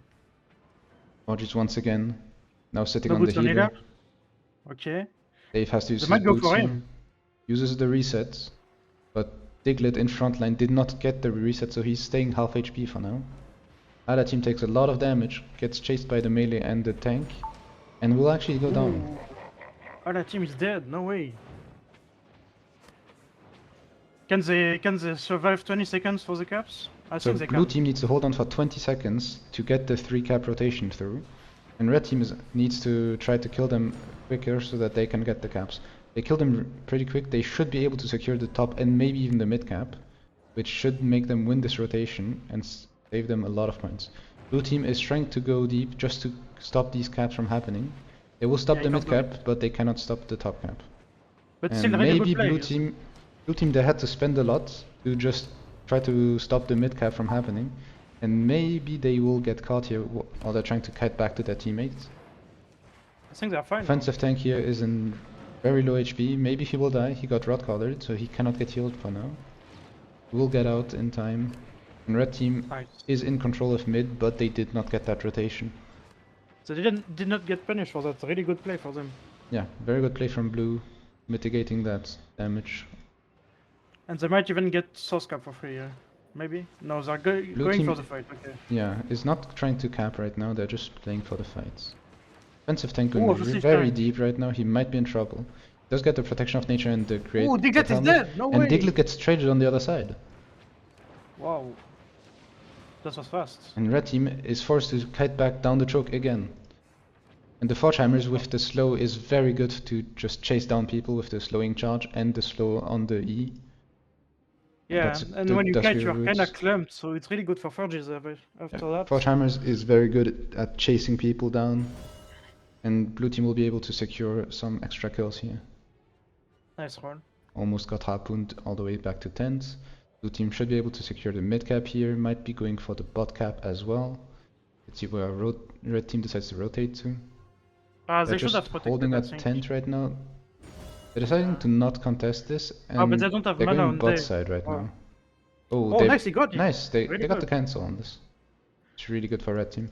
Forges once again, now sitting No on the boots on healer. either? Okay. Dave has to use They his might go boots for here. him. Uses the reset, but Diglett in front line did not get the reset, so he's staying half HP for now. Ada team takes a lot of damage, gets chased by the melee and the tank, and will actually go down. Oh, that team is dead. No way. Can they survive 20 seconds for the caps? I So think they blue can. team needs to hold on for 20 seconds to get the 3 cap rotation through, and red team needs to try to kill them quicker so that they can get the caps. They kill them pretty quick, they should be able to secure the top and maybe even the mid cap, which should make them win this rotation and save them a lot of points. Blue team is trying to go deep just to stop these caps from happening. They will stop the mid cap, but they cannot stop the top cap. But And still really maybe good play. blue team they had to spend a lot to just try to stop the mid cap from happening, and maybe they will get caught here while they're trying to kite back to their teammates. I think they're fine. Offensive tank here is in very low HP. Maybe he will die. He got rot collared, so he cannot get healed for now. Will get out in time. And red team Nice. is in control of mid, but they did not get that rotation. They did not get punished for that. Really good play for them. Yeah, very good play from blue, mitigating that damage. And they might even get source cap for free. Maybe? No, they're going team- for the fight. Okay. Yeah, is not trying to cap right now. They're just playing for the fights. Offensive tank going offensive very tank. deep right now. He might be in trouble. Does get the protection of nature and the great. Oh, Diglett is helmet, dead! No and way! Diglett gets traded on the other side. Wow. That was fast. And red team is forced to kite back down the choke again. And the Forge Hammers with the slow is very good to just chase down people with the slowing charge and the slow on the E. Yeah, That's and the when you kite, Duskriger you're kind of boots. clumped, so it's really good for Forges after that. Forge Hammers is very good at chasing people down. And blue team will be able to secure some extra kills here. Nice roll. Almost got harpooned all the way back to 10th. Blue team should be able to secure the mid cap here, might be going for the bot cap as well. Let's see where red team decides to rotate to. They They're should just have protected holding that at thing. 10th right now. They're deciding to not contest this, and Oh, but they don't have they're mana going on bot Dave. side right Oh. now. Oh, Oh, they nice, he got it. nice. They Really got the good. cancel on this. It's really good for red team.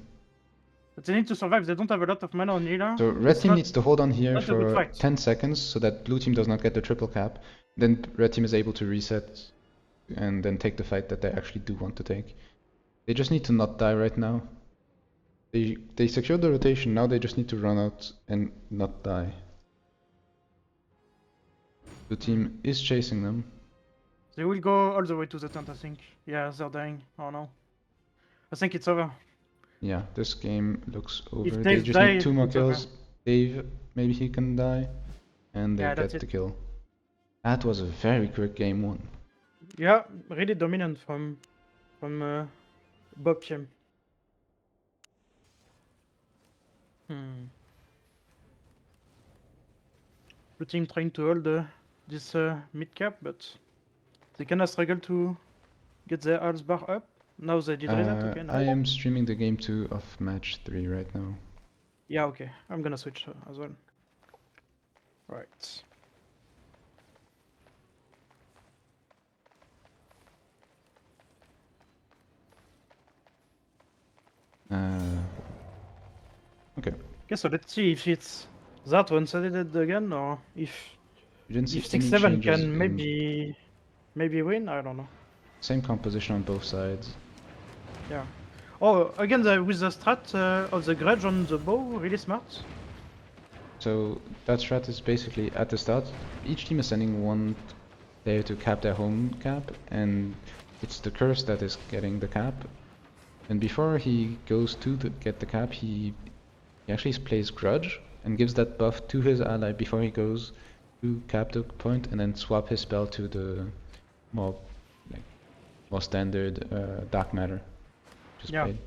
But they need to survive. They don't have a lot of mana on healer. So red team needs to hold on here not a good for fight. 10 seconds so that blue team does not get the triple cap. Then red team is able to reset and then take the fight that they actually do want to take. They just need to not die right now. They secured the rotation, now they just need to run out and not die. The team is chasing them. They will go all the way to the tent, I think. Yeah, they're dying. Oh no. I think it's over. Yeah, this game looks over. They Dave just need died, 2 more it's over. kills. Dave, maybe he can die. And they Yeah, get that's the it. kill. That was a very quick game 1. Yeah, really dominant from Bob Chem. Blue team trying to hold this mid cap, but they kinda struggle to get their health bar up. Now they did reset, okay. I Nice. am streaming the game 2 of match 3 right now. Yeah, okay. I'm gonna switch as well. Right. Okay. Okay, so let's see if it's that one-sided again, or if You didn't see if any 6-7 changes can in maybe win. I don't know. same composition on both sides. Yeah. Oh, again with the strat of the grudge on the bow, really smart. So that strat is basically at the start, each team is sending one player to cap their home cap, and it's the curse that is getting the cap. And before he goes to get the cap, he actually plays grudge and gives that buff to his ally before he goes to cap the point, and then swap his spell to the more standard dark matter. Played.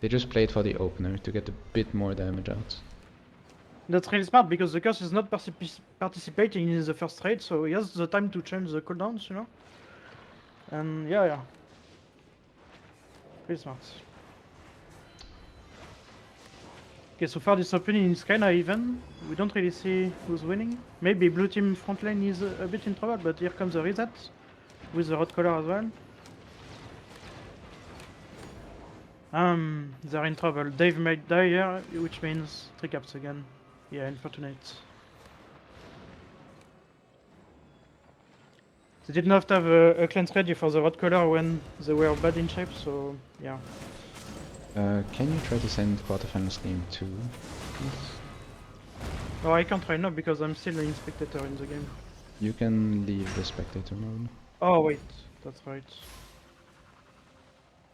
They just played for the opener to get a bit more damage out. That's really smart because the curse is not participating in the first trade, so he has the time to change the cooldowns, you know. And yeah. Pretty smart. Okay, so far this opening is kinda even. We don't really see who's winning. Maybe blue team front lane is a bit in trouble, but here comes the reset with the red color as well. They're in trouble. Dave might die here, which means 3 caps again. Yeah, unfortunate. They did not have a cleanse ready for the red color when they were bad in shape, so yeah. Can you try to send quarterfinals game 2, please? No, I can't right now because I'm still in spectator in the game. You can leave the spectator mode. Oh wait, that's right.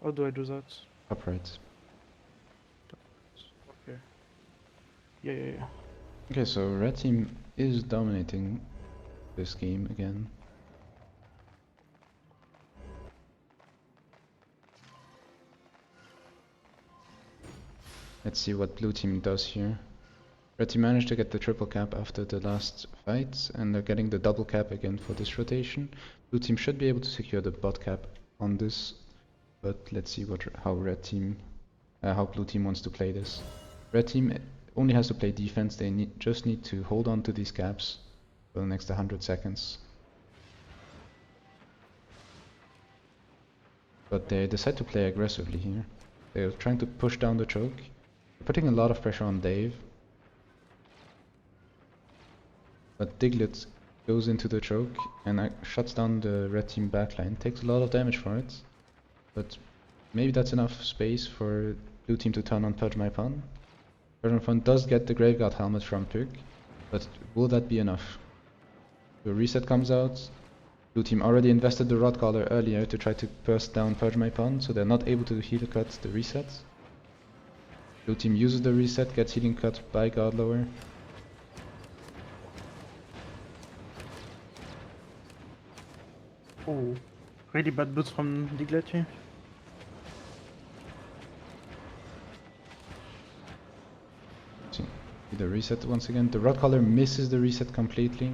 How do I do that? Upright. Okay. Yeah. Okay, so red team is dominating this game again. Let's see what blue team does here. Red team managed to get the triple cap after the last fight, and they're getting the double cap again for this rotation. Blue team should be able to secure the bot cap on this, but let's see how blue team wants to play this. Red team only has to play defense. They just need to hold on to these caps for the next 100 seconds. But they decide to play aggressively here. They're trying to push down the choke. They're putting a lot of pressure on Dave. But Diglett goes into the choke and shuts down the red team backline. Takes a lot of damage for it. But maybe that's enough space for blue team to turn on Purge My Pawn. Purge My Pawn does get the Graveguard helmet from Pug, but will that be enough? The reset comes out. Blue team already invested the Rod Collar earlier to try to burst down Purge My Pawn, so they're not able to heal cut the reset. Blue team uses the reset, gets healing cut by Guard Lower. Oh, really bad boots from Diglett here. See the reset once again. The Rod Collar misses the reset completely.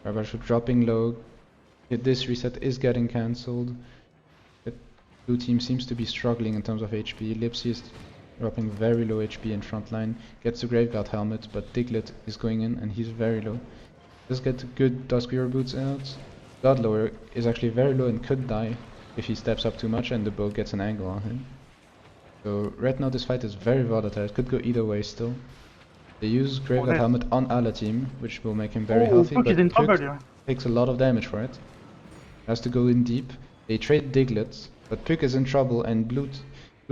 Rabash dropping low. This reset is getting cancelled. Blue team seems to be struggling in terms of HP. Lipsy is dropping very low HP in front line. Gets the Graveguard helmet, but Diglett is going in and he's very low. Does get good Duskweaver boots out. Godlower is actually very low and could die if he steps up too much and the bow gets an angle on him. So right now this fight is very volatile, it could go either way still. They use Graveguard helmet on Ala team, which will make him very healthy, but Puck takes a lot of damage for it. Has to go in deep. They trade Diglett, but Puck is in trouble and blue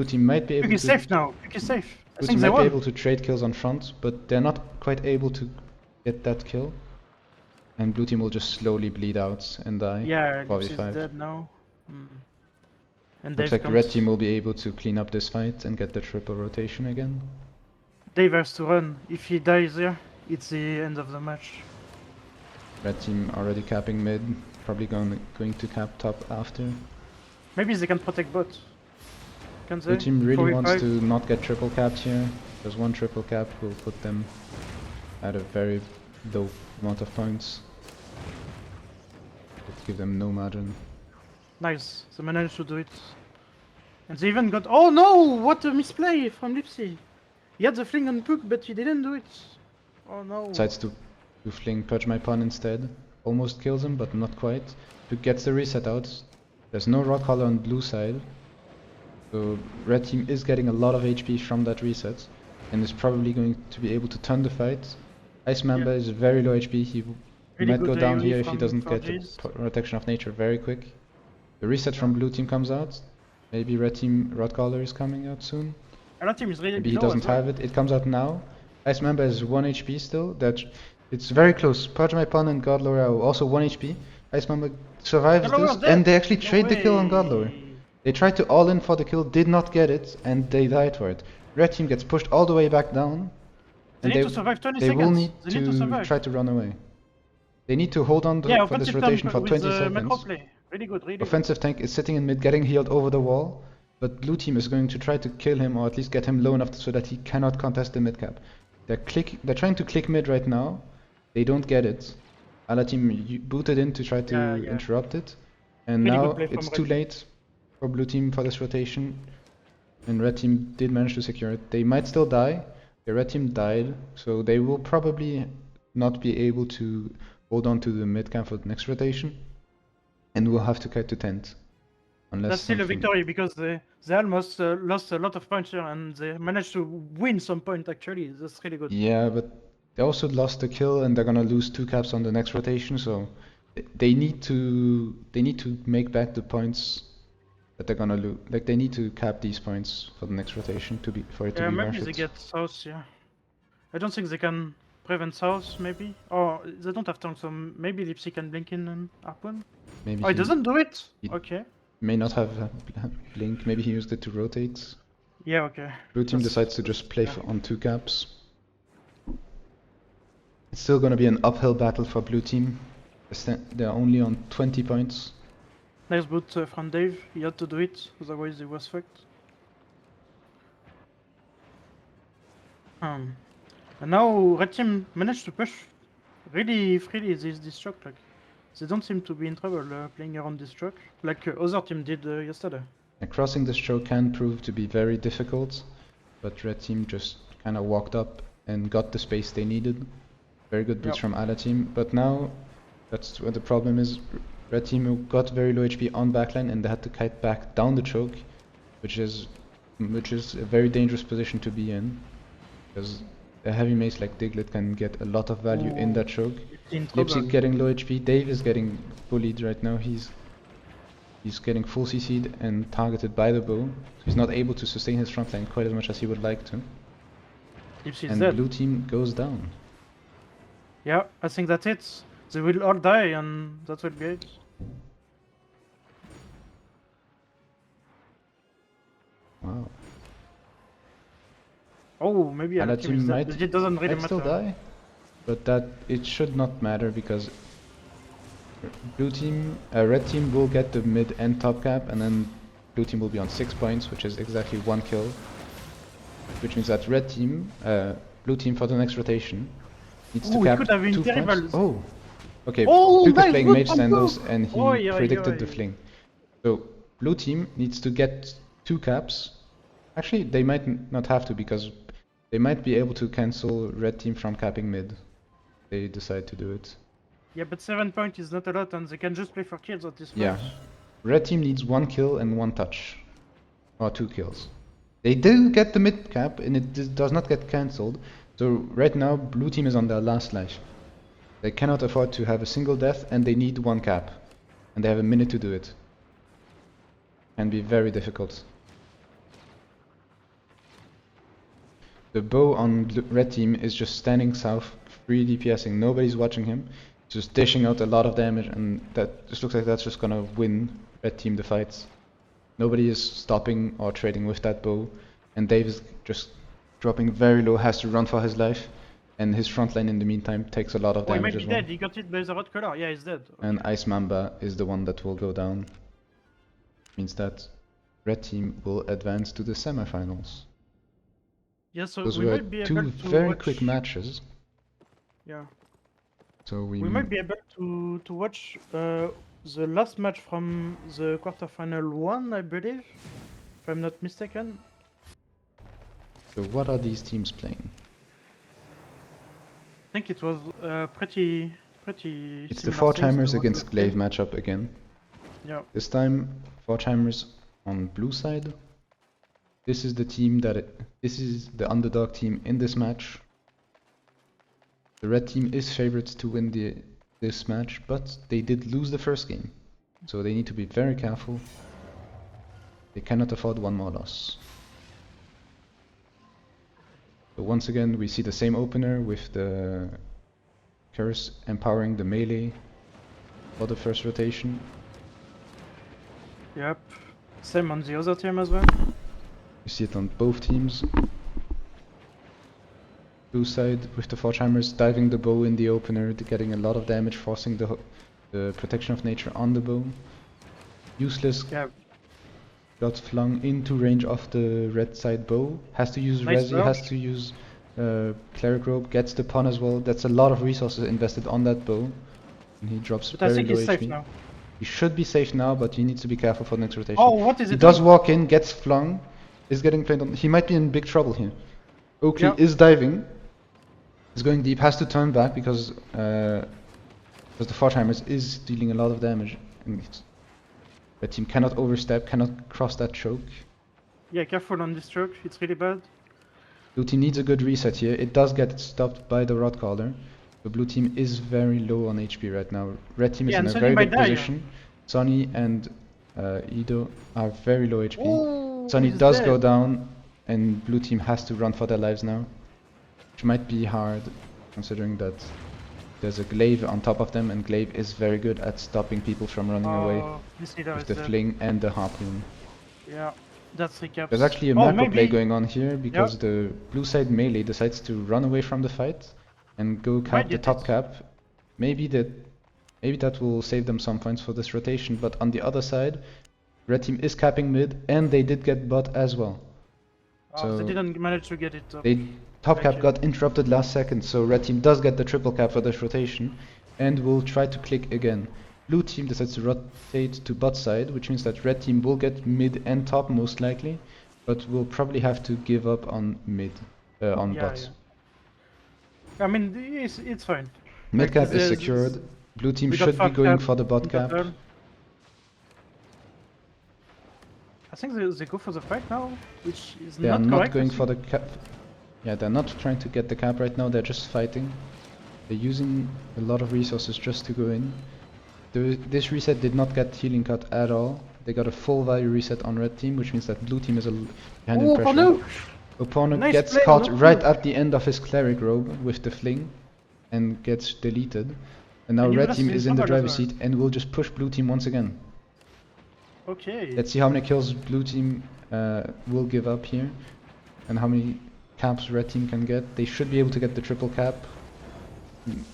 team might be able to... Puck is safe now, Puck is safe. Blue team might be able to trade kills on front, but they're not quite able to get that kill. And blue team will just slowly bleed out and die. Yeah, Lips is dead now. And looks like red team will be able to clean up this fight and get the triple rotation again. Dave has to run. If he dies here, it's the end of the match. Red team already capping mid, probably going to cap top after. Maybe they can protect bot. Can they? Blue team really wants to not get triple capped here, because one triple cap will put them at a very low amount of points. It'll give them no margin. Nice, they managed to do it. And they even got... Oh no! What a misplay from Lipsy! He had the fling on Puck, but he didn't do it. Oh no. Decides to fling Purge My Pawn instead. Almost kills him, but not quite. Puck gets the reset out. There's no Rock Hollow on blue side. So red team is getting a lot of HP from that reset. And is probably going to be able to turn the fight. Ice Mamba is very low HP. He might go down here if he doesn't get the protection of nature very quick. The reset from blue team comes out. Maybe red team Rod Caller is coming out soon. Red team is really Maybe he doesn't have it. It comes out now. Ice Mamba is 1 HP still. It's very close. Purge My Pawn and Godlower are also 1 HP. Ice Mamba survives this, and they actually trade the kill on Godlower. They tried to all in for the kill, did not get it, and they died for it. Red team gets pushed all the way back down. They need to survive 20 seconds. Will need to try to run away. They need to hold on for this rotation for 20 seconds. Really good, really Offensive tank is sitting in mid, getting healed over the wall. But blue team is going to try to kill him, or at least get him low enough so that he cannot contest the mid cap. They're trying to click mid right now. They don't get it. Ala team booted in to try to interrupt it. And really now it's too late for blue team for this rotation. And red team did manage to secure it. They might still die. The red team died, so they will probably not be able to hold on to the mid camp for the next rotation. And we'll have to cut to tent. That's still a victory, because they almost lost a lot of points here, and they managed to win some point actually. That's really good. Yeah, but they also lost the kill, and they're gonna lose 2 caps on the next rotation, so they need to make back the points that they're gonna lose. Like, they need to cap these points for the next rotation for it to be worth it. Yeah, maybe they get south. Yeah, I don't think they can prevent south. Maybe, or they don't have tank, so maybe Lipsy can blink in and harpoon. Maybe. Oh, he doesn't do it. Okay. May not have a blink. Maybe he used it to rotate. Yeah. Okay. Blue team decides to just play on 2 caps. It's still gonna be an uphill battle for blue team. They're only on 20 points. Nice boot from Dave. He had to do it, otherwise he was fucked. And now red team managed to push really freely this truck. Like, they don't seem to be in trouble playing around this truck, like other team did yesterday. And crossing this stroke can prove to be very difficult, but red team just kind of walked up and got the space they needed. Very good boots from Ala team, but now that's where the problem is. Red team got very low HP on backline, and they had to kite back down the choke, which is a very dangerous position to be in, because a heavy mace like Diglett can get a lot of value in that choke. Lipsy getting low HP. Dave is getting bullied right now. He's getting full CC'd and targeted by the bow. So he's not able to sustain his front line quite as much as he would like to. And dead. Blue team goes down. Yeah, I think that's it. They will all die, and that will be it. Wow. Oh, maybe Ala team might it doesn't really matter. Still die, but that it should not matter, because red team will get the mid and top cap, and then blue team will be on 6 points, which is exactly 1 kill. Which means that blue team for the next rotation needs to cap 2 points. Oh, okay. Puck is playing Mage Sandals, and he predicted the fling. So blue team needs to get 2 caps Actually, they might not have to because they might be able to cancel red team from capping mid. They decide to do it. Yeah, but 7 points is not a lot, and they can just play for kills at this fight. Yeah. Red team needs 1 kill and 1 touch. Or 2 kills. They do get the mid cap and it does not get cancelled. So right now blue team is on their last life. They cannot afford to have a single death and they need 1 cap. And they have a minute to do it. Can be very difficult. The bow on red team is just standing south, free DPSing, nobody's watching him. Just dishing out a lot of damage and that just looks like that's just gonna win red team the fights. Nobody is stopping or trading with that bow, and Dave is just dropping very low, has to run for his life, and his front line in the meantime takes a lot of damage as well. He might be dead, he got hit by the red color, yeah, he's dead. Okay. And Ice Mamba is the one that will go down. Means that red team will advance to the semifinals. Yeah, so Those we were might be able two to very watch... quick matches. Yeah. So we might be able to watch the last match from the quarterfinal 1, I believe, if I'm not mistaken. So what are these teams playing? I think it was pretty. It's the Four-Timers against Glaive matchup again. Yeah. This time, Four-Timers on blue side. This is the team this is the underdog team in this match. The red team is favorites to win this match, but they did lose the first game. So they need to be very careful. They cannot afford 1 more loss. So once again we see the same opener with the curse empowering the melee for the first rotation. Yep. Same on the other team as well. You see it on both teams. Blue side with the Four-Timers diving the bow in the opener, getting a lot of damage, forcing the protection of nature on the bow. Useless. Yeah. Got flung into range of the red side bow. Has to use Nice Resi, has to use Cleric Robe, gets the pun as well. That's a lot of resources invested on that bow. And he drops But very I think low he's safe HP. now. He should be safe now, but he needs to be careful for the next rotation. Oh, what is He it? does walk in, gets flung, is getting played on. He might be in big trouble here. Oakley Yeah. is diving. Is going deep, has to turn back because the Four-Timers is dealing a lot of damage. And the team cannot overstep, cannot cross that choke. Yeah, careful on this stroke, it's really bad. Blue team needs a good reset here. It does get stopped by the Rod Caller. The blue team is very low on HP right now. Red team is in a very good position. Sonny and Ido are very low HP. Ooh, Sonny he's does dead. go down and blue team has to run for their lives now. Which might be hard considering that there's a Glaive on top of them and Glaive is very good at stopping people from running away with the fling and the harpoon. Yeah, that's recap. There's actually a macro play going on here because the blue side melee decides to run away from the fight and go cap the top cap. Maybe that will save them some points for this rotation, but on the other side, red team is capping mid and they did get bot as well. So they didn't manage to get it. Top cap got interrupted last second, so red team does get the triple cap for this rotation and will try to click again. Blue team decides to rotate to bot side, which means that red team will get mid and top most likely, but will probably have to give up on mid, on bot. Yeah. I mean, it's fine. Mid cap is secured. Blue team should be going for the bot cap. I think they go for the fight now, which is they not correct. They are not going for the cap. Yeah, they're not trying to get the cap right now, they're just fighting. They're using a lot of resources just to go in. This reset did not get healing cut at all. They got a full value reset on red team, which means that blue team is behind in pressure. Opponent gets caught right at the end of his Cleric Robe with the fling and gets deleted. And now red team is in the driver's seat and will just push blue team once again. Okay. Let's see how many kills blue team will give up here and how many caps red team can get. They should be able to get the triple cap.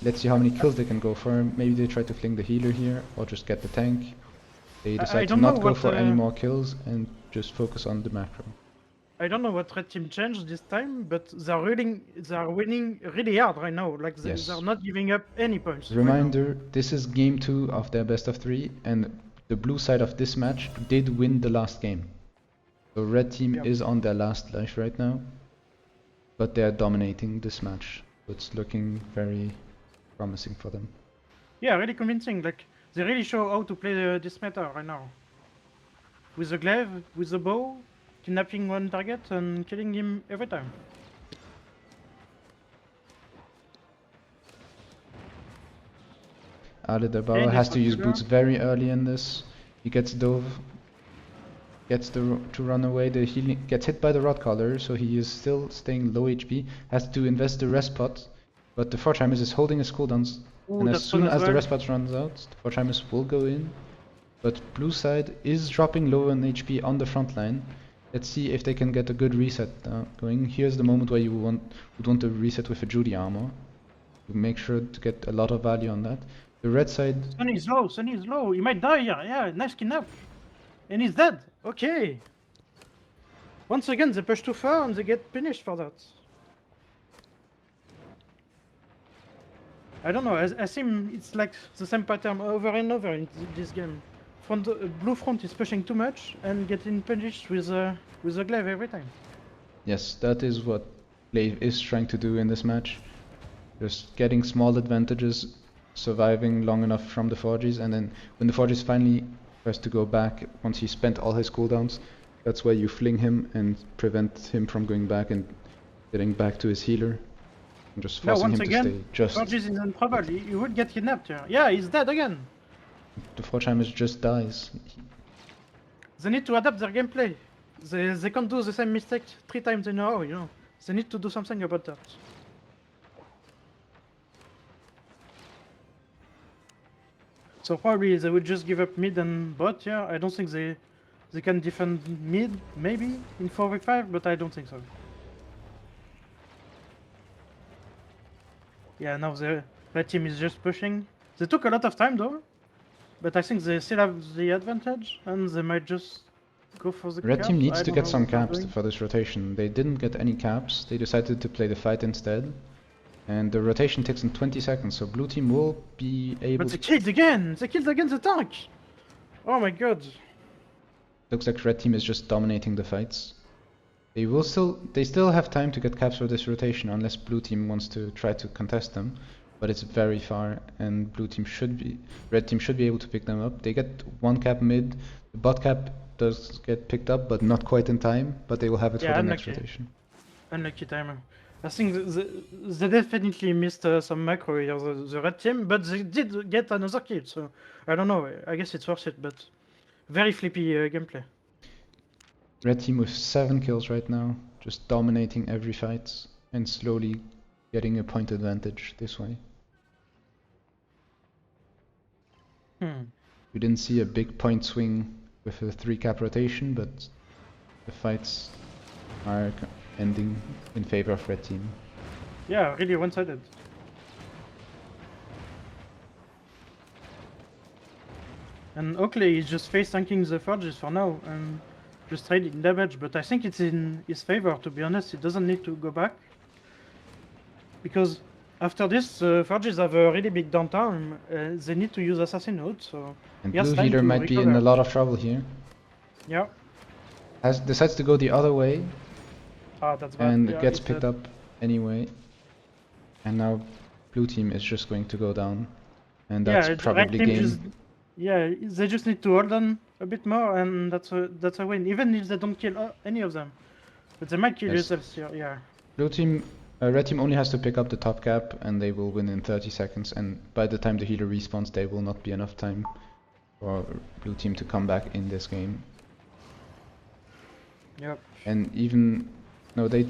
Let's see how many kills they can go for. Maybe they try to fling the healer here or just get the tank. They decide to not go for any more kills and just focus on the macro. I don't know what red team changed this time, but they're winning really hard right now. Like they're not giving up any points. Reminder, this is game 2 of their best of 3 and the blue side of this match did win the last game. So red team Yep. is on their last life right now, but they are dominating this match. So it's looking very promising for them. Yeah, really convincing. Like they really show how to play this meta right now. With the glaive, with the bow, kidnapping one target and killing him every time. Alidabara Okay, has this to use one boots very early in this. He gets dove, gets to run away. The healing gets hit by the rod collar, so he is still staying low HP. Has to invest the rest pot, but the Forchheimers is holding his cooldowns. Ooh, And as that's fun soon as as the well. rest pot runs out, the Forchheimers will go in. But blue side is dropping low on HP on the front line. Let's see if they can get a good reset going. Here's the moment where you would want to reset with a Judy armor. To make sure to get a lot of value on that. The red side, Sunny is low, Sunny is low. He might die here. Yeah, nice kidnap. And he's dead. Okay. Once again, they push too far and they get punished for that. I don't know. I seem it's like the same pattern over and over in this game. Blue front is pushing too much and getting punished with a glaive every time. yes, that is what Glaive is trying to do in this match. Just getting small advantages, surviving long enough from the Forges, and then when the Forges finally tries to go back, once he spent all his cooldowns, that's where you fling him and prevent him from going back and getting back to his healer. And just Now, forcing once him again, to stay just... Forges is in trouble. He would get kidnapped here. Yeah, he's dead again. The Forchheimers just dies. They need to adapt their gameplay. They can't do the same mistake 3 times in a row, you know. They need to do something about that. So probably they would just give up mid and bot, yeah. I don't think they can defend mid, maybe, in 4v5, but I don't think so. Yeah, now the red team is just pushing. They took a lot of time though, but I think they still have the advantage, and they might just go for the Red caps. team needs I to don't get know some what they're caps doing. for this rotation. They didn't get any caps. They decided to play the fight instead. And the rotation takes in 20 seconds, so blue team will be able But to... they killed again! They killed again the tank! Oh my god. Looks like red team is just dominating the fights. They still have time to get caps for this rotation unless blue team wants to try to contest them. But it's very far, and red team should be able to pick them up. They get one cap mid. The bot cap does get picked up, but not quite in time. But they will have it for the next unlucky. rotation. Unlucky timer. I think they definitely missed some macro here, the red team, but they did get another kill, so I don't know. I guess it's worth it, but very flippy gameplay. Red team with 7 kills right now, just dominating every fight and slowly getting a point advantage this way. We didn't see a big point swing with a 3 cap rotation, but the fights are ending in favor of red team. Yeah, really one-sided. And Oakley is just face tanking the Forges for now and just trading damage, but I think it's in his favor, to be honest. He doesn't need to go back. Because after this, Forges have a really big downtime. They need to use Assassin Hood, so... And he has blue time healer to might be in a recover. lot of trouble here. Yeah. Decides to go the other way Ah, that's bad. and Yeah, gets he's picked dead. up anyway. And now blue team is just going to go down. And that's Yeah, the probably right team game. just... Yeah, they just need to hold on a bit more, and that's a win. Even if they don't kill any of them, but they might kill Yes. yourselves here. Yeah. Blue team, red team only has to pick up the top cap, and they will win in 30 seconds. And by the time the healer respawns, there will not be enough time for blue team to come back in this game. Yep. And even no, they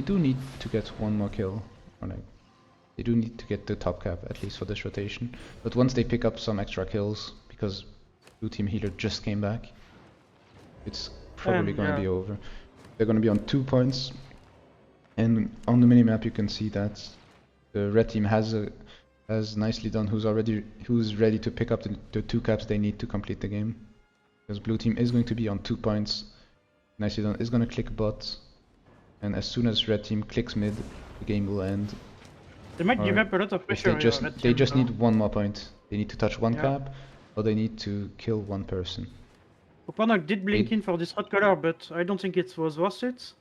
do need to get one more kill, or like they do need to get the top cap at least for this rotation. But once they pick up some extra kills, because blue team healer just came back, it's probably going to be over. They're going to be on 2 points, and on the minimap you can see that the red team has nicely done who's ready to pick up the 2 caps they need to complete the game. Because blue team is going to be on 2 points. Nicely done is going to click bot, and as soon as red team clicks mid, the game will end. They might give Or up a lot of If pressure. they just need one more point. They need to touch one Yeah. cap, or they need to kill one person. Opponent did blink in for this red color, but I don't think it was worth it.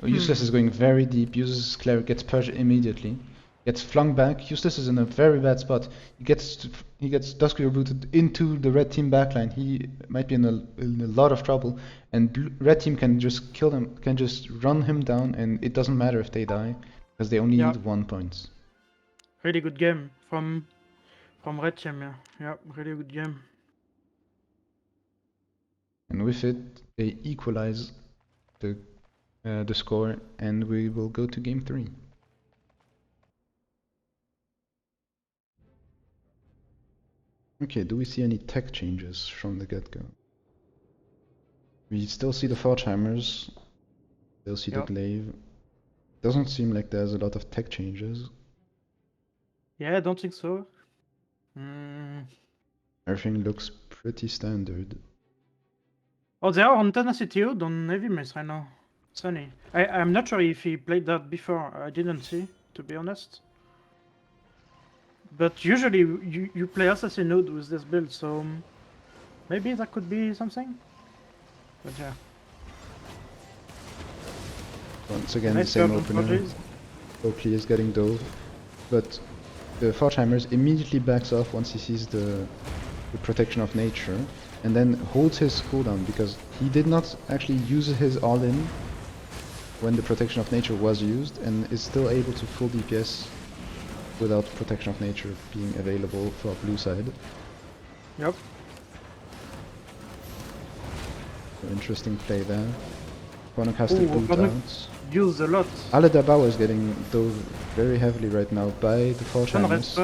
Useless is going very deep, uses Cleric, gets purged immediately. Gets flung back. Useless is in a very bad spot. He gets Duskweaver booted into the red team backline. He might be in a lot of trouble, and red team can just kill him, can just run him down, and it doesn't matter if they die because they only need 1 point. Really good game from red team. Yeah, really good game. And with it, they equalize the score, and we will go to game 3. Okay, do we see any tech changes from the get-go? We still see the Forge Hammers, still see the glaive. Doesn't seem like there's a lot of tech changes. Yeah, I don't think so. Everything looks pretty standard. Oh, they are on Tenacity on Heavy Mace right now. Sunny. I'm not sure if he played that before. I didn't see, to be honest. But usually you play Assassin Node with this build, so maybe that could be something. But yeah. Once again, the same opener. Oakley is getting dove, but the Forge Hammers immediately backs off once he sees the protection of nature, and then holds his cooldown because he did not actually use his all-in when the protection of nature was used, and is still able to full DPS without protection of nature being available for blue side. Yep. So interesting play there. Bonok has to boot out. Use a lot. Aledabao is getting dove very heavily right now by the Forge Hammers.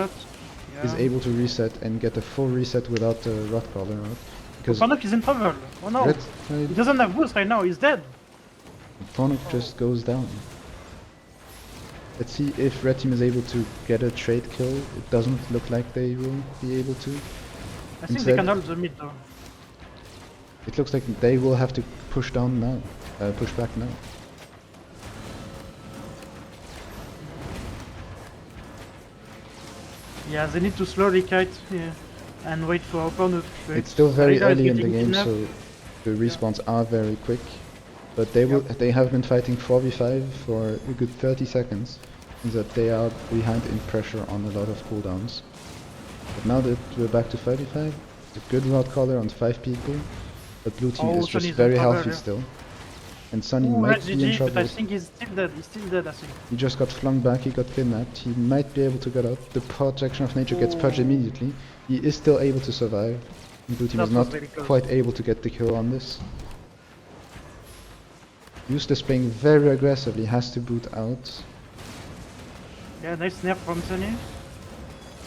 Is able to reset and get a full reset without the Rot Collar out. Because Bonok is in trouble. Oh no! He doesn't have boost right now, he's dead! Bonok just goes down. Let's see if red team is able to get a trade kill. It doesn't look like they will be able to. I think they can hold the mid though. It looks like they will have to push down now. Push back now. Yeah, they need to slowly kite and wait for opponent. It's still very early in the game, so the respawns are very quick. But they have been fighting 4v5 for a good 30 seconds, and that they are behind in pressure on a lot of cooldowns. But now that we're back to 5v5, it's a good Rod Collar on 5 people, but blue team is just very healthy still. And Sunny might be in trouble. But I think he's still dead, I think. He just got flung back, he got kidnapped, he might be able to get out. The protection of nature gets purged immediately. He is still able to survive. And blue team is not quite able to get the kill on this. Useless playing very aggressively, has to boot out. Yeah, nice nerf from Sunny.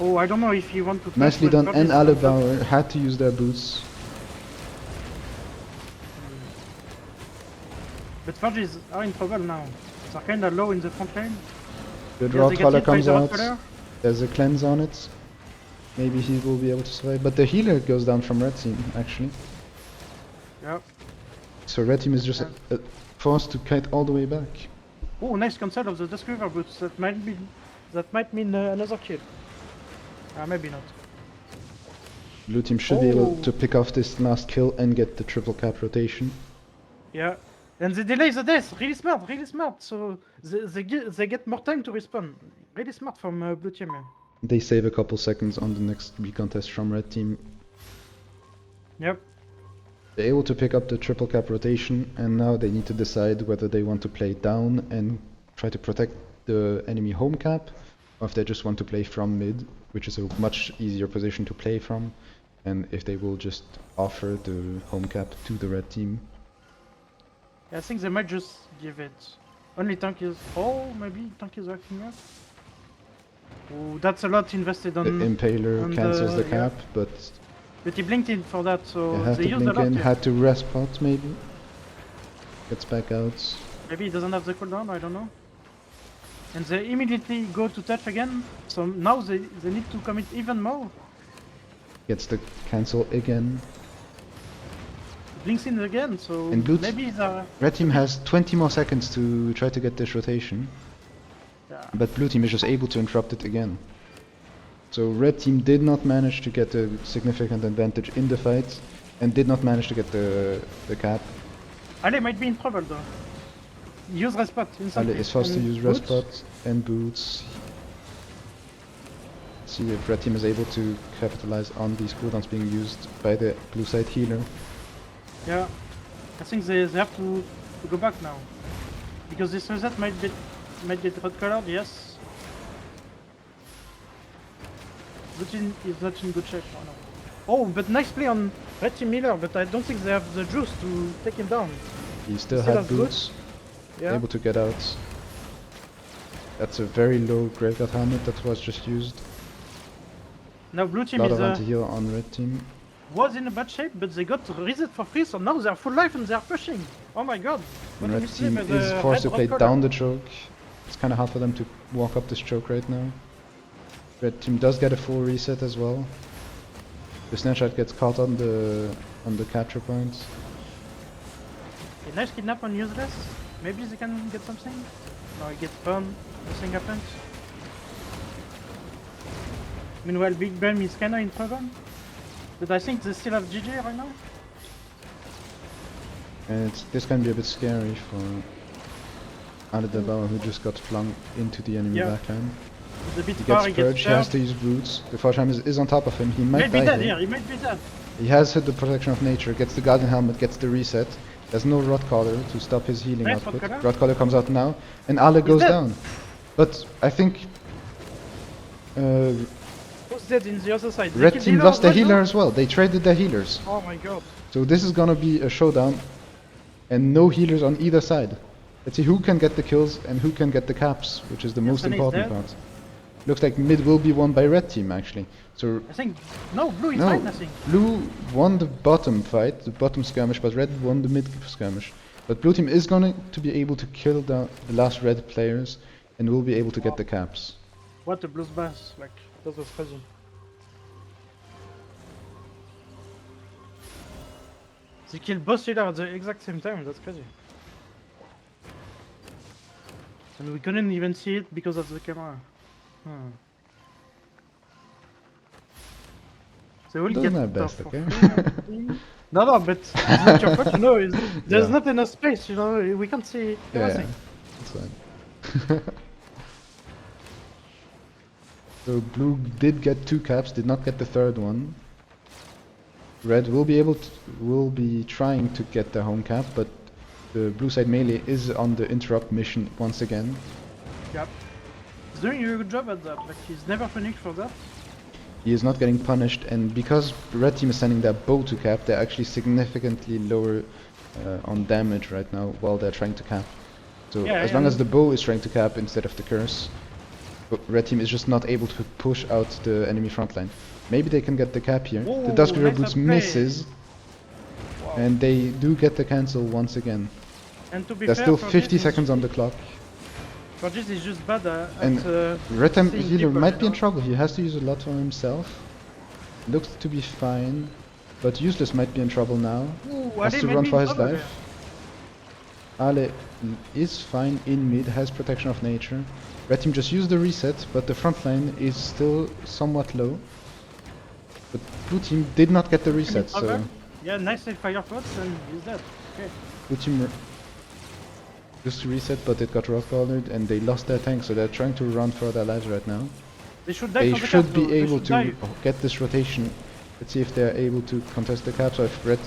Oh, I don't know if you want to... Nicely done, and Alibauer had to use their boots. But Forges are in trouble now. They're kinda low in the front line. The Rod Collar comes out. There's a cleanse on it. Maybe he will be able to survive. But the healer goes down from red team, actually. Yep. So red team is just forced to kite all the way back. Oh, nice cancel of the Duskweaver boots. That might mean another kill. Maybe not. Blue team should be able to pick off this last kill and get the triple cap rotation. Yeah. And they delay the death, really smart, so they get more time to respawn. Really smart from blue team. They save a couple seconds on the next recontest from red team. Yep. They're able to pick up the triple cap rotation, and now they need to decide whether they want to play down and try to protect the enemy home cap, or if they just want to play from mid, which is a much easier position to play from, and if they will just offer the home cap to the red team. I think they might just give it. Only tank is... Oh, maybe tank is acting up. Oh, that's a lot invested on... The Impaler cancels the cap, but he blinked in for that, so they used a lot. Had to rest pot, maybe. Gets back out. Maybe he doesn't have the cooldown, I don't know. And they immediately go to touch again, so now they need to commit even more. Gets the cancel again. Blinks in again, so maybe the... Red team has 20 more seconds to try to get this rotation. Yeah. But blue team is just able to interrupt it again. So red team did not manage to get a significant advantage in the fight, and did not manage to get the cap. Ale might be in trouble though. Use respot instantly. Ale is forced to And use boots. respot and boots. See if red team is able to capitalize on these cooldowns being used by the blue side healer. Yeah, I think they have to go back now. Because this reset might get red colored, yes. Blue team is not in good shape. Oh, no. Oh, but nice play on red team healer, but I don't think they have the juice to take him down. He still Still had has boots, Yeah. able to get out. That's a very low graveyard helmet that was just used. Now blue A team lot is of anti-heal on red team. was in a bad shape, but they got reset for free, so now they are full life and they are pushing. Oh my god. What And a red misplay team by the is forced to red play color. down the choke. It's kind of hard for them to walk up this choke right now. Red team does get a full reset as well. The snapshot gets caught on the capture point. A nice kidnap on useless. Maybe they can get something. No, he gets burned. Nothing happens. Meanwhile, Big Bam is kinda in trouble. But I think they still have GG right now. And this can be a bit scary for Aledabauer, who just got flung into the enemy Yeah. backline. He's a bit He far, gets he purged, gets he has served. to use boots. The Forge is on top of him, he He might might be die dead here. here, he might be dead. He has hit the protection of nature, gets the Guardian Helmet, gets the reset. There's no Rot Collar to stop his healing Nice output. Rot Collar. Rot Collar comes out now, and Ale goes dead. down. But I think Who's dead in the other side? They Red killed team healer lost their as well, healer no? as well. They traded their healers. Oh my god. So this is gonna be a showdown, and no healers on either side. Let's see who can get the kills and who can get the caps, which is the most Sunny is important dead. part. Looks like mid will be won by red team actually. So I think no, blue is no, fine, I think. blue won the bottom fight, the bottom skirmish, but red won the mid skirmish. But blue team is going to be able to kill the last red players and will be able to get the caps. What a blues bass, like that was crazy. They killed both healers at the exact same time, that's crazy. And we couldn't even see it because of the camera. They will Doing get my it best, off okay? for free. No, but it's not your fault, you know. There's Yeah. not enough space, you know. We can't see Yeah, everything. that's fine. So blue did get 2 caps, did not get the third one. Red will be trying to get the home cap, but the blue side melee is on the interrupt mission once again. Yep. He's doing a good job at that. Like he's never punished for that. He is not getting punished, and because red team is sending their bow to cap, they're actually significantly lower on damage right now while they're trying to cap. So Yeah, as long as and- the bow is trying to cap instead of the curse, but red team is just not able to push out the enemy front line. Maybe they can get the cap here. The Ooh, Dusk River nice Boots play. misses, Wow. and they do get the cancel once again. And to be There's fair, still for 50 this, seconds on the clock. Forgis is just bad And at Red team seeing healer people, might you be in know? trouble. He has to use a lot for himself. Looks to be fine, but Useless might be in trouble now. Ooh, Has Ale to might run be for in his trouble life. Ale is fine in mid, has protection of nature. Red team just used the reset, but the front line is still somewhat low. But blue team did not get the there. reset, so Trouble. Yeah, nice fire pots and he's dead. Okay. blue team just reset, but it got rock collared and they lost their tank, so they're trying to run for their lives right now. They should die They for the should cap, be though. They able should to die. get this rotation. Let's see if they're able to contest the caps or if red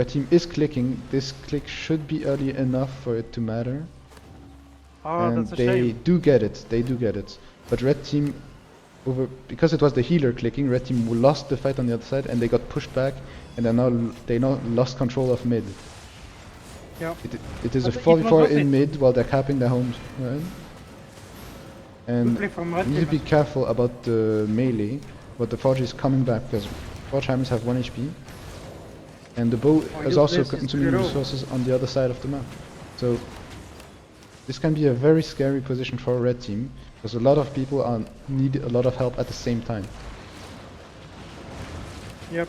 team is clicking. This click should be early enough for it to matter. Oh, And that's a they shame. do get it. They do get it. But red team because it was the healer clicking, red team lost the fight on the other side and they got pushed back and they now lost control of mid. Yeah. It is a But it 4v4 was worth in it. mid while they're capping their homes. Right? And Play from red you need to team. be careful about the melee, but the Forge is coming back because Forge hammers have 1 HP. And the bow Oh, is also useless is consuming pretty low. resources on the other side of the map. So this can be a very scary position for a red team, because a lot of people need a lot of help at the same time. Yep.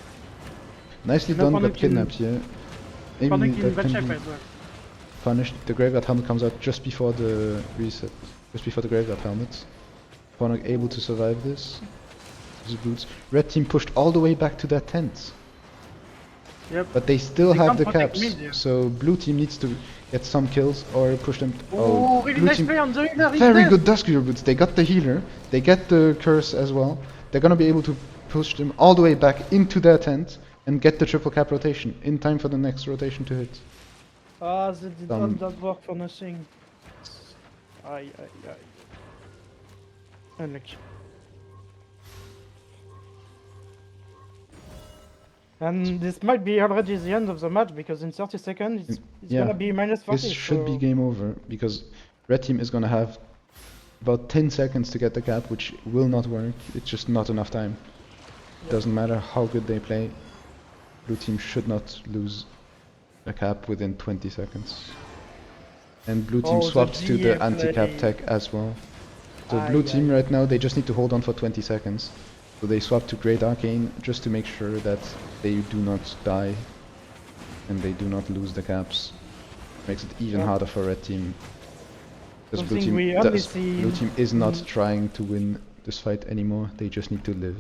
Nicely No done, panic got kidnapped here. Maybe Panic in that bad can shape be as well. punished. The Graveyard Helmet comes out just before the reset, just before the Graveyard Helmet. Panic able to survive this. His boots. Red team pushed all the way back to their tents. Yep. But they still They have can't the protect caps, mid, yeah. so blue team needs to get some kills or push them. Oh, really blue nice team. play on the healer. He's Very dead. good Dusker Boots. They got the healer, they get the curse as well. They're gonna be able to push them all the way back into their tent and get the triple cap rotation in time for the next rotation to hit. Ah, they did all that work for nothing. Aye. Unlucky. And this might be already the end of the match because in 30 seconds it's Yeah. gonna be minus 40. This should be so- game over because red team is gonna have about 10 seconds to get the cap, which will not work. It's just not enough time. Doesn't matter how good they play. Blue team should not lose a cap within 20 seconds. And blue team Oh, the swapped to the GA anti-cap play. tech as well. So blue team right now, they just need to hold on for 20 seconds. So they swap to Great Arcane just to make sure that they do not die and they do not lose the caps. Makes it even Yeah. harder for red team. Because blue Something team, we only see blue team is not in- trying to win this fight anymore, they just need to live.